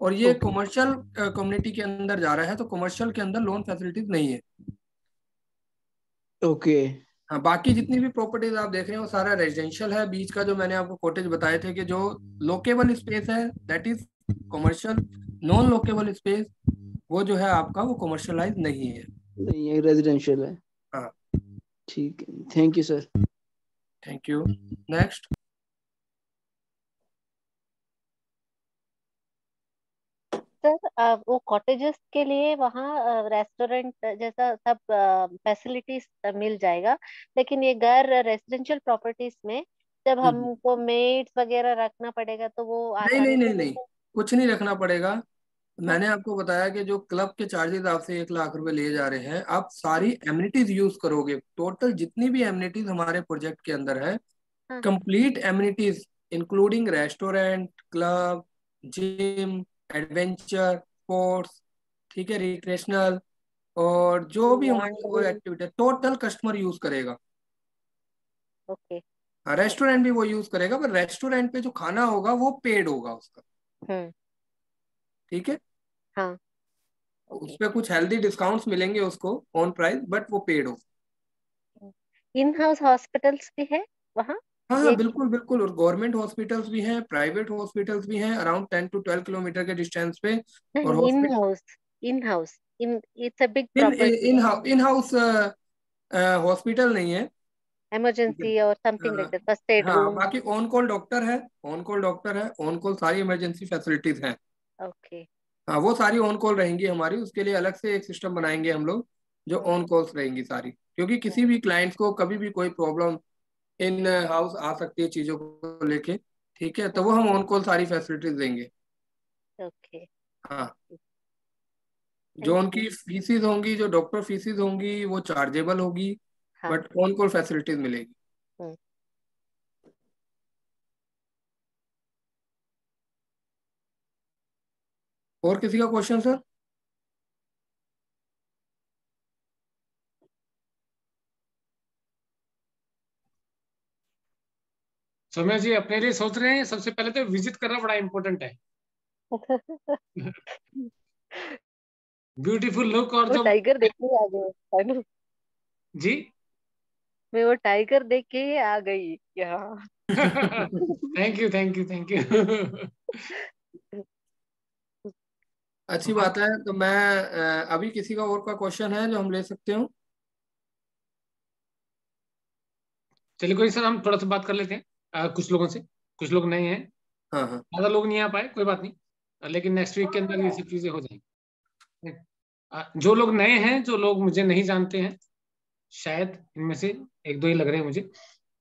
और ये ओके, कमर्शियल कम्युनिटी के अंदर जा रहा है, तो कमर्शियल के अंदर लोन फैसिलिटीज नहीं है। ओके, हाँ, बाकी जितनी भी प्रॉपर्टीज आप देख रहे हैं वो सारा रेजिडेंशियल है। बीच का जो मैंने आपको कॉटेज बताए थे कि जो लोकेबल स्पेस है that is commercial, non lockable space वो जो है आपका वो कमर्शियलाइज नहीं है। नहीं ये रेजिडेंशियल है। हाँ, ठीक है, thank you sir. Thank you. Next. Sir वो कॉटेजेस के लिए वहाँ रेस्टोरेंट जैसा सब फैसिलिटीज मिल जाएगा, लेकिन ये गैर रेजिडेंशियल प्रॉपर्टीज में जब हमको मेड्स वगैरह रखना पड़ेगा तो वो नहीं नहीं आसानी नहीं से नहीं, मिल कुछ नहीं रखना पड़ेगा। हाँ, मैंने आपको बताया कि जो क्लब के चार्जेस आपसे 1 लाख रुपए लिए जा रहे हैं, आप सारी एमिनिटीज यूज करोगे। टोटल जितनी भी एमिनिटीज हमारे प्रोजेक्ट के अंदर है, हाँ, complete amenities including restaurant, club, gym, adventure, sports, ठीक है, रिक्रेशनल, और जो भी हमारी वो एक्टिविटी टोटल कस्टमर यूज करेगा। ओके। हाँ, रेस्टोरेंट भी वो यूज करेगा, पर रेस्टोरेंट पे जो खाना होगा वो पेड होगा उसका। ठीक है। हाँ। उस पे कुछ हेल्दी डिस्काउंट्स मिलेंगे उसको ऑन प्राइस, बट वो पेड हो। इन हाउस हॉस्पिटल्स भी है वहाँ? हाँ ये बिल्कुल बिल्कुल, और गवर्नमेंट हॉस्पिटल्स भी हैं, प्राइवेट हॉस्पिटल्स भी हैं, अराउंड 10 to 12 किलोमीटर के डिस्टेंस पे। और नहीं, in house, in house, in it's a big in property, in house hospital नहीं है। इमरजेंसी और something like that, first aid हाँ, रूम। बाकी ऑन कॉल डॉक्टर है, ऑन कॉल डॉक्टर है, ऑन कॉल सारी इमरजेंसी फैसिलिटीज हैं। ओके। हाँ, वो सारी ऑन कॉल रहेंगी हमारी, उसके लिए अलग से एक सिस्टम बनाएंगे हम लोग, जो ऑन कॉल्स रहेंगी सारी, क्योंकि किसी भी क्लाइंट को कभी भी कोई प्रॉब्लम इन हाउस आ सकती है चीजों को लेके। ठीक है, तो वो हम ऑन कॉल सारी फैसिलिटीज देंगे। ओके। हाँ, जो उनकी फीसिस होंगी, जो डॉक्टर फीसिस होंगी, वो चार्जेबल होगी, हाँ। बट ऑन कॉल फैसिलिटीज मिलेगी। और किसी का क्वेश्चन सर? सौम्या जी अपने लिए सोच रहे हैं? सबसे पहले तो विजिट करना बड़ा इंपॉर्टेंट है। ब्यूटीफुल लुक और वो जो टाइगर देख के आ गए। जी मैं वो टाइगर देख के ही आ गई यहाँ। Thank you thank you thank you. अच्छी बात है। तो मैं अभी किसी का और का क्वेश्चन है जो हम ले सकते हो? चलिए कोई सर, हम थोड़ा सा बात कर लेते हैं कुछ लोगों से। कुछ लोग नए हैं, हाँ हाँ। ज्यादा लोग नहीं आ पाए, कोई बात नहीं, लेकिन नेक्स्ट वीक के अंदर ये सब चीजें हो जाएंगी। जो लोग नए हैं, जो लोग मुझे नहीं जानते हैं, शायद इनमें से एक दो ही लग रहे हैं मुझे,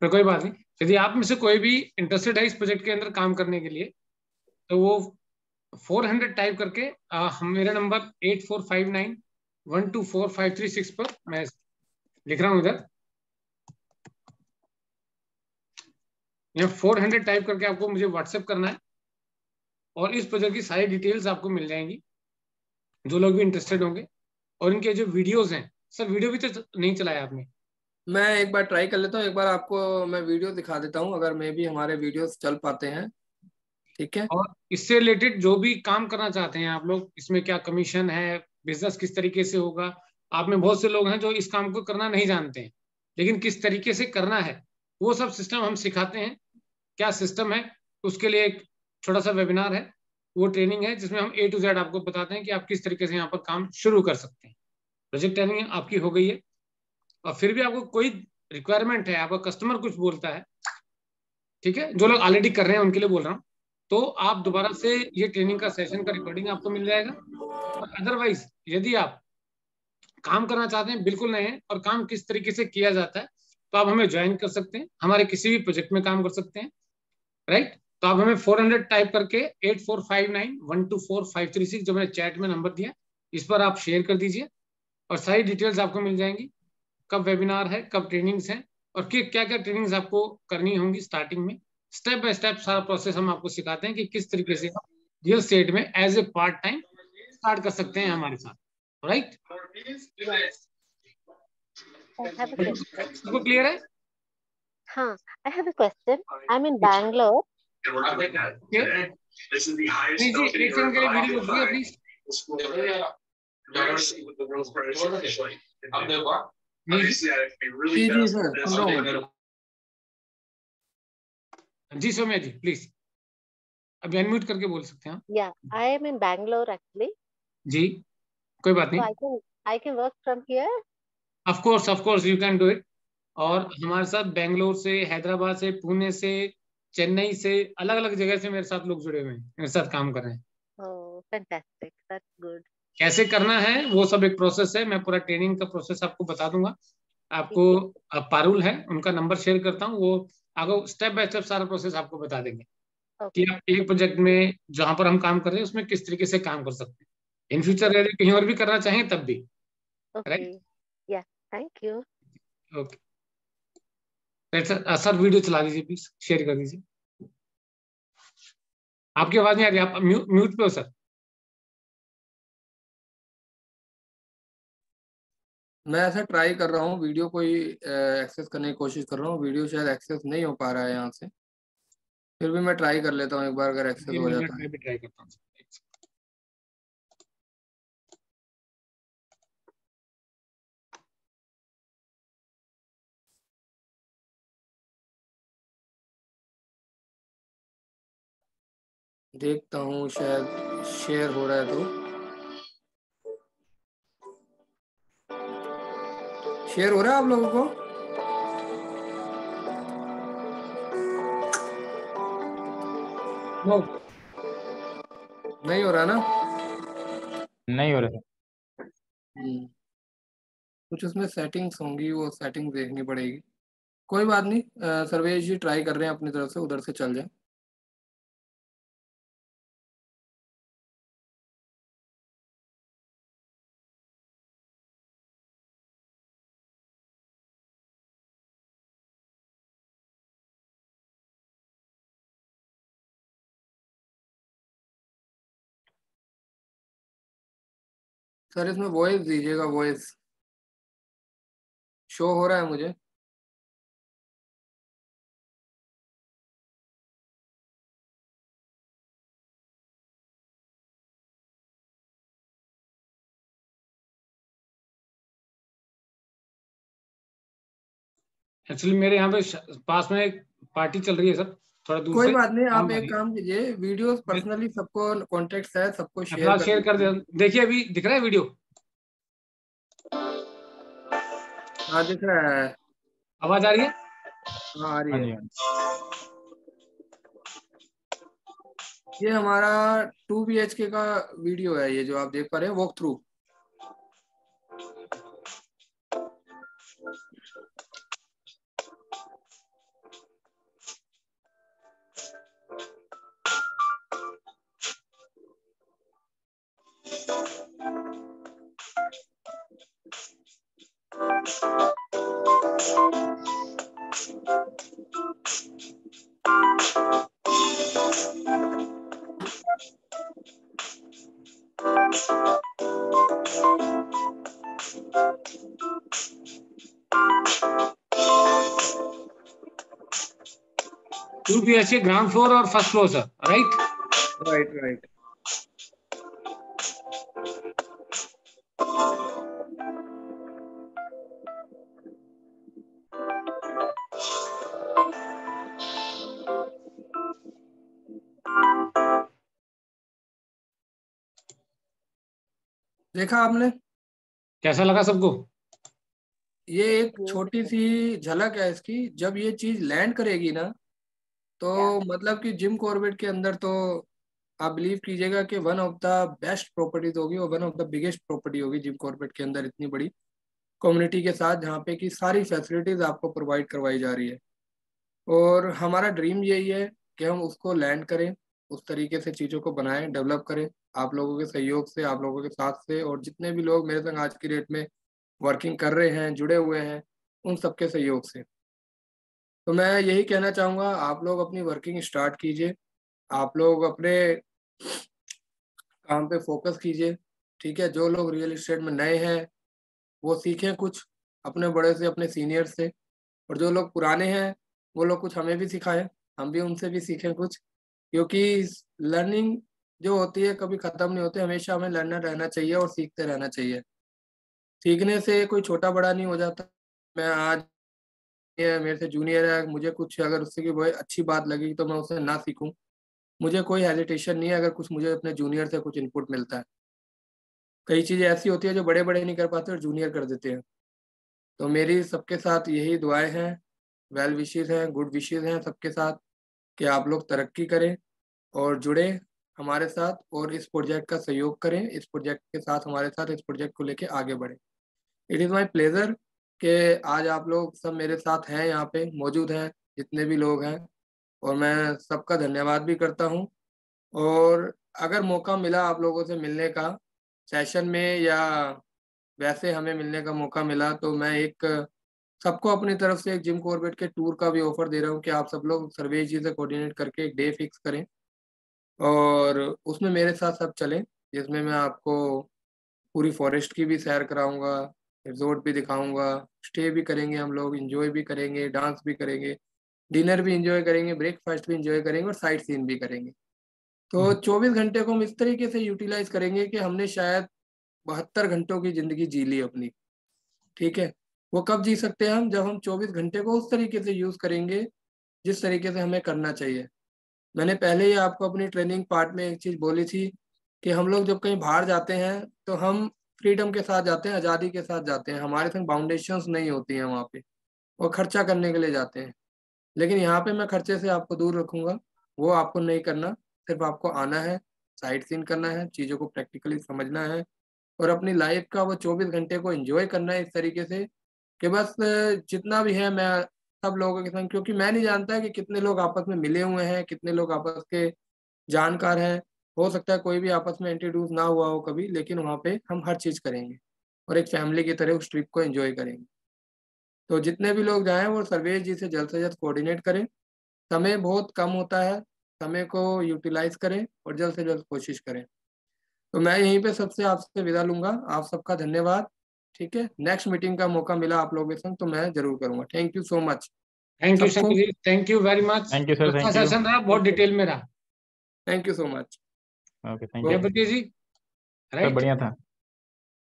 पर कोई बात नहीं। यदि आप में से कोई भी इंटरेस्टेड है इस प्रोजेक्ट के अंदर काम करने के लिए, तो वो 400 टाइप करके हम मेरा नंबर 8459124536 पर मैं लिख रहा हूँ इधर, या 400 टाइप करके आपको मुझे व्हाट्सएप करना है, और इस प्रोजेक्ट की सारी डिटेल्स आपको मिल जाएंगी, जो लोग भी इंटरेस्टेड होंगे। और इनके जो वीडियोस हैं सर, वीडियो भी तो नहीं चलाया आपने? मैं एक बार ट्राई कर लेता हूँ, एक बार आपको मैं वीडियो दिखा देता हूँ, अगर मे भी हमारे वीडियोस चल पाते हैं। ठीक है। और इससे रिलेटेड जो भी काम करना चाहते हैं आप लोग, इसमें क्या कमीशन है, बिजनेस किस तरीके से होगा, आप में बहुत से लोग हैं जो इस काम को करना नहीं जानते हैं, लेकिन किस तरीके से करना है वो सब सिस्टम हम सिखाते हैं। क्या सिस्टम है, उसके लिए एक छोटा सा वेबिनार है, वो ट्रेनिंग है जिसमें हम A to Z आपको बताते हैं कि आप किस तरीके से यहाँ पर काम शुरू कर सकते हैं। प्रोजेक्ट ट्रेनिंग आपकी हो गई है, और फिर भी आपको कोई रिक्वायरमेंट है, आपका कस्टमर कुछ बोलता है, ठीक है, जो लोग ऑलरेडी कर रहे हैं उनके लिए बोल रहा हूँ, तो आप दोबारा से ये ट्रेनिंग का सेशन का रिकॉर्डिंग आपको मिल जाएगा। और अदरवाइज यदि आप काम करना चाहते हैं, बिल्कुल नए हैं, और काम किस तरीके से किया जाता है, तो आप हमें ज्वाइन कर सकते हैं, हमारे किसी भी प्रोजेक्ट में काम कर सकते हैं, राइट। तो आप हमें 400 टाइप करके 8459124536, जो मैंने चैट में नंबर दिया, इस पर आप शेयर कर दीजिए, और सारी डिटेल्स आपको मिल जाएंगी, कब वेबिनार है, कब ट्रेनिंग्स हैं, और क्या क्या ट्रेनिंग्स आपको करनी होंगी स्टार्टिंग में। स्टेप बाय स्टेप सारा प्रोसेस हम आपको सिखाते हैं कि किस तरीके से रियल स्टेट में as a part time start कर सकते हैं हमारे साथ, राइट। सबको क्लियर है? हाँ, I have a question. I'm in Bangalore. नहीं जी, एक सेकंड के लिए वीडियो रोकिए प्लीज। जी सर, सुन रहा हूँ। जी सौम्या जी प्लीज, अभी अनम्यूट करके बोल सकते हैं। Yeah, I am in Bangalore actually. जी कोई बात So नहीं, I can work from here. Of course you can do it. और हमारे साथ बेंगलोर से, हैदराबाद से, पुणे से, चेन्नई से, अलग अलग जगह से मेरे साथ लोग जुड़े हुए हैं, मेरे साथ काम कर रहे हैं। Oh, fantastic. That's good. कैसे करना है वो सब एक प्रोसेस है, मैं पूरा ट्रेनिंग का प्रोसेस आपको बता दूंगा। आपको पारुल है, उनका नंबर शेयर करता हूँ, वो आगे स्टेप बाय स्टेप सारा प्रोसेस आपको बता देंगे कि आप एक प्रोजेक्ट में जहां पर हम काम कर रहे हैं उसमें किस तरीके से काम कर सकते हैं। इन फ्यूचर यदि कहीं और भी करना चाहें तब भी, right. Yeah, thank you. Okay sir, video चला दीजिए प्लीज, शेयर कर दीजिए। आपकी आवाज नहीं आ रही, आप म्यूट पे हो सर। मैं ऐसा ट्राई कर रहा हूँ, वीडियो कोई एक्सेस करने की कोशिश कर रहा हूँ, वीडियो शायद एक्सेस नहीं हो पा रहा है यहाँ से, फिर भी मैं ट्राई कर लेता हूँ एक बार, अगर एक्सेस हो जाता है। मैं भी ट्राई करता हूँ। देखता हूँ शायद शेयर हो रहा है तो। शेयर हो रहा है आप लोगों को? नहीं हो रहा ना? नहीं हो रहा। कुछ उसमें सेटिंग्स होंगी, वो सेटिंग देखनी पड़ेगी। कोई बात नहीं, सर्वेश जी ट्राई कर रहे हैं अपनी तरफ से, उधर से चल जाए। सर इसमें वॉइस दीजिएगा, वॉइस शो हो रहा है मुझे। एक्चुअली मेरे यहाँ पे पास में एक पार्टी चल रही है सर, थोड़ा दूर कोई से। बात नहीं, आप आ एक रही है। काम कीजिए, वीडियो पर्सनली सबको कॉन्टेक्ट है, सबको मैं शेयर फिलहाल कर शेयर कर दीजिए। दे, देखिए अभी दिख रहा है वीडियो? हाँ दिख रहा है। आवाज आ रही है? हाँ आ रही हाँ है। जी, हाँ जी। ये हमारा 2 BHK का वीडियो है, ये जो आप देख पा रहे हैं, walk through. Two BHK ground floor और first floor sir, right? Right right. देखा आपने? कैसा लगा सबको? ये एक छोटी सी झलक है इसकी, जब ये चीज लैंड करेगी ना, तो मतलब कि जिम कॉर्बेट के अंदर तो आप बिलीव कीजिएगा कि one of the best properties होगी और one of the biggest property होगी जिम कॉर्बेट के अंदर, इतनी बड़ी कम्युनिटी के साथ, जहाँ पे कि सारी फैसिलिटीज आपको प्रोवाइड करवाई जा रही है। और हमारा ड्रीम यही है कि हम उसको लैंड करें, उस तरीके से चीज़ों को बनाएं, डेवलप करें, आप लोगों के सहयोग से, आप लोगों के साथ से, और जितने भी लोग मेरे संग आज की डेट में वर्किंग कर रहे हैं, जुड़े हुए हैं, उन सबके सहयोग से। तो मैं यही कहना चाहूँगा, आप लोग अपनी वर्किंग स्टार्ट कीजिए, आप लोग अपने काम पे फोकस कीजिए। ठीक है, जो लोग रियल इस्टेट में नए हैं वो सीखें कुछ अपने बड़े से, अपने सीनियर से, और जो लोग पुराने हैं वो लोग कुछ हमें भी सिखाएं, हम भी उनसे भी सीखें कुछ, क्योंकि लर्निंग जो होती है कभी ख़त्म नहीं होती, हमेशा हमें लर्नर रहना चाहिए और सीखते रहना चाहिए। सीखने से कोई छोटा बड़ा नहीं हो जाता। मैं आज ये मेरे से जूनियर है, मुझे कुछ अगर उससे की कोई अच्छी बात लगी तो मैं उससे ना सीखूं, मुझे कोई हेजिटेशन नहीं है अगर कुछ मुझे अपने जूनियर से कुछ इनपुट मिलता है। कई चीज़ें ऐसी होती है जो बड़े बड़े नहीं कर पाते और जूनियर कर देते हैं। तो मेरी सबके साथ यही दुआएं हैं, वेल विशेस हैं, गुड विशेस हैं सबके साथ, कि आप लोग तरक्की करें और जुड़े हमारे साथ, और इस प्रोजेक्ट का सहयोग करें, इस प्रोजेक्ट के साथ हमारे साथ इस प्रोजेक्ट को लेके आगे बढ़ें। इट इज़ माई प्लेजर कि आज आप लोग सब मेरे साथ हैं, यहाँ पे मौजूद हैं जितने भी लोग हैं, और मैं सबका धन्यवाद भी करता हूँ। और अगर मौका मिला आप लोगों से मिलने का सेशन में, या वैसे हमें मिलने का मौका मिला, तो मैं एक सबको अपनी तरफ से एक जिम कॉर्बेट के टूर का भी ऑफर दे रहा हूँ कि आप सब लोग सर्वेश जी से कोऑर्डिनेट करके एक डे फिक्स करें और उसमें मेरे साथ सब चलें, जिसमें मैं आपको पूरी फॉरेस्ट की भी सैर कराऊंगा, रिजोर्ट भी दिखाऊंगा, स्टे भी करेंगे हम लोग, एंजॉय भी करेंगे, डांस भी करेंगे, डिनर भी एंजॉय करेंगे, ब्रेकफास्ट भी एंजॉय करेंगे और साइट सीन भी करेंगे। तो 24 घंटे को हम इस तरीके से यूटिलाइज करेंगे कि हमने शायद 72 घंटों की जिंदगी जी ली अपनी। ठीक है, वो कब जी सकते हैं हम? जब हम 24 घंटे को उस तरीके से यूज करेंगे जिस तरीके से हमें करना चाहिए। मैंने पहले ही आपको अपनी ट्रेनिंग पार्ट में एक चीज बोली थी कि हम लोग जब कहीं बाहर जाते हैं तो हम फ्रीडम के साथ जाते हैं, आज़ादी के साथ जाते हैं, हमारे संग बाउंडेशंस नहीं होती हैं वहाँ पे, वो खर्चा करने के लिए जाते हैं। लेकिन यहाँ पे मैं खर्चे से आपको दूर रखूंगा, वो आपको नहीं करना, सिर्फ आपको आना है, साइट सीन करना है, चीज़ों को प्रैक्टिकली समझना है और अपनी लाइफ का वो 24 घंटे को एंजॉय करना है इस तरीके से कि बस जितना भी है मैं सब लोगों के संग, क्योंकि मैं नहीं जानता कि कितने लोग आपस में मिले हुए हैं, कितने लोग आपस के जानकार हैं। हो सकता है कोई भी आपस में इंट्रोड्यूस ना हुआ हो कभी, लेकिन वहाँ पे हम हर चीज़ करेंगे और एक फैमिली की तरह उस ट्रिप को एंजॉय करेंगे। तो जितने भी लोग जाएं वो सर्वेश जी से जल्द कोऑर्डिनेट करें। समय बहुत कम होता है, समय को यूटिलाइज करें और जल्द से जल्द कोशिश करें। तो मैं यहीं पे सबसे आपसे विदा लूंगा। आप सबका धन्यवाद। ठीक है, नेक्स्ट मीटिंग का मौका मिला आप लोगों के संग तो मैं जरूर करूंगा। Thank you so much. Thank you सबको Shankar ji, thank you very much. Thank you sir, अच्छा थैंक यू। सेशन रहा, बहुत डिटेल में रहा। Thank you so much. Okay, thank you Jayapati ji, sir, right, बढ़िया था।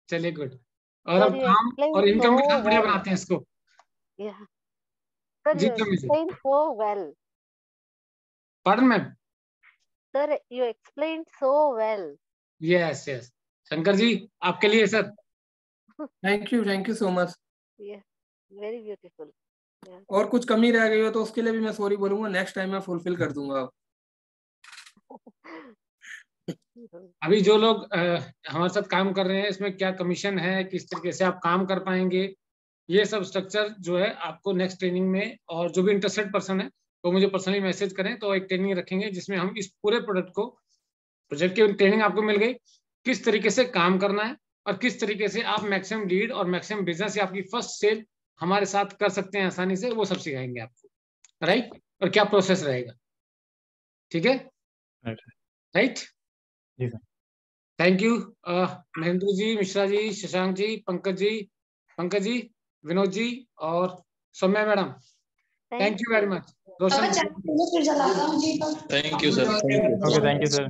चलिए गुड। और Sir, अब you काम explained और इनकम के so साथ बढ़िया well. बनाते हैं इसको। Yeah. Sir, जी you कमी जी, explained so well. Pardon ma'am. Sir, you explained so well. Yes yes, Shankar ji आपके लिए sir. Thank you so much. Yeah, very beautiful. Yeah. और कुछ कमी रह गई हो तो उसके लिए भी मैं सॉरी बोलूंगा, नेक्स्ट टाइम मैं फुलफिल कर दूंगा। अभी जो लोग हमारे साथ काम कर रहे हैं, इसमें क्या कमीशन है, किस तरीके से आप काम कर पाएंगे, ये सब स्ट्रक्चर जो है आपको नेक्स्ट ट्रेनिंग में, और जो भी इंटरेस्टेड पर्सन है तो मुझे पर्सनली मैसेज करें, तो एक ट्रेनिंग रखेंगे जिसमें हम इस पूरे प्रोजेक्ट की ट्रेनिंग आपको मिल गई, किस तरीके से काम करना है और किस तरीके से आप मैक्सिमम लीड और मैक्सिमम बिजनेस या आपकी फर्स्ट सेल हमारे साथ कर सकते हैं आसानी से, वो सब सिखाएंगे आपको, राइट, और क्या प्रोसेस रहेगा। ठीक है, राइट, जी sir. Thank you Mahendra ji, Mishra ji, Shashank ji, Pankaj ji, Vinod ji और Saumya madam, thank you very much. Roshan, thank you sir. Okay, thank you sir.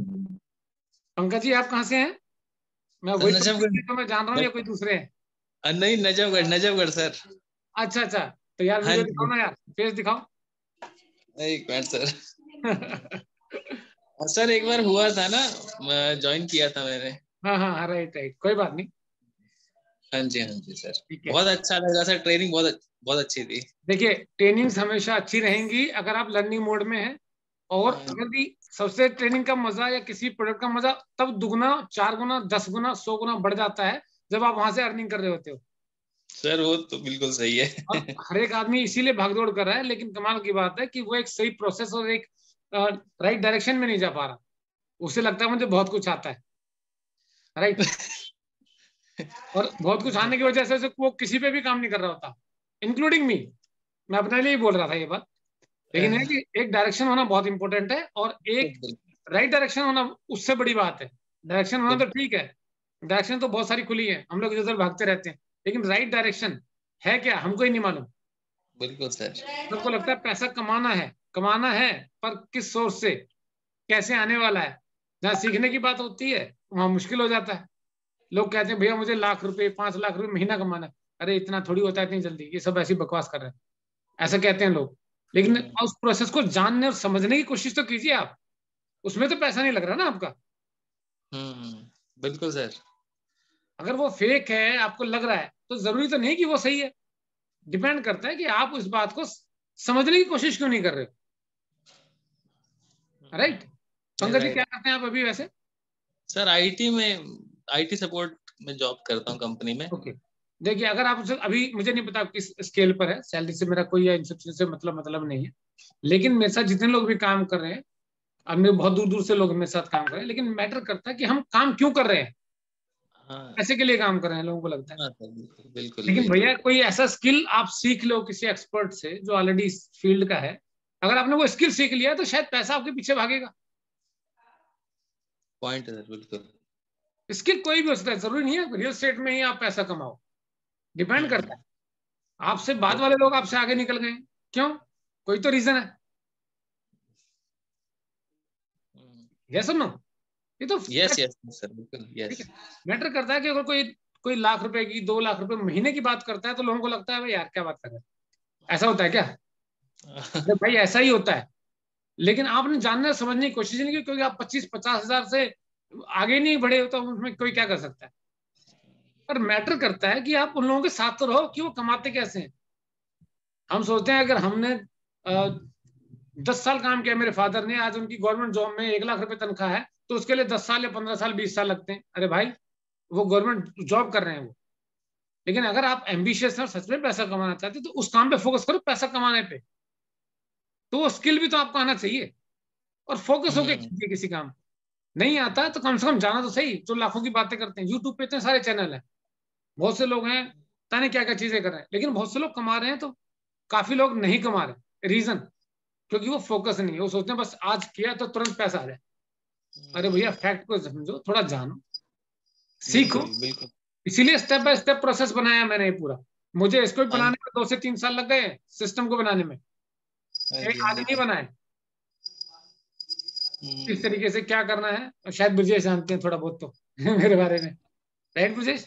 Pankaj ji आप कहाँ से हैं? मैं वही तो मैं जान रहा हूँ या कोई दूसरे हैं? नहीं, नजफगढ़ सर। अच्छा अच्छा, तो यार मुझे दिखाओ ना यार, फेस दिखाओ। एक मिनट सर। सर एक बार हुआ था ना, ज्वाइन किया था मैंने। हाँ राइट, कोई बात नहीं। हाँ जी सर, बहुत अच्छा लगा सर, ट्रेनिंग बहुत अच्छी थी। देखिए, ट्रेनिंग्स हमेशा अच्छी रहेंगी अगर आप लर्निंग मोड में हैं, और अगर भी सबसे ट्रेनिंग का मजा या किसी प्रोडक्ट का मजा तब दुगना, 4 गुना, 10 गुना, 100 गुना बढ़ जाता है जब आप वहां से अर्निंग कर रहे होते हो। सर वो तो बिल्कुल सही है। और हर एक आदमी इसीलिए भागदौड़ कर रहा है, लेकिन कमाल की बात है कि वो एक सही प्रोसेस और एक राइट डायरेक्शन में नहीं जा पा रहा। उसे लगता है मुझे बहुत कुछ आता है, राइट। और बहुत कुछ आने की वजह से वो किसी पे भी काम नहीं कर रहा होता, इंक्लूडिंग मी। मैं अपने लिए ही बोल रहा था ये बात, लेकिन है कि एक डायरेक्शन होना बहुत इंपॉर्टेंट है, और एक राइट डायरेक्शन होना उससे बड़ी बात है। डायरेक्शन होना तो ठीक है, डायरेक्शन तो बहुत सारी खुली है, हम लोग इधर भागते रहते हैं, लेकिन राइट डायरेक्शन है क्या हमको ही नहीं मालूम। बिल्कुल सर। सबको लगता है पैसा कमाना है, पर किस सोर्स से, कैसे आने वाला है। जहाँ सीखने की बात होती है वहां मुश्किल हो जाता है। लोग कहते हैं भैया मुझे लाख रुपए, 5 लाख रुपए महीना कमाना है। अरे इतना थोड़ी होता है इतनी जल्दी, ये सब ऐसी बकवास कर रहे हैं, ऐसा कहते हैं लोग। लेकिन उस प्रोसेस को जानने और समझने की कोशिश तो कीजिए आप, उसमें तो पैसा नहीं लग रहा ना आपका। बिल्कुल सर। अगर वो फेक है, आपको लग रहा है, तो जरूरी तो नहीं कि वो सही है। डिपेंड करता है कि आप उस बात को समझने की कोशिश क्यों नहीं कर रहे, राइट। पंकज जी क्या करते हैं आप अभी वैसे? सर आईटी सपोर्ट में जॉब करता हूँ कंपनी में। ओके, देखिए अगर आप अभी, मुझे नहीं पता किस स्केल पर है, सैलरी से मेरा कोई इन सब चीजों से मतलब नहीं है, लेकिन मेरे साथ जितने लोग भी काम कर रहे हैं, अब मेरे बहुत दूर दूर से लोग मेरे साथ काम कर रहे हैं, लेकिन मैटर करता है कि हम काम क्यों कर रहे हैं, पैसे के लिए काम कर रहे हैं, लोगों को लगता है। बिल्कुल। लेकिन भैया कोई ऐसा स्किल आप सीख लो किसी एक्सपर्ट से जो ऑलरेडी इस फील्ड का है, अगर आपने वो स्किल सीख लिया तो शायद पैसा आपके पीछे भागेगा। पॉइंट है सर, बिल्कुल। स्किल कोई भी हो सकता है, जरूरी नहीं है रियल एस्टेट में ही आप पैसा कमाओ, डिपेंड करता है। आपसे बाद वाले लोग आपसे आगे निकल गए, क्यों? कोई तो रीजन है। यस और नो? ये तो यस यस सर, बिल्कुल यस। मैटर करता है कि अगर कोई लाख रुपए की 2 लाख रुपए महीने की बात करता है तो लोगों को लगता है भाई यार क्या बात कर रहे हैं, ऐसा होता है क्या? अरे भाई ऐसा ही होता है, लेकिन आपने जानने समझने की कोशिश नहीं की, क्योंकि आप 25-50 हजार से आगे नहीं बढ़े हो तो उसमें कोई क्या कर सकता है। पर मैटर करता है कि आप उन लोगों के साथ तो रहो कि वो कमाते कैसे हैं। हम सोचते हैं अगर हमने 10 साल काम किया, मेरे फादर ने, आज उनकी गवर्नमेंट जॉब में 1 लाख रुपए तनख्वाह है, तो उसके लिए 10 साल या 15 साल 20 साल लगते हैं। अरे भाई वो गवर्नमेंट जॉब कर रहे हैं वो। लेकिन अगर आप एम्बिशियस हैं और सच में पैसा कमाना चाहते हैं तो उस काम पे फोकस करो, पैसा कमाने पे। तो वो स्किल भी तो आपको आना चाहिए, और फोकस होकर कीजिए किसी काम। नहीं आता है तो कम से कम जाना तो सही। जो लाखों की बातें करते हैं, यूट्यूब पे इतने सारे चैनल हैं, बहुत से लोग हैं पता नहीं क्या क्या चीजें कर रहे हैं, लेकिन बहुत से लोग कमा रहे हैं, तो काफी लोग नहीं कमा रहे। रीजन क्योंकि वो फोकस नहीं है, वो सोचते हैं बस आज किया तो तुरंत पैसा आ जाए। अरे भैया फैक्ट को समझो, थोड़ा जानो, सीखो। इसीलिए स्टेप बाय स्टेप प्रोसेस बनाया मैंने ये पूरा। मुझे इसको भी बनाने में 2 से 3 साल लग गए, सिस्टम को बनाने में। एक आज नहीं बनाए। इस तरीके से क्या करना है, शायद ब्रजेश जानते हैं थोड़ा बहुत तो मेरे बारे में, राइट ब्रजेश?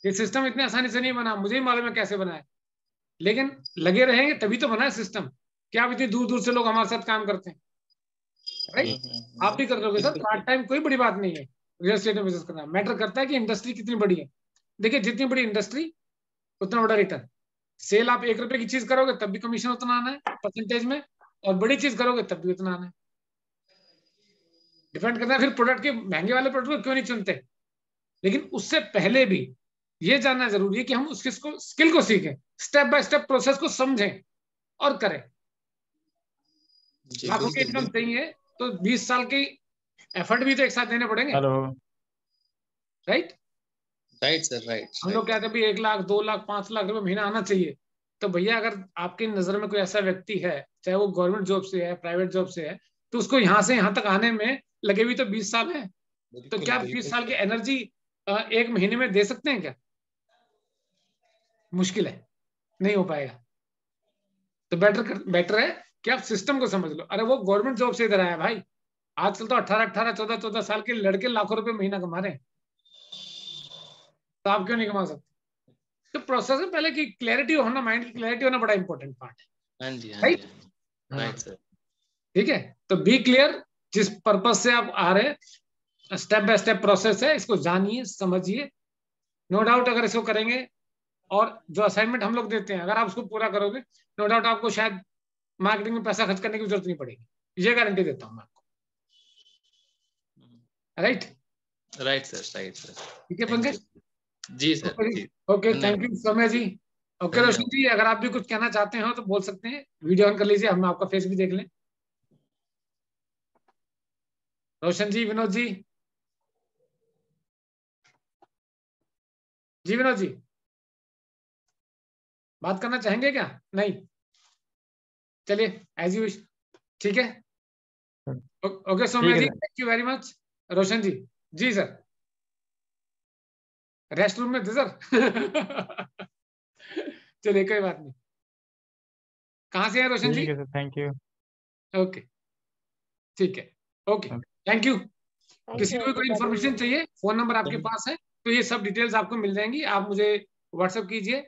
ये सिस्टम इतने आसानी से नहीं बना, मुझे ही मालूम है कैसे बना है, लेकिन लगे रहेंगे तभी तो बना है सिस्टम। क्या इतनी दूर दूर से लोग हमारे साथ काम करते हैं, राइट? आप भी कर लोगे सर, पार्ट टाइम कोई बड़ी बात नहीं है रियल एस्टेट में बिजनेस करना। मैटर करता है कि इंडस्ट्री कितनी बड़ी है। देखिए जितनी बड़ी इंडस्ट्री उतना बड़ा रिटर्न। सेल आप 1 रुपए की चीज करोगे तब भी कमीशन उतना आना है परसेंटेज में, और बड़ी चीज करोगे तब भी उतना आना है। डिपेंड करता है फिर प्रोडक्ट के, महंगे वाले प्रोडक्ट को क्यों नहीं चुनते। लेकिन उससे पहले भी ये जानना जरूरी है कि हम उस स्किल को सीखें, स्टेप बाय स्टेप प्रोसेस को समझें और करें। लाखों की इनकम चाहिए तो 20 साल की एफर्ट भी तो एक साथ देने पड़ेंगे। Hello, right? Right sir, right. हम लोग कहते हैं भी 1 लाख 2 लाख 5 लाख रुपए महीना आना चाहिए। तो भैया अगर आपकी नजर में कोई ऐसा व्यक्ति है, चाहे वो गवर्नमेंट जॉब से है, प्राइवेट जॉब से है, तो उसको यहाँ से यहाँ तक आने में लगे भी तो 20 साल है। तो क्या 20 साल की एनर्जी 1 महीने में दे सकते हैं क्या? मुश्किल है, नहीं हो पाएगा। तो बेटर है कि आप सिस्टम को समझ लो। अरे वो गवर्नमेंट जॉब से इधर आया भाई, आजकल तो 18-18 14-14 साल के लड़के लाखों रुपए महीना कमा रहे हैं, तो आप क्यों नहीं कमा सकते? तो प्रोसेस में पहले की क्लैरिटी होना, माइंड की क्लैरिटी होना बड़ा इंपॉर्टेंट पार्ट है। हाँ जी, राइट? Right sir. ठीक है, तो बी क्लियर, जिस पर्पज से आप आ रहे हैं, स्टेप बाय स्टेप प्रोसेस है, इसको जानिए समझिए। नो डाउट अगर इसको करेंगे और जो असाइनमेंट हम लोग देते हैं अगर आप उसको पूरा करोगे, नो डाउट आपको शायद मार्केटिंग में पैसा खर्च करने की जरूरत नहीं पड़ेगी, ये गारंटी देता हूं मैं आपको। Right? Right sir, right sir. ठीक है Pankaj ji sir. Okay, thank you Saumya ji. Okay Roshan ji, अगर आप भी कुछ कहना चाहते हो तो बोल सकते हैं, वीडियो ऑन कर लीजिए, हम आपका फेस भी देख लें। रोशन जी, विनोद जी, जी विनोद जी बात करना चाहेंगे क्या? नहीं, चलिए एज यू। ठीक है, okay Soumya ji, thank you very much. Roshan ji, जी सर, रेस्ट रूम में थे सर चलिए कोई बात नहीं। कहाँ से है रोशन जी? ठीक है सर, थैंक यू। ओके ठीक है, ओके थैंक यू। किसी को भी कोई इन्फॉर्मेशन चाहिए, फोन नंबर आपके पास है तो ये सब डिटेल्स आपको मिल जाएंगी, आप मुझे व्हाट्सएप कीजिए।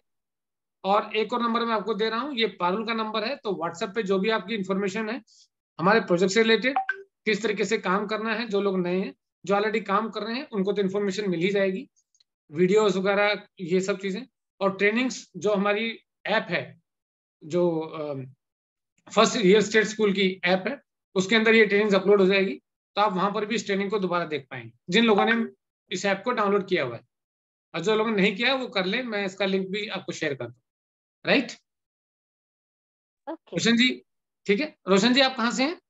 और एक और नंबर मैं आपको दे रहा हूँ, ये पारुल का नंबर है, तो व्हाट्सएप पे जो भी आपकी इन्फॉर्मेशन है हमारे प्रोजेक्ट से रिलेटेड, किस तरीके से काम करना है, जो लोग नए हैं, जो ऑलरेडी काम कर रहे हैं उनको तो इन्फॉर्मेशन मिल ही जाएगी, वीडियोस वगैरह ये सब चीजें। और ट्रेनिंग्स जो हमारी ऐप है, जो फर्स्ट रियल एस्टेट स्कूल की ऐप है, उसके अंदर ये ट्रेनिंग्स अपलोड हो जाएगी, तो आप वहां पर भी इस ट्रेनिंग को दोबारा देख पाएंगे, जिन लोगों ने इस ऐप को डाउनलोड किया हुआ है। और जो लोगों ने नहीं किया है वो कर ले, मैं इसका लिंक भी आपको शेयर कर दूँ। राइट? रोशन जी, ठीक है। रोशन जी आप कहाँ से हैं?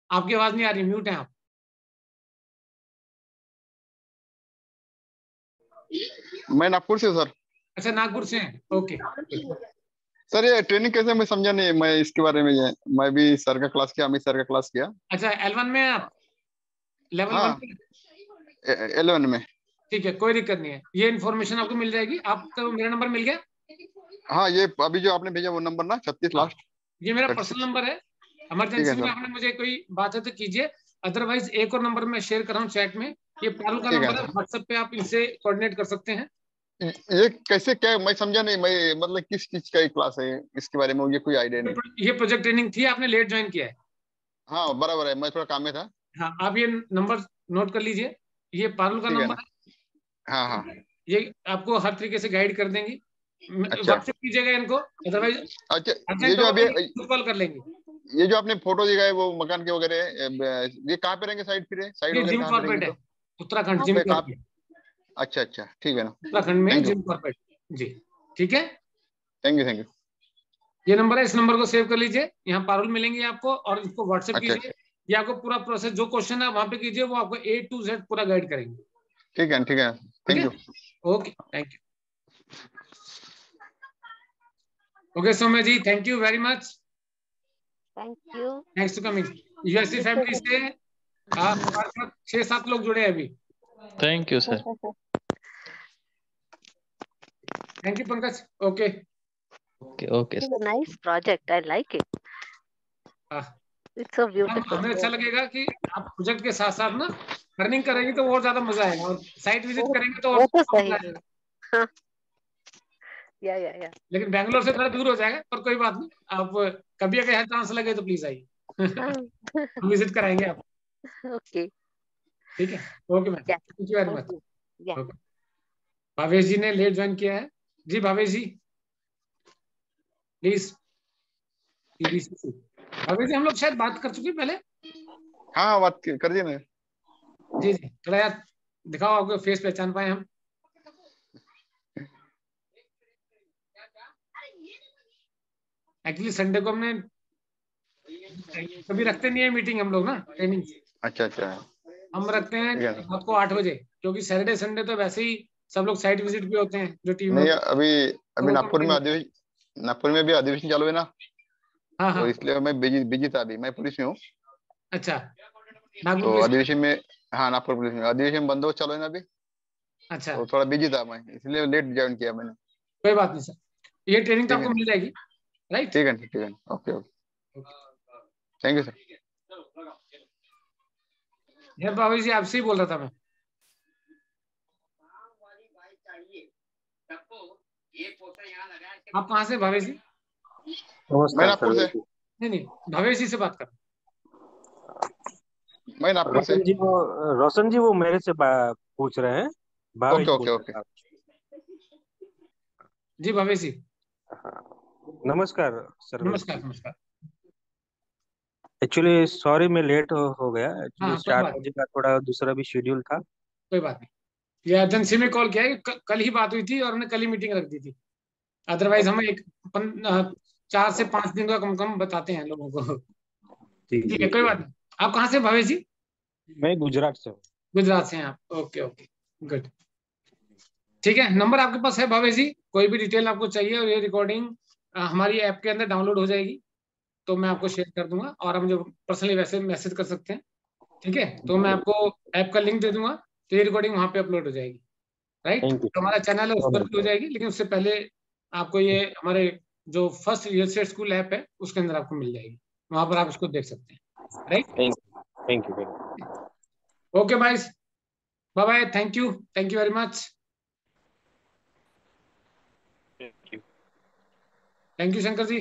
आपकी आवाज नहीं आ रही, म्यूट है आप। मैं नागपुर से सर। अच्छा नागपुर से हैं, ओके। सर ये ट्रेनिंग कैसे, मैं समझा नहीं, मैं इसके बारे में ये मैं भी सर का क्लास किया, अमित सर का क्लास किया। अच्छा, L1 में आप लेवल 1 हाँ पे? L1 में। ठीक है, कोई दिक्कत नहीं है, ये इन्फॉर्मेशन आपको मिल जाएगी। आपको मेरा नंबर मिल गया? हाँ ये अभी जो आपने भेजा वो नंबर ना 36 हाँ, लास्ट ये मेरा 36। पर्सनल नंबर है। ठीक इमरजेंसी है में सर। आपने मुझे कोई बात है तो कीजिए, अदरवाइज एक और नंबर मैं शेयर कर रहा हूँ चैट में, ये पारुल का ठीक है नंबर है, सर। व्हाट्सएप पे आप इनसे कोऑर्डिनेट कर सकते हैं। ये कैसे क्या, मैं समझा नहीं, मैं मतलब किस चीज का क्लास है इसके बारे में मुझे कोई आइडिया नहीं। ये प्रोजेक्ट ट्रेनिंग थी, आपने लेट ज्वाइन किया है। हाँ बराबर है, मैं थोड़ा काम में था। हाँ, आप ये नंबर नोट कर लीजिए, ये पारुल का ठीक है नंबर ना। है। हाँ हाँ। ये आपको हर तरीके से गाइड कर देंगी, अच्छा व्हाट्सएप कीजिएगा इनको, अदरवाइज अच्छा। ये अर्जेंट जो होगा अभी तो कॉल कर लेंगे। ये जो आपने फोटो दिखाए वो मकान के वगैरह, ये कहाँ पे रहेंगे, साइड फिर साइड ये वगैरह जिम कहाँ पे कॉर्पोरेट रहेंगे है, तो? उत्तराखंड हाँ जिम पे कहाँ? कॉर्पोरेट, अच्छा अच्छा ठीक है ना। उत्तराखंड में थैंक यू जिम कॉर्पोरेट जी। ठीक है, थैंक यू थैंक यू। ये नंबर है, इस नंबर को सेव कर लीजिए, यहाँ पारुल मिलेंगे आपको, और इसको व्हाट्सएप अच्छा कीजिए। अच्छा ये आपको पूरा प्रोसेस, जो क्वेश्चन है वहां पे कीजिए, वो आपको A to Z पूरा गाइड करेंगे। ठीक है ठीक है। ठीक थैंक है, you. Okay, thank you. Okay Saumya ji, thank you very much, thank you. Thanks to coming. USC family से हमारे साथ 6-7 लोग जुड़े हैं अभी। Thank you sir. Thank you Pankaj. Okay okay okay It's a nice project. I like it. It's so beautiful. हमें अच्छा लगेगा कि आप प्रोजेक्ट के साथ साथ ना अर्निंग करेंगे तो और ज्यादा मजा आएगा, और साइट विजिट करेंगे तो और वो तो मजा सही आएगा। है। या लेकिन बैंगलोर से थोड़ा दूर हो जाएगा, पर कोई बात नहीं, आप कभी अगर यहाँ चांस लगे तो प्लीज आइए, हम विजिट कराएंगे आप। ओके। ठीक है, okay ma'am, thank you very much. या ओके, भावेश जी ने लेट ज्वाइन किया है जी। भावेश जी प्लीज, भावेश जी हम लोग शायद बात कर चुके हैं पहले। हाँ हाँ बात कर दिए ना। जी जी, थोड़ा यार दिखाओ, आपको फेस पहचान पाए हम। एक्चुअली संडे को हमने कभी रखते नहीं है मीटिंग हम लोग ना, ट्रेनिंग। अच्छा अच्छा हम रखते हैं ठीक है। रात को 8 बजे, क्योंकि सैटरडे संडे तो वैसे ही सब लोग साइट विजिट भी होते हैं जो टीम में नहीं होते हैं, अभी तो अभी वो नागपुर में अधिवेशन, नागपुर में भी अधिवेशन चालू है ना, हाँ तो हाँ, इसलिए मैं बिजी बिजी था। अभी मैं पुलिस में हूँ, अच्छा, नागपुर तो पुलिस। अधिवेशन में, हाँ नागपुर पुलिस में अधिवेशन बंदोबस्त चालू है ना अभी, अच्छा, तो थोड़ा बिजी था मैं, इसलिए लेट ज्वाइन किया मैंने। कोई बात नहीं सर, ये ट्रेनिंग तो ठीक आपको है मिल जाएगी, राइट। ठीक है okay okay thank you sir. यार भावेश जी आपसे ही बोल रहा था मैं। आप कहाँ से भावेश जी? मैं नमस्कार नागपुर सर। से। नहीं, भावेश जी से बात कर। मैं नागपुर से। रोशन जी वो मेरे से पूछ रहे हैं, भावेश ओके ओके बोल ओके रहे जी भावेश जी। हैं। नमस्कार सर। नमस्कार नमस्कार। एक्चुअली सॉरी मैं लेट हो गया, एक्चुअली हाँ, कोई 4 बात बजे का थोड़ा दूसरा भी शेड्यूल था। कोई बात नहीं, ये एजेंसी में कॉल किया है, कल ही बात हुई थी और हमने कल ही मीटिंग रख दी थी, अदरवाइज हम 4 से 5 दिन का कम कम बताते हैं लोगों को। जी ठीक जी है, कोई बात नहीं। आप कहाँ से भावेश जी? मैं गुजरात से हूँ। गुजरात से हैं आप, ओके ओके गुड। ठीक है, नंबर आपके पास है भावेश जी, कोई भी डिटेल आपको चाहिए और ये रिकॉर्डिंग हमारी ऐप के अंदर डाउनलोड हो जाएगी, तो मैं आपको शेयर कर दूंगा, और हम जो पर्सनली वैसे मैसेज कर सकते हैं। ठीक है, तो मैं आपको ऐप का लिंक दे दूंगा, तो ये रिकॉर्डिंग वहां पे अपलोड हो जाएगी, राइट। Thank you. तो हमारा चैनल है उस पर भी हो जाएगी, लेकिन उससे पहले आपको ये हमारे जो first real estate school app है उसके अंदर आपको मिल जाएगी, वहां पर आप उसको देख सकते हैं, right. Thank you. Okay bye bye, thank you very much, thank you Shankar ji.